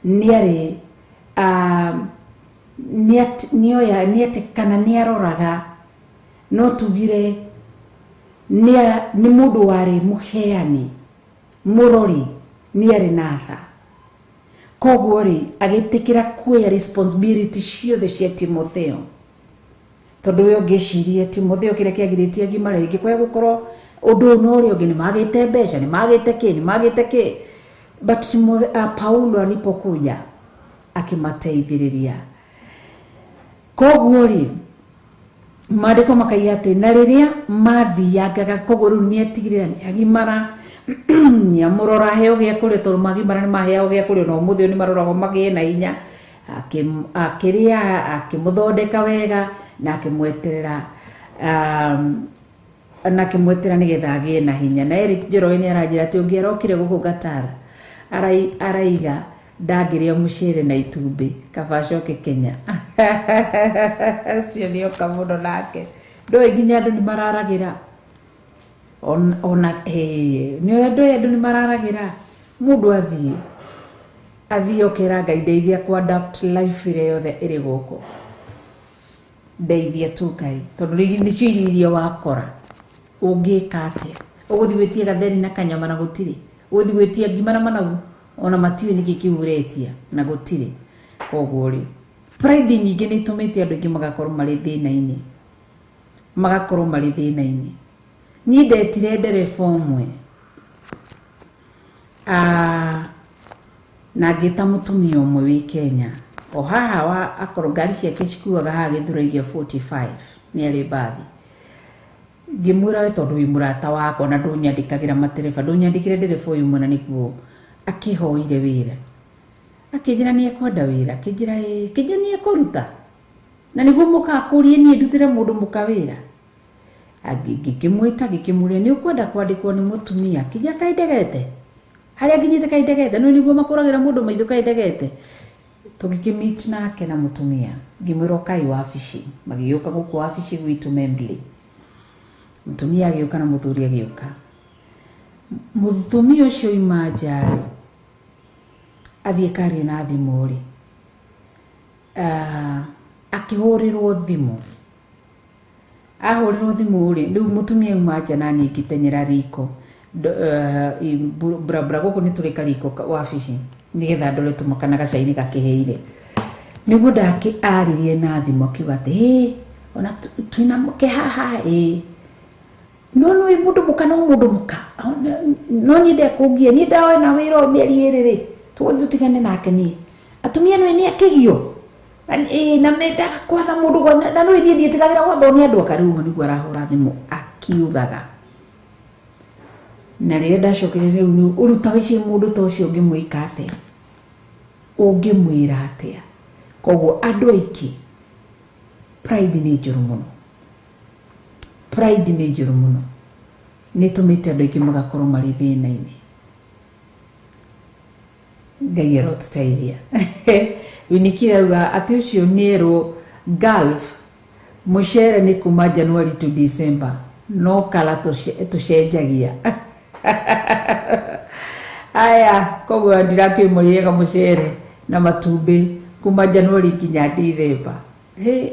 niari niate kana niaroraga no tugire ni mundu wari muheani murori niari natha koguo ri agitikira kuya responsibility ciothe cia Timotheo tondu we ngicirie Timotheo kire kiagiritie agimare ringi kwa gukorwo undu no ri ungi ni magite mbeca ni magite ki but Paulo alipokuja akimateithiriria koguo ri madiko makaiga ati na riria mathiangaga koguo riu ni etigirira ni agimara nyamurora heo gia kuri tondu magimara ni maheo gia kuri no muthio ni marorago magie na inya akiria akimuthondeka wega na akimweterera nigetha agie na hinya na Eric Njoroge ni aranjira ati ungierokire guku Gatara araiga ndagiria mucere na itumbi kabacoke Kenya cio ni okamuno nake ndo nginya andu ni mararagira ona ni andu ni mararagira mundu athie okera Ngai ndeithia ku adapt life ire yothe iri guku ndeithia tu Ngai tondu ni cio irio wakora ungika atia uguthi witie gatheri na kanyama na gutiri uthigwetia ngima na managu ona matiwe niki kiuretia na gutire koguo ri pride nyingi ni tumite andu ingi magakorwo mari thina-ini ni ndetire ndereba ũmwe na ngĩta mũtumia ũmwe wĩ Kenya o haha wa akorwo ngari ciake cikuaga haha Gĩthũrai 45 nĩ arĩ mbathi ngĩmwĩra we tondũ wĩ mũrata wakwa na ndũnyandĩkagĩra matereba ndũnyandĩkire ndereba ũyũ mũna nĩguo akĩhoire wĩra akĩnjĩra nĩ ekwenda wĩra akĩnjĩra nĩ ekũruta na nĩguo mũkakũrie niĩ ndutĩre mũndũ mũka wĩra ngĩkĩmwĩta ngĩkĩmũria nĩ ũkwenda kwandĩkwo nĩ mũtumia kĩrĩa kaindegete harĩa nginyĩte kaindegete no nĩguo makũragĩra mũndũ maitho kaindegete tũgĩkĩmeet nake na mũtumia ngĩmwĩra ũkai wabici magĩũka gũkũ wabici gwitũ Membley mũtumia agĩũka na mũthuri agĩũka mũtumia ũcio ima nja athiĩ kario na thimũ rĩ akĩhũrĩrwo thimũ ahũrĩrwo thimũ rĩ rĩu mũtumia uma nja na niĩ ngĩtenyera riko bra gũkũ nĩ tũrĩ kariko wabici nĩgetha ndore tũmakana gacainĩ gakĩhĩire nĩguo aririe na thimũ akiuga atĩ ona twĩna mũke haha no nĩ mũndũ mũka no mũndũ mũka no niĩ ndekũngia niĩ ndaoe na wĩra o mĩeri ĩrĩ rĩ tũtigane nake niĩ atumia nĩ akĩgio na mendaga kwatha mũndũ na no niĩ ndiĩtigagĩra gwathwo nĩ andũ akarĩu nĩguo arahũra thimũ akiugaga na rĩrĩa ndacokire rĩu ũruta wĩcie mũndũ ta ũcio ũngĩmwĩka atĩa ũngĩmwĩra atĩa koguo andũ aingĩ pride nĩ njũru mũno nĩ tũmĩte andũ aingĩ magakorwo marĩ thĩna-inĩ Ngai arotũteithia Winikira ruga atĩ ũcio nĩerwo Gulf mũcere nĩ kuma January to December no kala tũcenjagia aya koguo ndirakĩmũrĩega mũcere na matumbĩ kuma January kinya December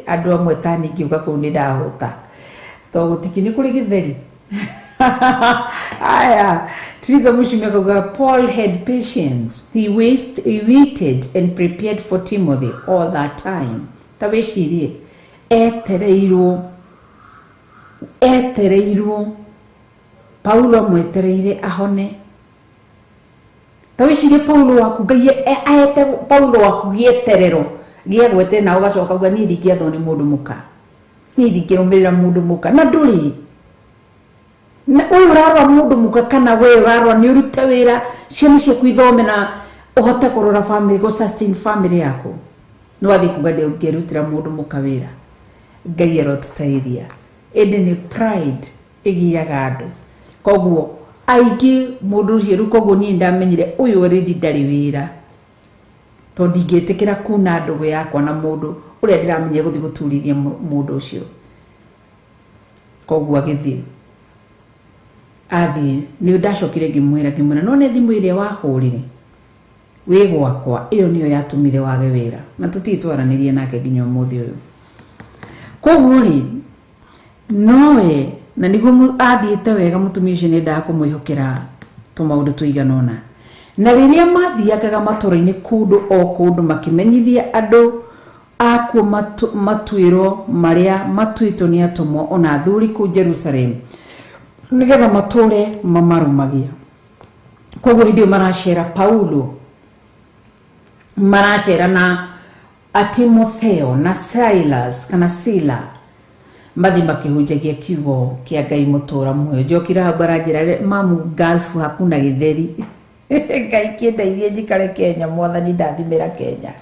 andũ amwe ta ningĩuka kũu nĩ ndahũta to gũtiki nĩ kũrĩ gĩtheri aya Teresa Mushimi akauga Paul had patience. He waited and prepared for Timothy all that time. Tabeshirie etereirwo Paulo mwetereire ahone. Tabeshirie Paulo wakugaye aete Paulo wakugieterero gia gwete na ugacoka uga ni ndikiathwo ni mundu muka. Ni ndikirumira mundu muka na nduri na urarwa mundu muka kana we urarwa ni urute wira ciana ciaku ithome na uhote kurora family go sustain family yako no athi kugade ungerutira mundu muka wira Ngai arotũteithia ende ni pride igiaga andu koguo aingĩ mundu ucio ru koguo ni ndamenyire uyu already ndari wira to ndingĩtĩkĩra kuna ndugu yakwa na mundu uria ndiramenye guthi guturithia mundu ucio koguo agithie athi ni ndacokire ngimwira no ne thimu iria wahurire we gwakwa iyo niyo yatumire wage wira na tutitwaranirie nake nginya umuthi uyu koguo ri nowe na niguo athiite wega mutumia ucio ni ndakumwihokera tumaundu tuiganona na riria mathiakaga matũra-inĩ kundu makimenyithia andu akuo matuiro maria matuitwo ni atumwo ona athuri ku Jerusalem nigetha mature mamarumagia koguo hindi maracera Paulo maracera na Timotheo na Silas kana Sila mathi makihunjagia kiugo kia Ngai mutura muoyo njokira habaranjira mamu Gulf hakuna githeri Ngai kindeithie njikare Kenya mwathani ndathimira Kenya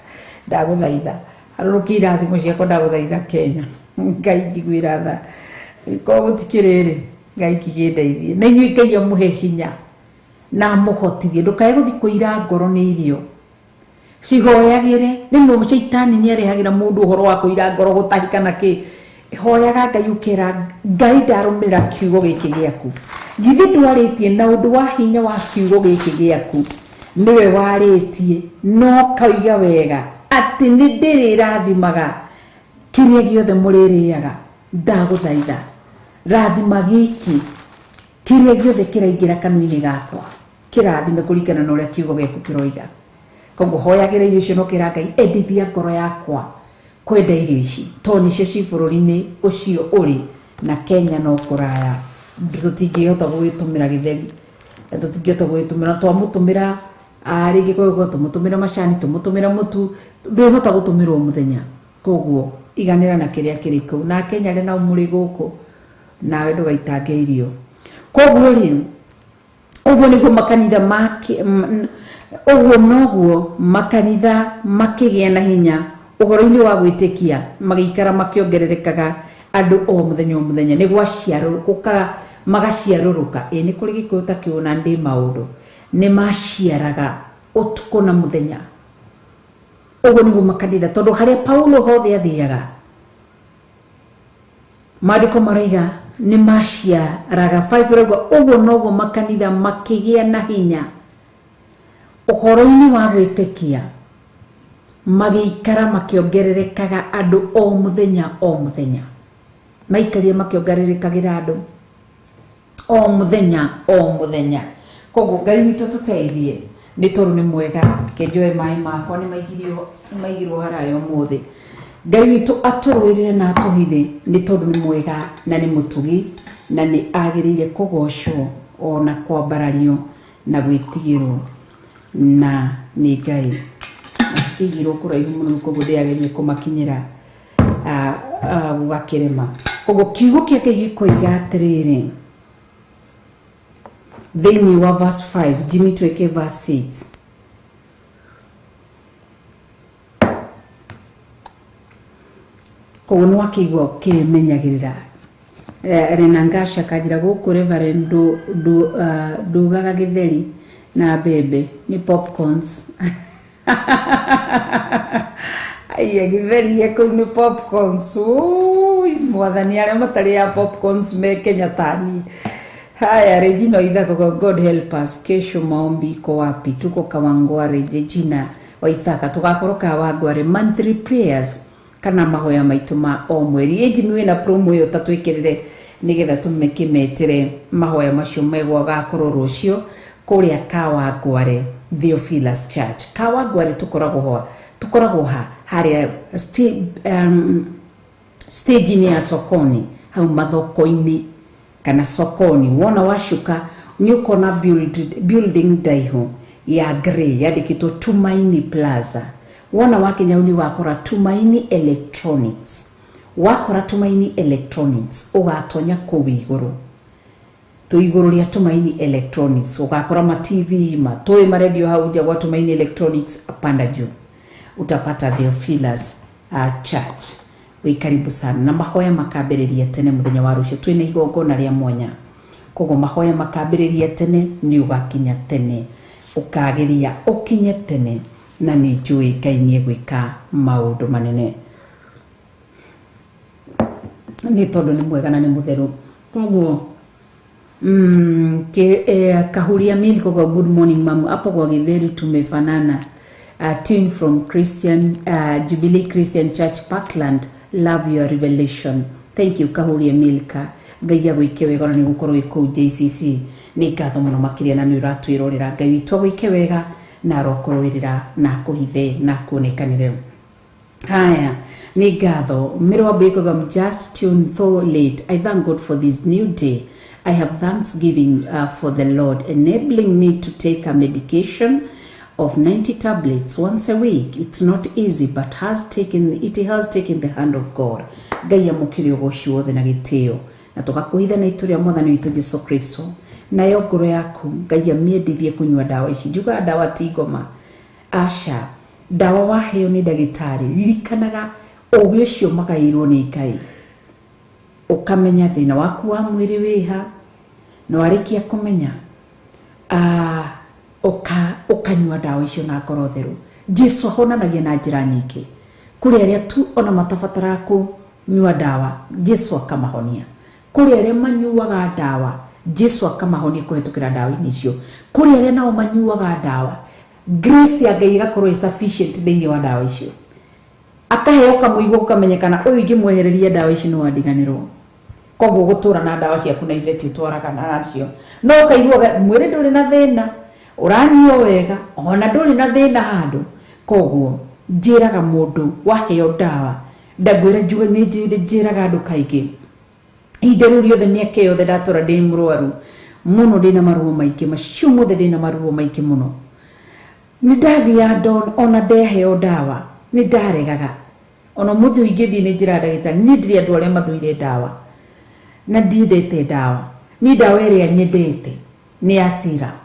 ndaguthaitha arukira thimo ciakwa ndaguthaitha Kenya Ngai njiguira tha koguo tikiriri Ngai kigindeithie na inyuĩ Ngai amuhe hinya na muhotithie ndukae guthi kuira ngoro ni irio cihoyagire ni mu shaitani ni arehagira mundu uhoro wa kuira ngoro gutahikana ki hoyaga Ngai ukira Ngai ndarumira kiugo giki giaku githi ndwaritie na undu wa hinya wa kiugo giki giaku niwe waritie no kauiga wega ati ni ndirirathimagha kiria giothe muririaga ndaguthaitha rathima giki kiria giothe kiraingira kanua-ini gakwa kirathime kuringana na uria kiugo giaku kiroiga koguo hoyagire irio icio no kira Ngai endithia ngoro yakwa kwenda irio ici to nicio ci bururi-ini ucio uri na Kenya no kuraya tutingihota gwitumira githeri tutingihota gwitumira twamutumira ringi koguo tumutumira macani tumutumira mutu ndihota gutumirwo muthenya koguo iganira na kiria kiri kuu na Kenya rena umuri guku nawe ndugaitange irio koguo ri uguo niguo makanitha uguo noguo makanitha makigia na hinya uhoro-ini wa gwitikia magikara makiongererekaga andu o muthenya ni gwaciaruruka magaciaruruka ni kuri gikuyu ta kiuna ndi maundu ni maciaraga utuko na muthenya uguo niguo makanitha tondu haria Paulo hothe athiaga maandiko maraiga ni maciaraga 5 rauga uguo noguo makanitha makigia na hinya uhoro-ini wa gwitikia magikara makiongererekaga andu o muthenya maikaria makiongererekagira andu o muthenya koguo Ngai witu tuteithie ni tondu ni mwega kenjoe mai makwa ni maigirwo harayo muthi Ngai witu aturuirire na atuhithe ni tondu ni mwega na ni mutugi na ni agirire kugocwo ona kwambarario na gwitigirwo na ni Ngai atigirwo kuraihu muno koguo ndiagerie kumakinyira gugakirema koguo kiugo kiake gikoiga atiriri thiini wa verse 5 Jimmy tweke verse 6 koguo ni wakigwa kimenyagirira Renangasha kajira guku Reverend ndugaga githeri na bebe ni popcorns aiya githeri yako ni popcorns mwathani aria matari ya popcorns me Kenya tani haya Regina Ithaka God help us kesho maombi iko wapi tuko Kawangware Regina Waithaka tugakoroka Wangware monthly prayers kana mahoya maitu ma o mweri ejimi wina promo yo tatwikirire nigetha tumekimetire mahoya macio megwa gakoro rucio kuria Kawangware Theophilus Church Kawangware tukoragwo haria stage ni ya sokoni hau mathoko-ini kana sokoni wona washuka ni ukona building daiho ya grey yandikitwo Tumaini Plaza wona wakinya uni wakora Tumaini Electronics wakora Tumaini Electronics ugatonya ku iguru to iguru ria Tumaini Electronics ugakora ma TV matoi ma radio hauja wa Tumaini Electronics apanda juu utapata Theophilus Church we karibu sana na mahoya makambiriria tene muthenya wa rucio twina igongona ria mwanya kogo mahoya makambiriria tene ni ugakinya tene ukageria ukinye tene na ni njui Ngai ni gwika maundu manene ni tondu ni mwega na ni mutheru koguo kahuria mili kogo good morning mamu hapo kwa githeri tumefanana tune from Christian Jubilee Christian Church Parkland love your revelation thank you kahuria milka Ngai agwike wega ni gukorwo iku JCC ni ngatho muno makiria na ni uratwirorera Ngai witu agwike wega na rokorwirira na kuhithe na kuonekanire haya ni ngatho mirwa biko gam just tune so late I thank God for this new day I have thanksgiving for the Lord enabling me to take a medication of 90 tablets once a week. It's not easy, but it has taken the hand of God. Ngai amukiri ugoci wothe na gitio na tugakuhitha na ituria mwathani witu Jesu Kristo na yo ngoro yaku Ngai amiendithie kunywa dawa ici njuga dawa tigoma asha dawa waheo ni ndagitari ririkanaga ugi ucio magairwo ni Ngai ukamenya thina waku wa mwiri wiha na warikia kumenya ukanywa dawa icio na ngoro theru Jesu ahonanagia na njira nyingi kuri aria tu ona matabatara kunywa dawa Jesu akamahonia kuri aria manyuaga dawa Jesu akamahonia kuhetukira dawa icio kuri aria nao manyuaga dawa grace ya Ngai igakorwo sufficient thiini wa dawa icio akaheo kamuigwo ukamenyekana uyu ingimwehereria dawa ici no wandiganirwo koguo gutura na dawa ciaku na iveti twaraga nacio no kaigwa mwiri nduri na thina uranyua wega ona nduri na thina handu koguo njiraga mundu waheo dawa ndagwira njuga ni njiraga andu kaingi ihinda riothe miaka yothe ndatura ndi murwaru muno ndina maruo maingi macio mothe ndina maruo maingi muno ni ndathia don ona ndeheo dawa ni ndaregaga ona muthu ingithi ni njira ndagitari ni ndiri andu aria mathuire dawa na ndiendete dawa ni dawa iria nyendete ni ya syrup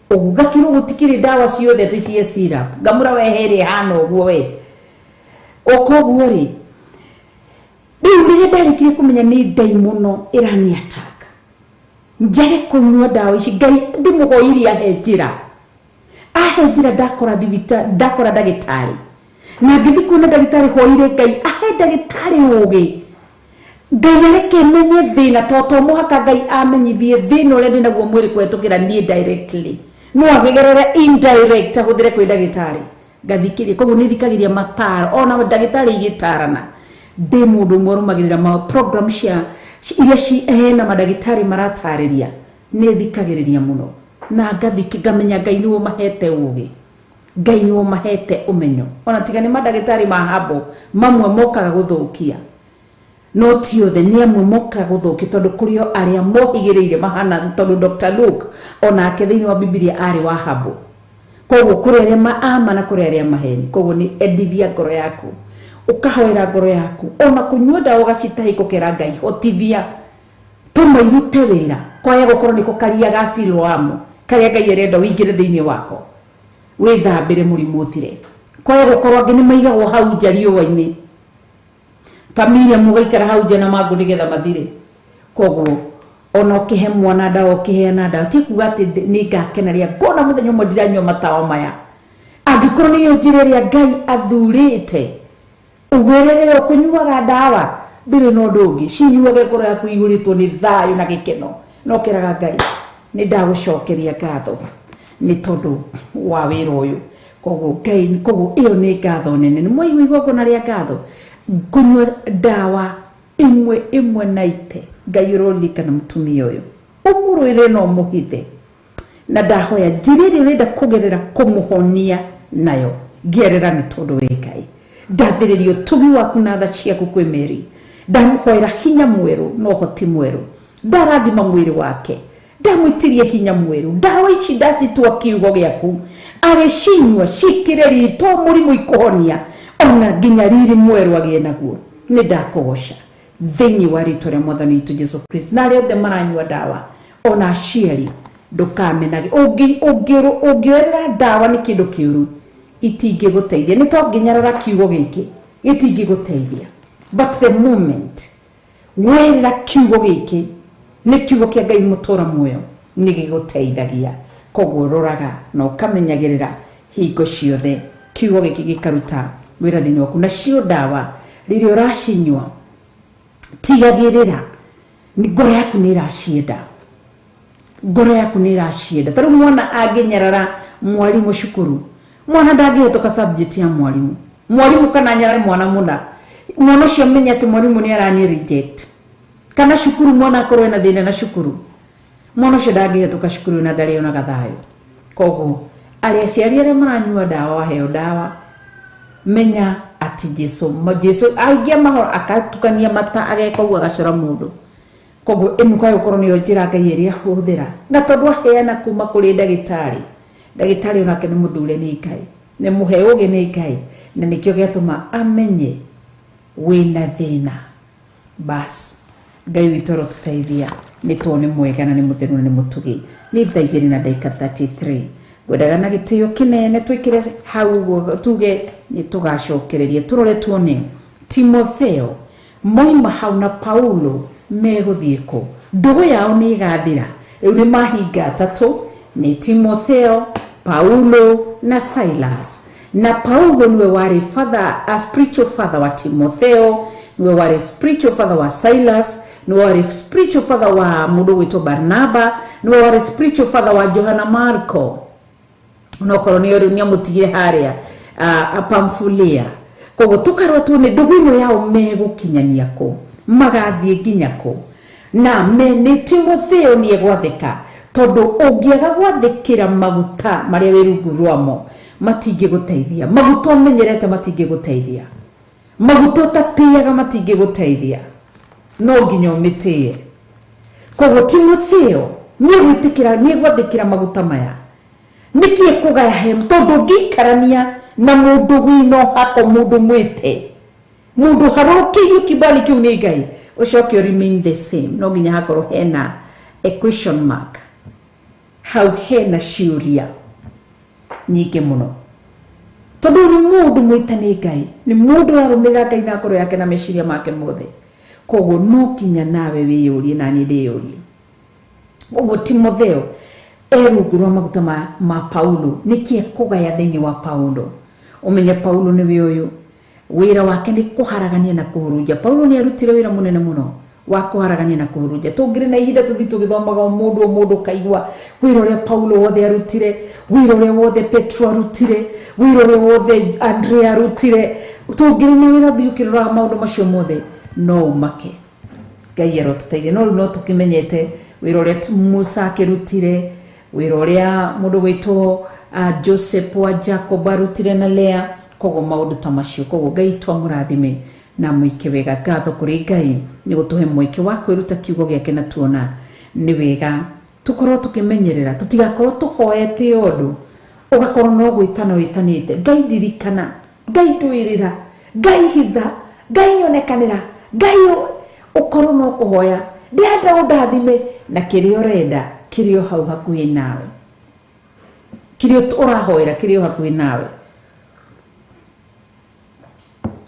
ugakiro gutikiri dawa ciothe ti cia syrup ngamura wehere hano guo we okoguo ri riu ndarikire kumenya ni ndai muno irani attack njage kunyua dawa ici ngai ndimuhoirie ahenjira ndakora ndagitari na ngithi kuona ndagitari hoire ngai ahe ndagitari ugi ngai areke menye thina toto muhaka ngai amenyithie thina uria ndi naguo mwiri kwetukira nie directly no agegerere indirect ahuthire kwi ndagitari ngathikirie koguo ni thikagiria mataro ona ndagitari igitarana ndi mundu mwarumagirira ma program cia iria hena madagitari maratariria ni thikagiriria muno na ngathiki ngamenya ngai niwo mahete ugi ngai niwo mahete umenyo ona tiga ni madagitari mahabo mamwe mokaga guthukia no tiothe ni amwe mokaga guthukia tondu kurio aria mohigireire mahana tondu Dr. Luke ona aketheini wa Biblia ari wa habo koguo kuri aria maama na kuri aria maheni koguo ni endithia ngoro yaku ukahoera ngoro yaku ona kunyua dawa ugacitahikukira ngai hotithia tuma irute wira kwaya gukorwo ni kukaria gacilwamo karia ngai arenda wingire thiini wako withambire murimu uthire kwaya gukorwo ngi ni maigagwo hau nja riũa-inĩ familia mugaikara hau nja na mangu nigetha mathire koguo ona ukihe mwana dawa ukiheana dawa ti kuga ati ni ngakenaria ngona muthenya umwe ndiranyua matawa maya angikorwo ni njira iria ngai athurite ugwerere kunyuaga dawa ndire no ndungi cinyuage ngoro yaku ihuritwo ni thayo na gikeno no kiraga ngai ni ndagucokeria ngatho ni tondu wa wira uyu koguo ngai koguo iyo ni ngatho nene ni mwaigu igoko na ria ngatho kunyua dawa imwe naite ngai uroririkana mutumia uyu umurwire no muhithe na ndahoya njiriri urenda kugerera kumuhonia nayo gerera ni tondu wi ngai ndathiririo tugi waku na tha ciaku kwi Mary ndamuhoera hinya mweru no hoti mweru ndarathima mwiri wake ndamwitirie hinya mweru dawa ici ndacitua kiugo giaku agicinyua cikire rito murimu ikuhonia ona nginya riri mweru agie naguo ni ndakugoca thiini wa rito ria mwathani witu Jesu Kristo na aria othe maranyua dawa ona aciari ndukamenage ungioerera dawa ni kindu kiuru itingi guteithia ni to nginyarara kiugo giki gitingi guteithia but the moment werera kiugo giki ni kiugo kia ngai mutura muoyo ni giguteithagia koguo roraga na ukamenyagirira hingo ciothe kiugo giki gikaruta wira thini waku na cio dawa riria uracinyua tigagirira ni ngoro yaku ni iracienda ngoro yaku ni iracienda taru mwana anginyarara mwalimu cukuru mwana ndangihituka subject ya mwalimu kana nyarare mwana ucio menya ati mwalimu ni arani reject kana cukuru mwana akorwo na thina na cukuru mwana ucio ndangihituka cukuru na ndari ona gathayo koguo aria aciari aria maranyua dawa waheo dawa menya ati Jesu aigia mahoro akatukania mata agekogua agacora mundu koguo inuka yukorwo niyo njira ngai iria huthira na tondu aheana kuma kuri ndagitari onake ni muthure ni ngai ni muhe ugi ni ngai na nikio giatuma amenye wina thina bas ngai witoro tuteithia ni tuone mwega na ni mutheru na ni mutugi ni thaigiri na dakika 33 gwedaga na gitio kinene twikire hau tuge ni tugacokereria turore tuone Timotheo moima hau na Paulo meguthieko ndugu yao ni igathira riu ni mahinga tatu ni Timotheo Paulo na Silas na Paulo niwe wari a spiritual father wa Timotheo niwe wari spiritual father wa Silas niwe wari spiritual father wa mundu wito Barnaba niwe wari spiritual father wa Johana Marko no kolonio ni amutigire haria Pamfulia koguo tukarwa tune ndugu yao megukinyania ko magathie nginya ko na ni Timotheo ni egwathika tondu ungiaga gwathikira maguta maria wirungu rwamo matingiguteithia. Maguta umenyerete matingiguteithia. Maguta utatiaga matingiguteithia. No nginya umitie. Koguo Timotheo nie gwathikira maguta maya nikie kugaya he tondu ngikarania na mundu wino hako mundu mwite mundu harokiyo kibali kiu ni Ngai ucoke remain the same. No nginya hakorwo hena a question mark, hau hena ciuria nyingi muno tondu ni mundu mwite ni Ngai, ni mundu arumiga Ngai na ngoro yake na meciria make mothe. Koguo no kinya nawe wiyurie na ni ndiyurie. Koguo Timotheo rungu rwa maguta ma Paulo nikie kugaya thiini wa Paulo. Umenye Paulo ni uyu wira wake ni kuharagania na kuhurunja. Paulo ni arutire wira munene muno wa kuharagania na kuhurunja. Tungire na ihinda tuthi tugithomaga mundu kaigwa wira uria Paulo wothe arutire, wira uria wothe Petro arutire, wira uria wothe Andrea arutire. Tungire na wira thiukirora maundu macio mothe no umake. Ngai arotuteithie. No tukimenyete wira uria Musa akirutire, wira uria mundu witwo Joseph wa Jacob arutire na Lea. Koguo maundu ta macio. Koguo Ngai twamurathime na muike wega. Ngatho kuri Ngai ni gutuhe muike wa kwiruta kiugo giake na tuona ni wega tukorwo tukimenyerera, tutigakorwo tuhoete undu ugakorwo no gwitana witanite. Ngai ndirikana, Ngai twirira, Ngai hitha, Ngai nyonekanira, Ngai ukorwo no kuhoya ndenda undathime na kirio renda kirio hau hakuhi nawe, kirio urahoera kirio hakuhi nawe.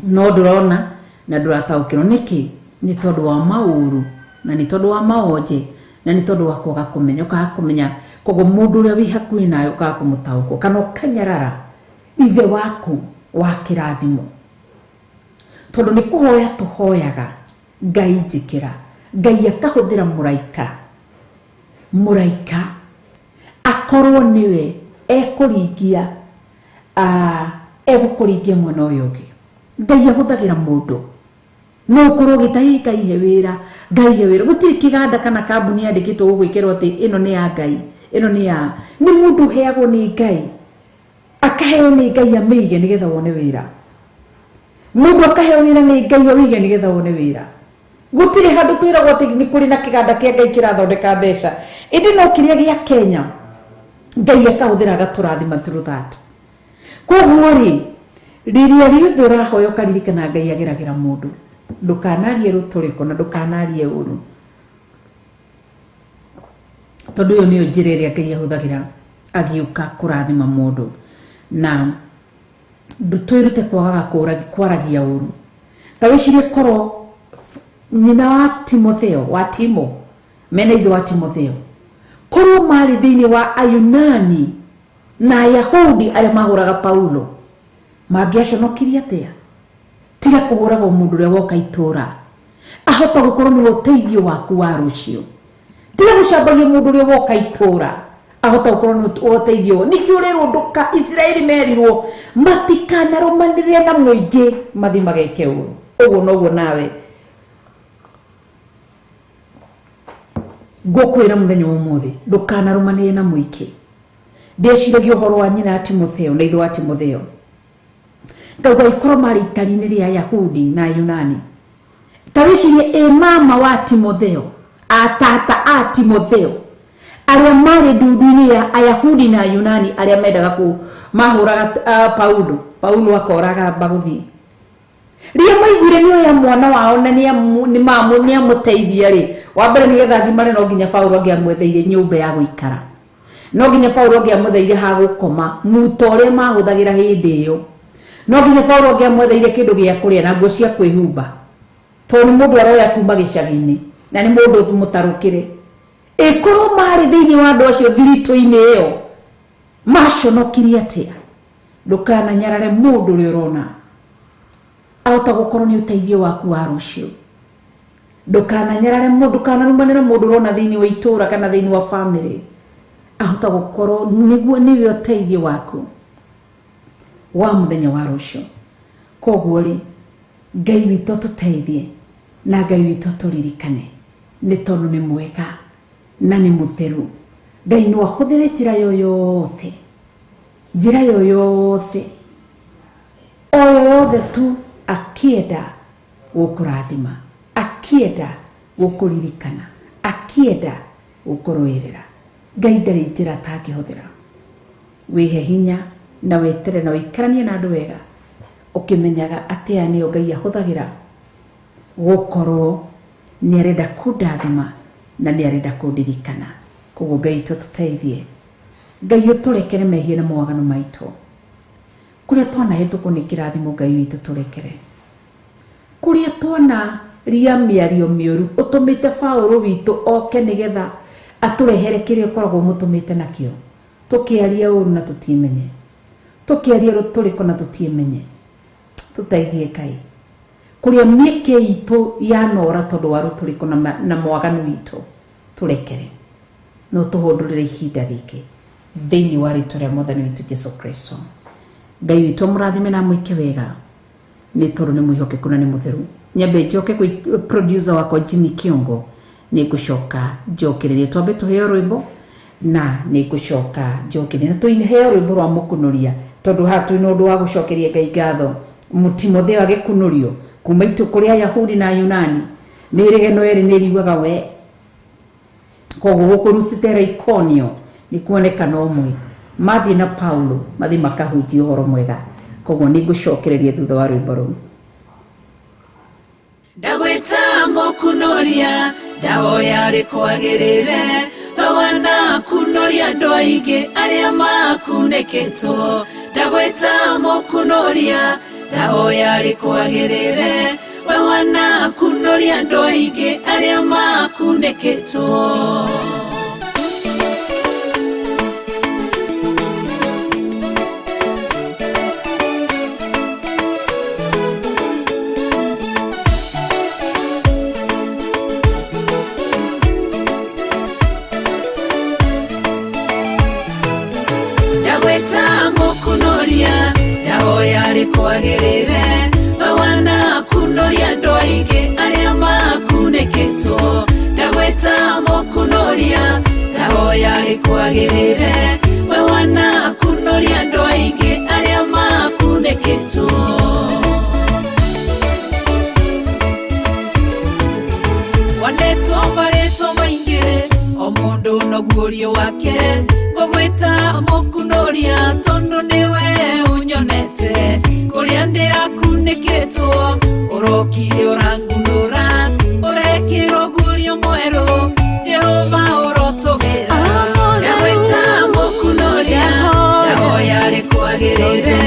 No ndurona na ndurataukirwo niki ni tondu wa mauru na ni tondu wa maonje na ni tondu wa kwaga kumenya. Ukaga kumenya koguo mundu uria wi hakuhi nawe ukaga kumutauko kana ukanyarara ithe waku wa kirathimo. Tondu ni kuhoya tuhoyaga Ngai njikira, Ngai akahuthira muraika akorwo niwe ekuringia egukuringia mwena uyu ungi. Ngai ahuthagira mundu no korwo gitai Ngai he wira, Ngai he wira. Gutiri kiganda kana kambuni yandikitwo gugwikirwo ati ino ni ya Ngai, ino ni ya ni mundu heagwo ni Ngai, akaheo ni Ngai amige nigetha wone wira. Mundu akaheo wira ni Ngai amige nigetha wone wira. Gutiri handu twiragwo ati ni kuri na kiganda kia Ngai kirathondeka mbeca. Indi no kiria gia Kenya Ngai akahuthira gaturathima through that. Koguo ri riria riothe urahoya ukaririkana Ngai ageragira mundu, ndukanarie ruturiko na ndukanarie uru. Tondu yo niyo njira iria Ngai ahuthagira agiuka kurathima mundu, na twirute kwagaga kwaragia uru. Ta wicirie korwo nyina wa Timotheo wa Timo mena ithe wa Timotheo korwo mari thiini wa Ayunani na Ayahudi aria mahuraga Paulo mangiaconokirie atia tiga kuhuraga mundu uria woka itura ahota gukorwo ni uteithio waku wa rucio. Tiga gucambagia mundu uria woka itura ahota gukorwo ni uteithio. Niki urirwo nduka Israeli merirwo matikanarumanire na muingi mathi mageke uru. Uguo noguo nawe ngokwira muthenya umuthi ndukanarumanire na muingi. Ndeciragia uhoro wa nyina Timotheo na ithe wa Timotheo. Ngauga ikorwo mari itarine ria Ayahudi na Ayunani. Tawicirie mama wa Timotheo, atata a Timotheo aria mari ndundu-ini ya Ayahudi na Ayunani aria mendaga ku mahuraga Paulo akoraga baguthi. Ria maiguire ni oya mwana wao na ni amuteithia ri wa mbere ni getha thimare no nginya Paulo angiamwetheire nyumba ya guikara, no nginya Paulo angiamwetheire ha gukoma muto uria mahuthagira hindi iyo, no nginya Paulo angiamwetheire kindu gia kuria na nguo cia kwihumba to ni mundu aroya kuma gicagi-ini na ni mundu mutarukire. Ikorwo mari thiini wa andu acio thirito-ini iyo maconokirie atia. Ndukananyarare mundu uria urona ahota gukorwo ni uteithio waku wa rucio. Ndukananyarare mundu, ndukanarumanire mundu urona thiini wa itura kana thiini wa family ahota gukorwo niguo niwe uteithio waku wa muthenya wa rucio. Koguo ri Ngai witũ tuteithie na Ngai witũ turirikane ni tondu ni mwega na ni mutheru. Ngai no ahũthĩre njĩra yoyothe o yothe tu akĩenda gũkũrathima, akĩenda gũkũririkana, akĩenda gũkũrũĩrĩra. Ngai ndarĩ njĩra atangĩhũthĩra. Wĩhe hinya na wetere na wĩikaranie na andũ wega, ũkĩmenyaga atĩ aya nĩo Ngai ahũthagĩra gũkorwo nĩ arenda kũndathima na nĩ arenda kũndirikana. Koguo Ngai tũtũteithie, Ngai ũtũrekere mehia na mawagano maitũ. Kũrĩa twanahĩtũkwo nĩ kĩrathimo Ngai witũ tũrekere. Kũrĩa twana ria mĩario mĩũru ũtũmĩte Paulo witũ oke nĩgetha atũrehere kĩrĩa ũkoragwo mũtũmĩte nakĩo. Tũkĩaria ũru na tũtimenye, tũkĩaria rũtũrĩko na tũtimenye. Tũteithie Ngai. Kũrĩa mĩeke itũ yanora tondũ wa rũtũrĩko na mwaganu witũ tũrekere. No tũhũndũrĩre ihinda rĩngĩ thĩinĩ wa rĩĩtwa rĩa Mwathani witũ Jesũ Kristo. Ngai witũ mũrathime na mwĩke wega, nĩ tondũ nĩ mwĩhokeku na nĩ mũtheru. Nyambe njoke kwĩ producer wakwa Jimmy Kiongo, nĩ ngũcoka njokererie twambe tũheo rwĩmbo na nĩ ngũcoka njokererie na tũheo rwĩmbo rwa mũkũnoria, tondũ haha twĩna ũndũ wa gũcokeria Ngai ngatho. Timotheo agĩkũnorio kuma itũkũ rĩa Ayahudi na Ayunani, mĩrĩge no erĩ nĩ ĩriguaga we. Koguo gũkũ Lusitera Ikonio nĩ kuonekana ũmwe, mathiĩ na Paulo mathiĩ makahunjia ũhoro mwega. Koguo nĩ ngũcokereria thutha wa rwĩmbo rũu. Ndagwĩta mũkũnoria, ndahoya rĩkwagĩrĩre, wana kũnoria andũ aingĩ arĩa makunĩkĩtwo. Ndagwĩta mũkũnoria, ndahoya rĩkwagĩrĩre, wana kũnoria andũ aingĩ arĩa makunĩkĩtwo. Kwagĩrĩre wana kũnoria andũ aingĩ arĩa makunĩkĩtwo. Ndagwĩta mũkũnoria, ndahoya rĩkwagĩrĩre wana kũnoria andũ aingĩ arĩa makunĩkĩtwo. Wandĩtwo marĩtwo maingĩ, o mũndũ na guorio wake. Ngũgwĩta mũkũnoria tondũ nĩwe ũnyonete kũrĩa ndĩrakunĩkĩtwo. Ũrokire ũrangunũra, ũrekĩrwo guorio mwerũ, Jehova ũrotũgĩra. Ndagwĩta mũkũnoria, ndahoya rĩkwagĩrĩre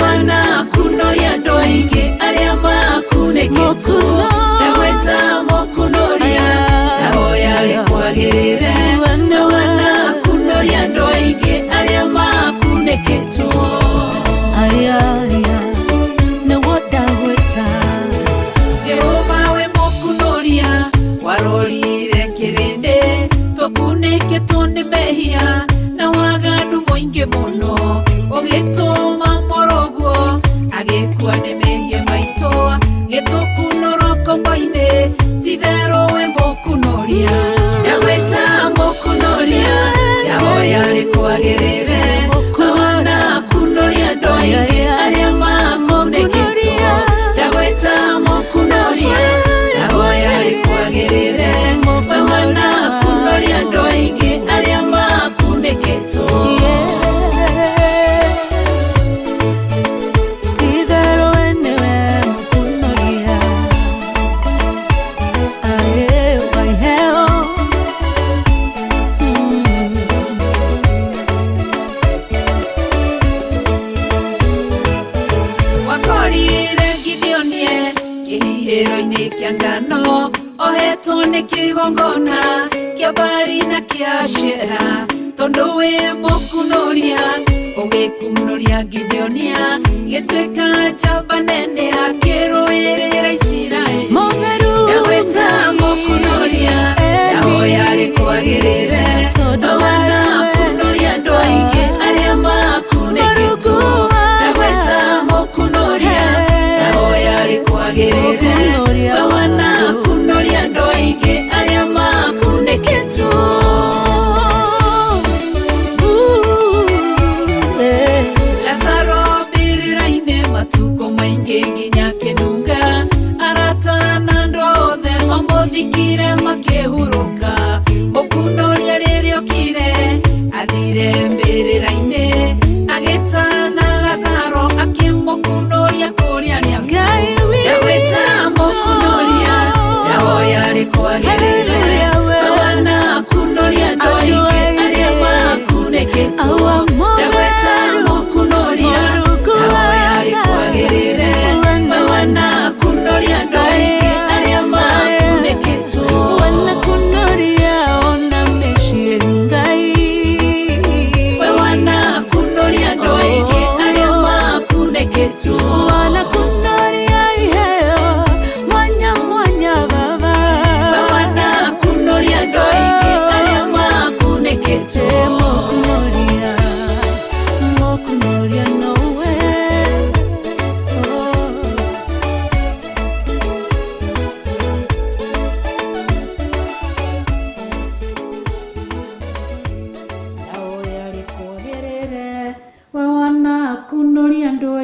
wana kũnoria andũ aingĩ arĩa makunĩkĩtwo. Ndagwĩta mũkũnoria, ndahoya rĩkwagĩrĩre wana kũnoria andũ aingĩ arĩa makunĩkĩtwo. Jehova we mũkũnoria, warorire kĩrĩndĩ tũkunĩkĩtwo nĩ mehia na waganu mũingĩ mũno. Ũgĩtũma Mũrũguo agĩkua nĩ mehia maitũ, gĩtũkunũra ũkombo-inĩ. Ti-therũ we mũkũnoria, ndagwĩta mũkũnoria, ndahoya rĩkwagĩrĩre wana kũnoria andũ aingĩ arĩa makunĩkĩtwo. Ndagwĩta mũkũnoria, ndahoya rĩkwagĩrĩre wana kũnoria andũ aingĩ arĩa makunĩkĩtwo. Ti-therũ we nĩwe mũkũnoria, waiheo. Wakorire Gideonie kĩhihĩro-inĩ kĩa ngano, ohetwo nĩ kĩgongona kĩa Baali na kĩa Ashera. Tondũ wĩ mũkũnoria, ũgĩkũnoria Gideonia, gĩtuĩka njamba nene akĩrũĩrĩra Isiraeli. Ndagwĩta mũkũnoria, ndahoya rĩkwagĩrĩre wana kũnoria andũ aingĩ arĩa makunĩkĩtwo. Ndagwĩta mũkũnoria, ndahoya rĩkwagĩrĩre wana kũnoria andũ aingĩ arĩa makunĩkĩtwo.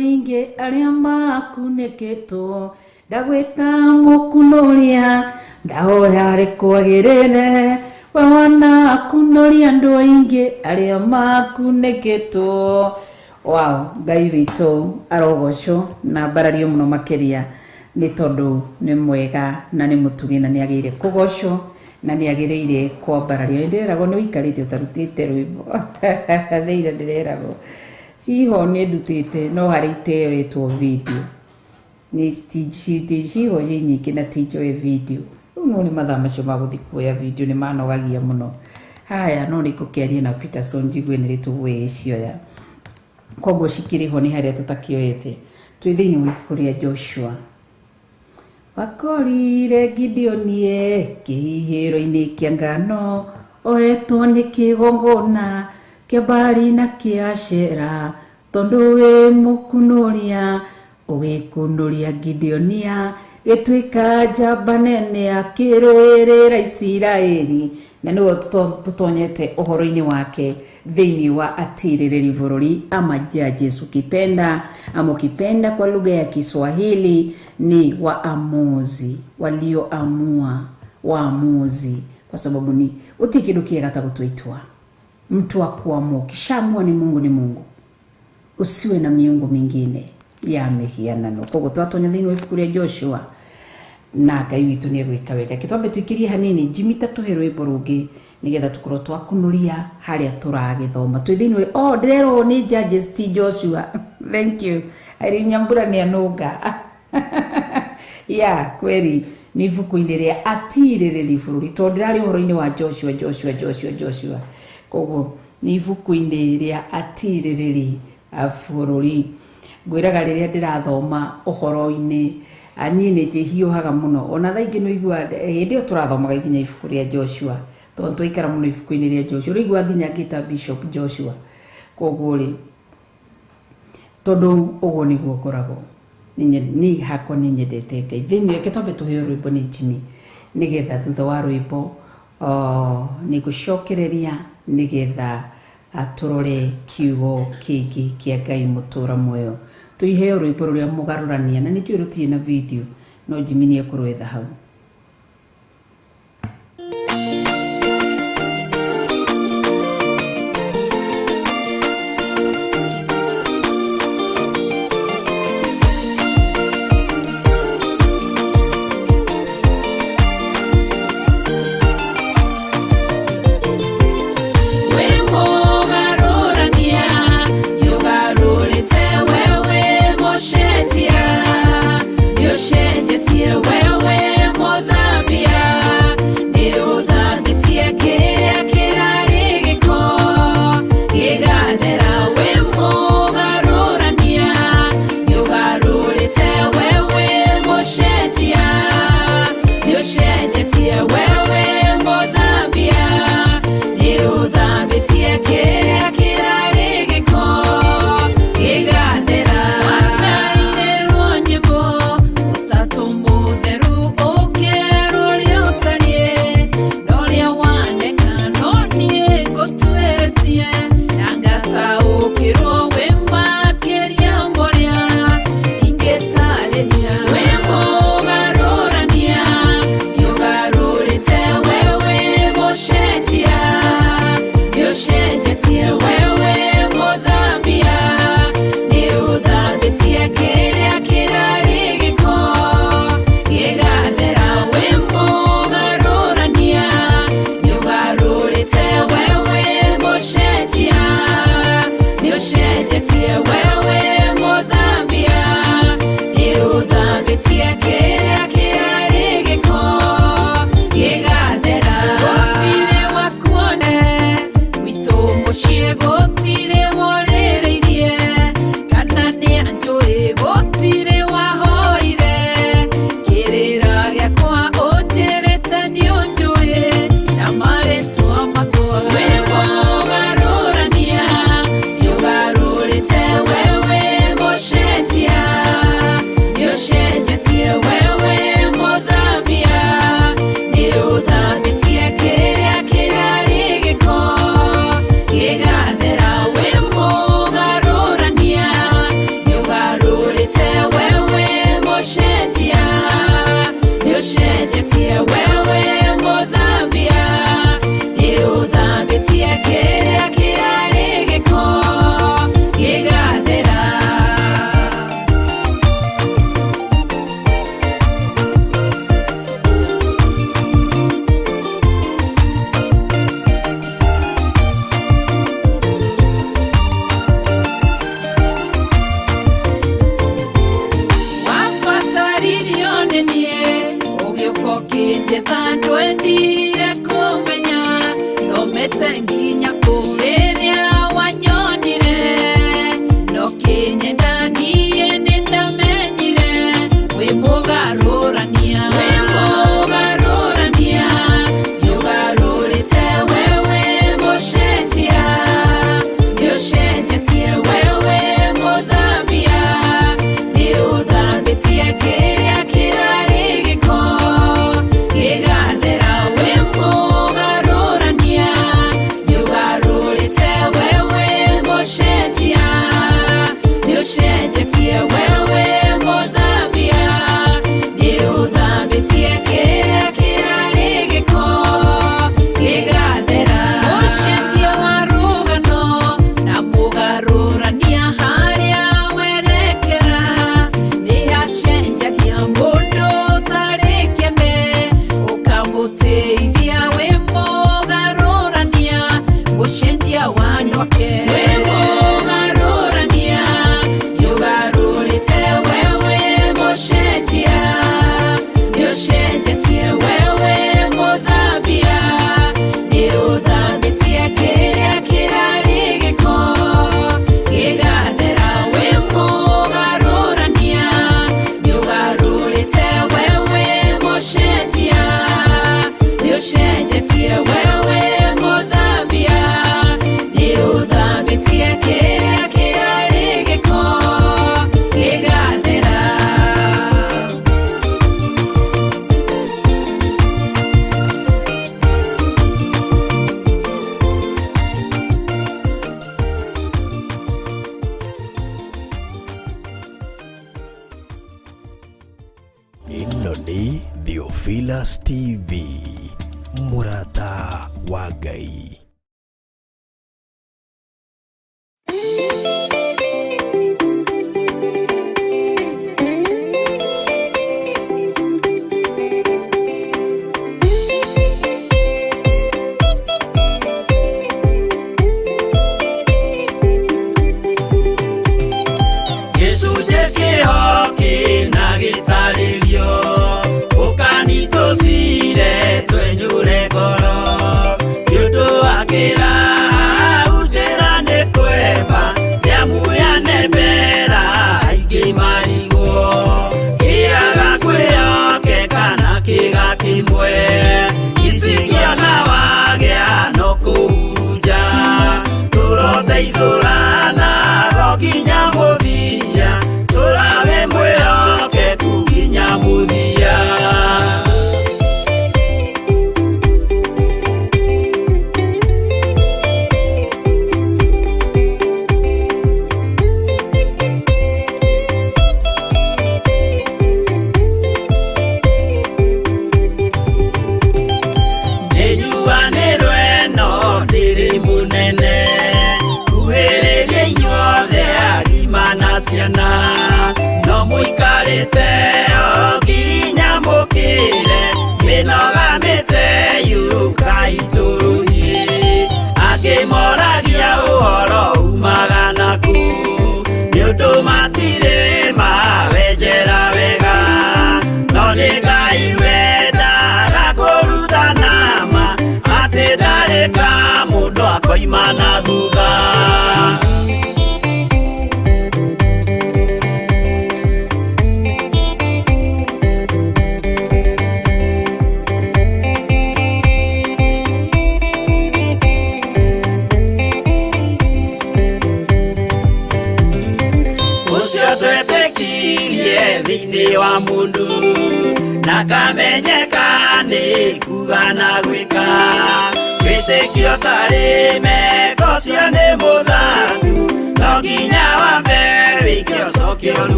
aingi aria makunĩkĩtwo ndagwĩta mũkunoria ndahoya rĩkwagĩrĩre we wanakunoria andũ aingĩ arĩa makunĩkĩtwo. Wow, Ngai witũ arogocwo na mbarario mũno makĩria nĩ tondũ nĩ mwega na nĩ mũtugi na nĩ agĩrĩire kũgocwo na nĩ agĩrĩire kwambarario. Ndĩreragwo nĩ ũikarĩte ũtarutĩte rwĩmbo thĩire ndĩreragwo ciho nĩ ndutĩte no harĩ iteo ĩtwo video nĩ ciho nyingĩ na tinjoe video rĩu no nĩ mathaa macio magũthiĩ kuoya video nĩ manogagia mũno. Haya no nĩ kũkĩaria na Peterson njigue nĩ rĩtũgũĩ cioya koguo cikĩrĩ ho nĩ harĩa tũtakĩoete twĩ thĩinĩ wa ibuku rĩa Joshua. Wakorire Gideonie kĩhihĩro-inĩ kĩa ngano oetwo nĩ kĩgongona kĩa Baali na kĩa Ashera tondũ wĩ mũkunoria ũgĩkunoria Gideonia gĩtuĩka njamba nene akĩrũĩrĩra Isiraeli. Na nĩguo tũtonyete ũhoro-inĩ wake thĩinĩ wa atirĩrĩri bũrũri ama judges ukipenda ama ukipenda kwa lugha ya Kiswahili ni waamuzi, walioamua, waamuzi, kwa sababu ni utikidu kiega ta gũtwĩtwa mtu wa kuamua. Kishaamua ni Mungu, ni Mungu, usiwe na miungu mingine ya mihianano. Koguo twatonya thĩinĩ wa ibuku rĩa Joshua na Ngai witũ nĩ egwĩka wega. Kĩtwambe tũikĩrie hanini Jimmy tũhe rwĩmbo rũngĩ nĩgetha tũkorwo twakunuria harĩa tũragĩthoma twĩ thĩinĩ wa ndĩrerwo nĩ Judges ti Joshua. Thank you Irene Nyambura nĩ anũnga kweri nĩ ibuku-inĩ rĩa atirĩrĩri bũrũri tondũ ndĩrarĩ ũhoro-inĩ wa Joshua. Koguo nĩ ibuku-inĩ rĩa atirĩrĩri bũrũri. Ngwĩraga rĩrĩa ndĩrathoma ũhoro-inĩ niĩ nĩ njĩhiũhaga mũno ona thaa ingĩ no igua hĩndĩ ĩyo tũrathomaga nginya ibuku rĩa Joshua tondũ twaikara mũno ibuku-inĩ rĩa Joshua rĩigua nginya ngĩta Bishop Joshua. Koguo rĩ tondũ ũguo nĩguo ngoragwo niĩ hakwa nĩ nyendete Ngai. Thĩinĩ reke twambe tũheo rwĩmbo nĩ Jimmy nĩgetha thutha wa rwĩmbo nĩ ngũcokereria nĩgetha atũrore kiugo kĩngĩ kĩa Ngai mũtũra muoyo. Tũiheo rwĩmbo rũrĩa mũgarũrania na nĩ njũĩ rũtirĩ na video no Jimmy nĩ ekũrwetha hau. Wewe ĩno nĩ Theophilus TV, mũrata wa Ngai.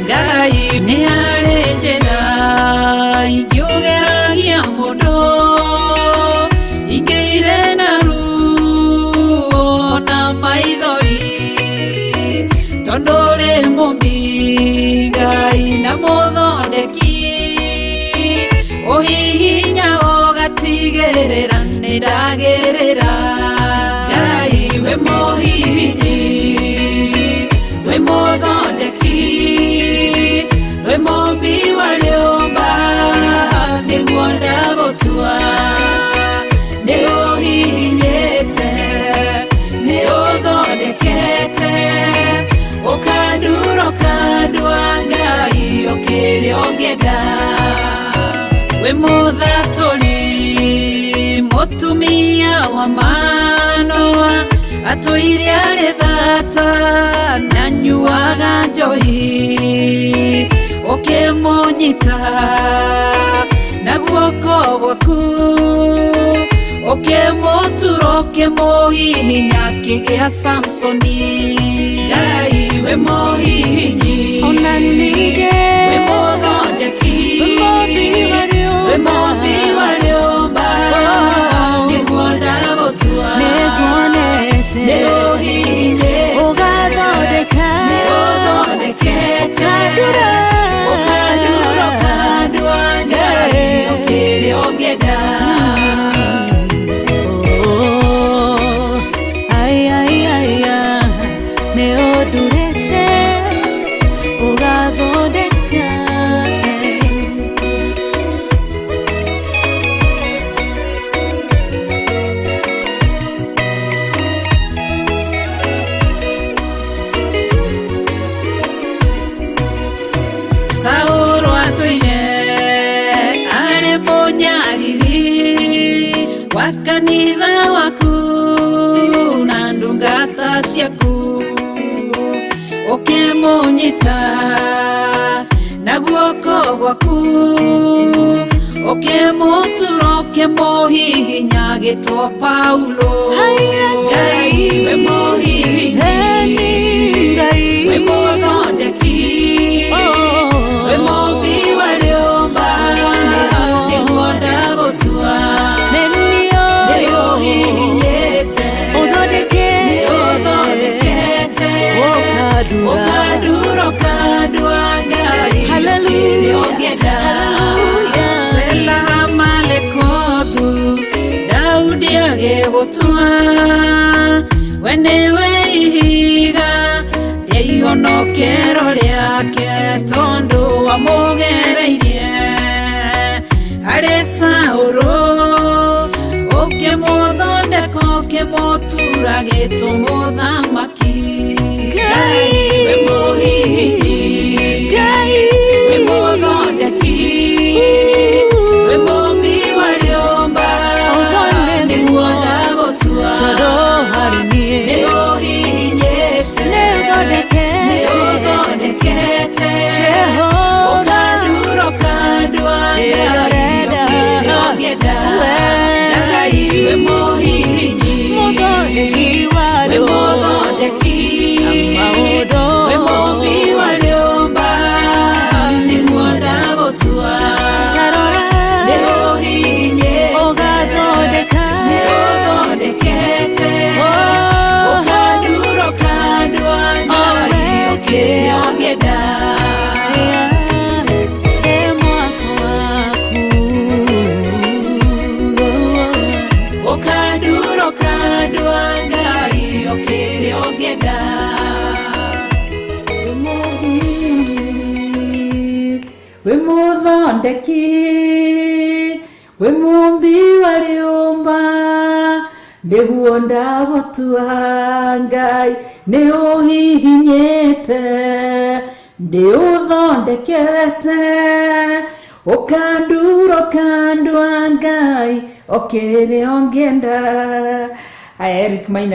Ngai ni arejera, igiogeragia mũno we mombi Ngai na muthondeki uhihinya ugatigerera nindagirira Ngai we muhihinyi we muthondeki we mombi wa riumba niguo ndagutua ni uhihinyite ni uthondekete ukanduro kandwa Ngai ukiri ongenda we muthaturi mutumia wa Manoa atuire ari thata na nyuaga njohi ukimunyita na guoko gwaku ukimuturo ukimuhihinya kigia Samsoni Ngai we muhihinyi ona nige we muthondeki we mombi wa riumba niguo ndagutua niguonete niuhihinyite ugathondeka niuthondekete ukanduro kandwa Ngai ukiri ongenda neodurete ugathondeka Sauro atuire ari munyariri wa kanitha waku na ndungata ciaku ukimunyita na guoko gwaku ukimuturo ukimuhihinya gitwa Paulo Ngai we muhihinyi we muthondeki we mombi wa riumba niguo ndagutua niuhihinyite uthondekete ukanduro kandwa Ngai ukiri ongenda Sela malekothu Daudi agigutua we niwe ihiga ihonokero riake tondu wamugereirie hari Sauro ukimuthondeka ukimutura gitumuthamaki Ngai we muhihinyi we muthondeki we mombi wa riumba niguo ndagutua niuhihinyite niuthondekete ukanduro kandwa Ngai ukiri ongenda Ngai we muhihinyi we muthondeki we mombi wa riumba niguo ndagutua niuhihinyite niuthondekete ukanduro kandwa Ngai ukiri ongenda ukanduro kandwa Ngai ukiri ongenda we muthondeki we mombi wa riumba niguo ndagutua Ngai niuhihinyite ndiuthondekete ukanduro kandwa Ngai ukiri ongenda Eric Maina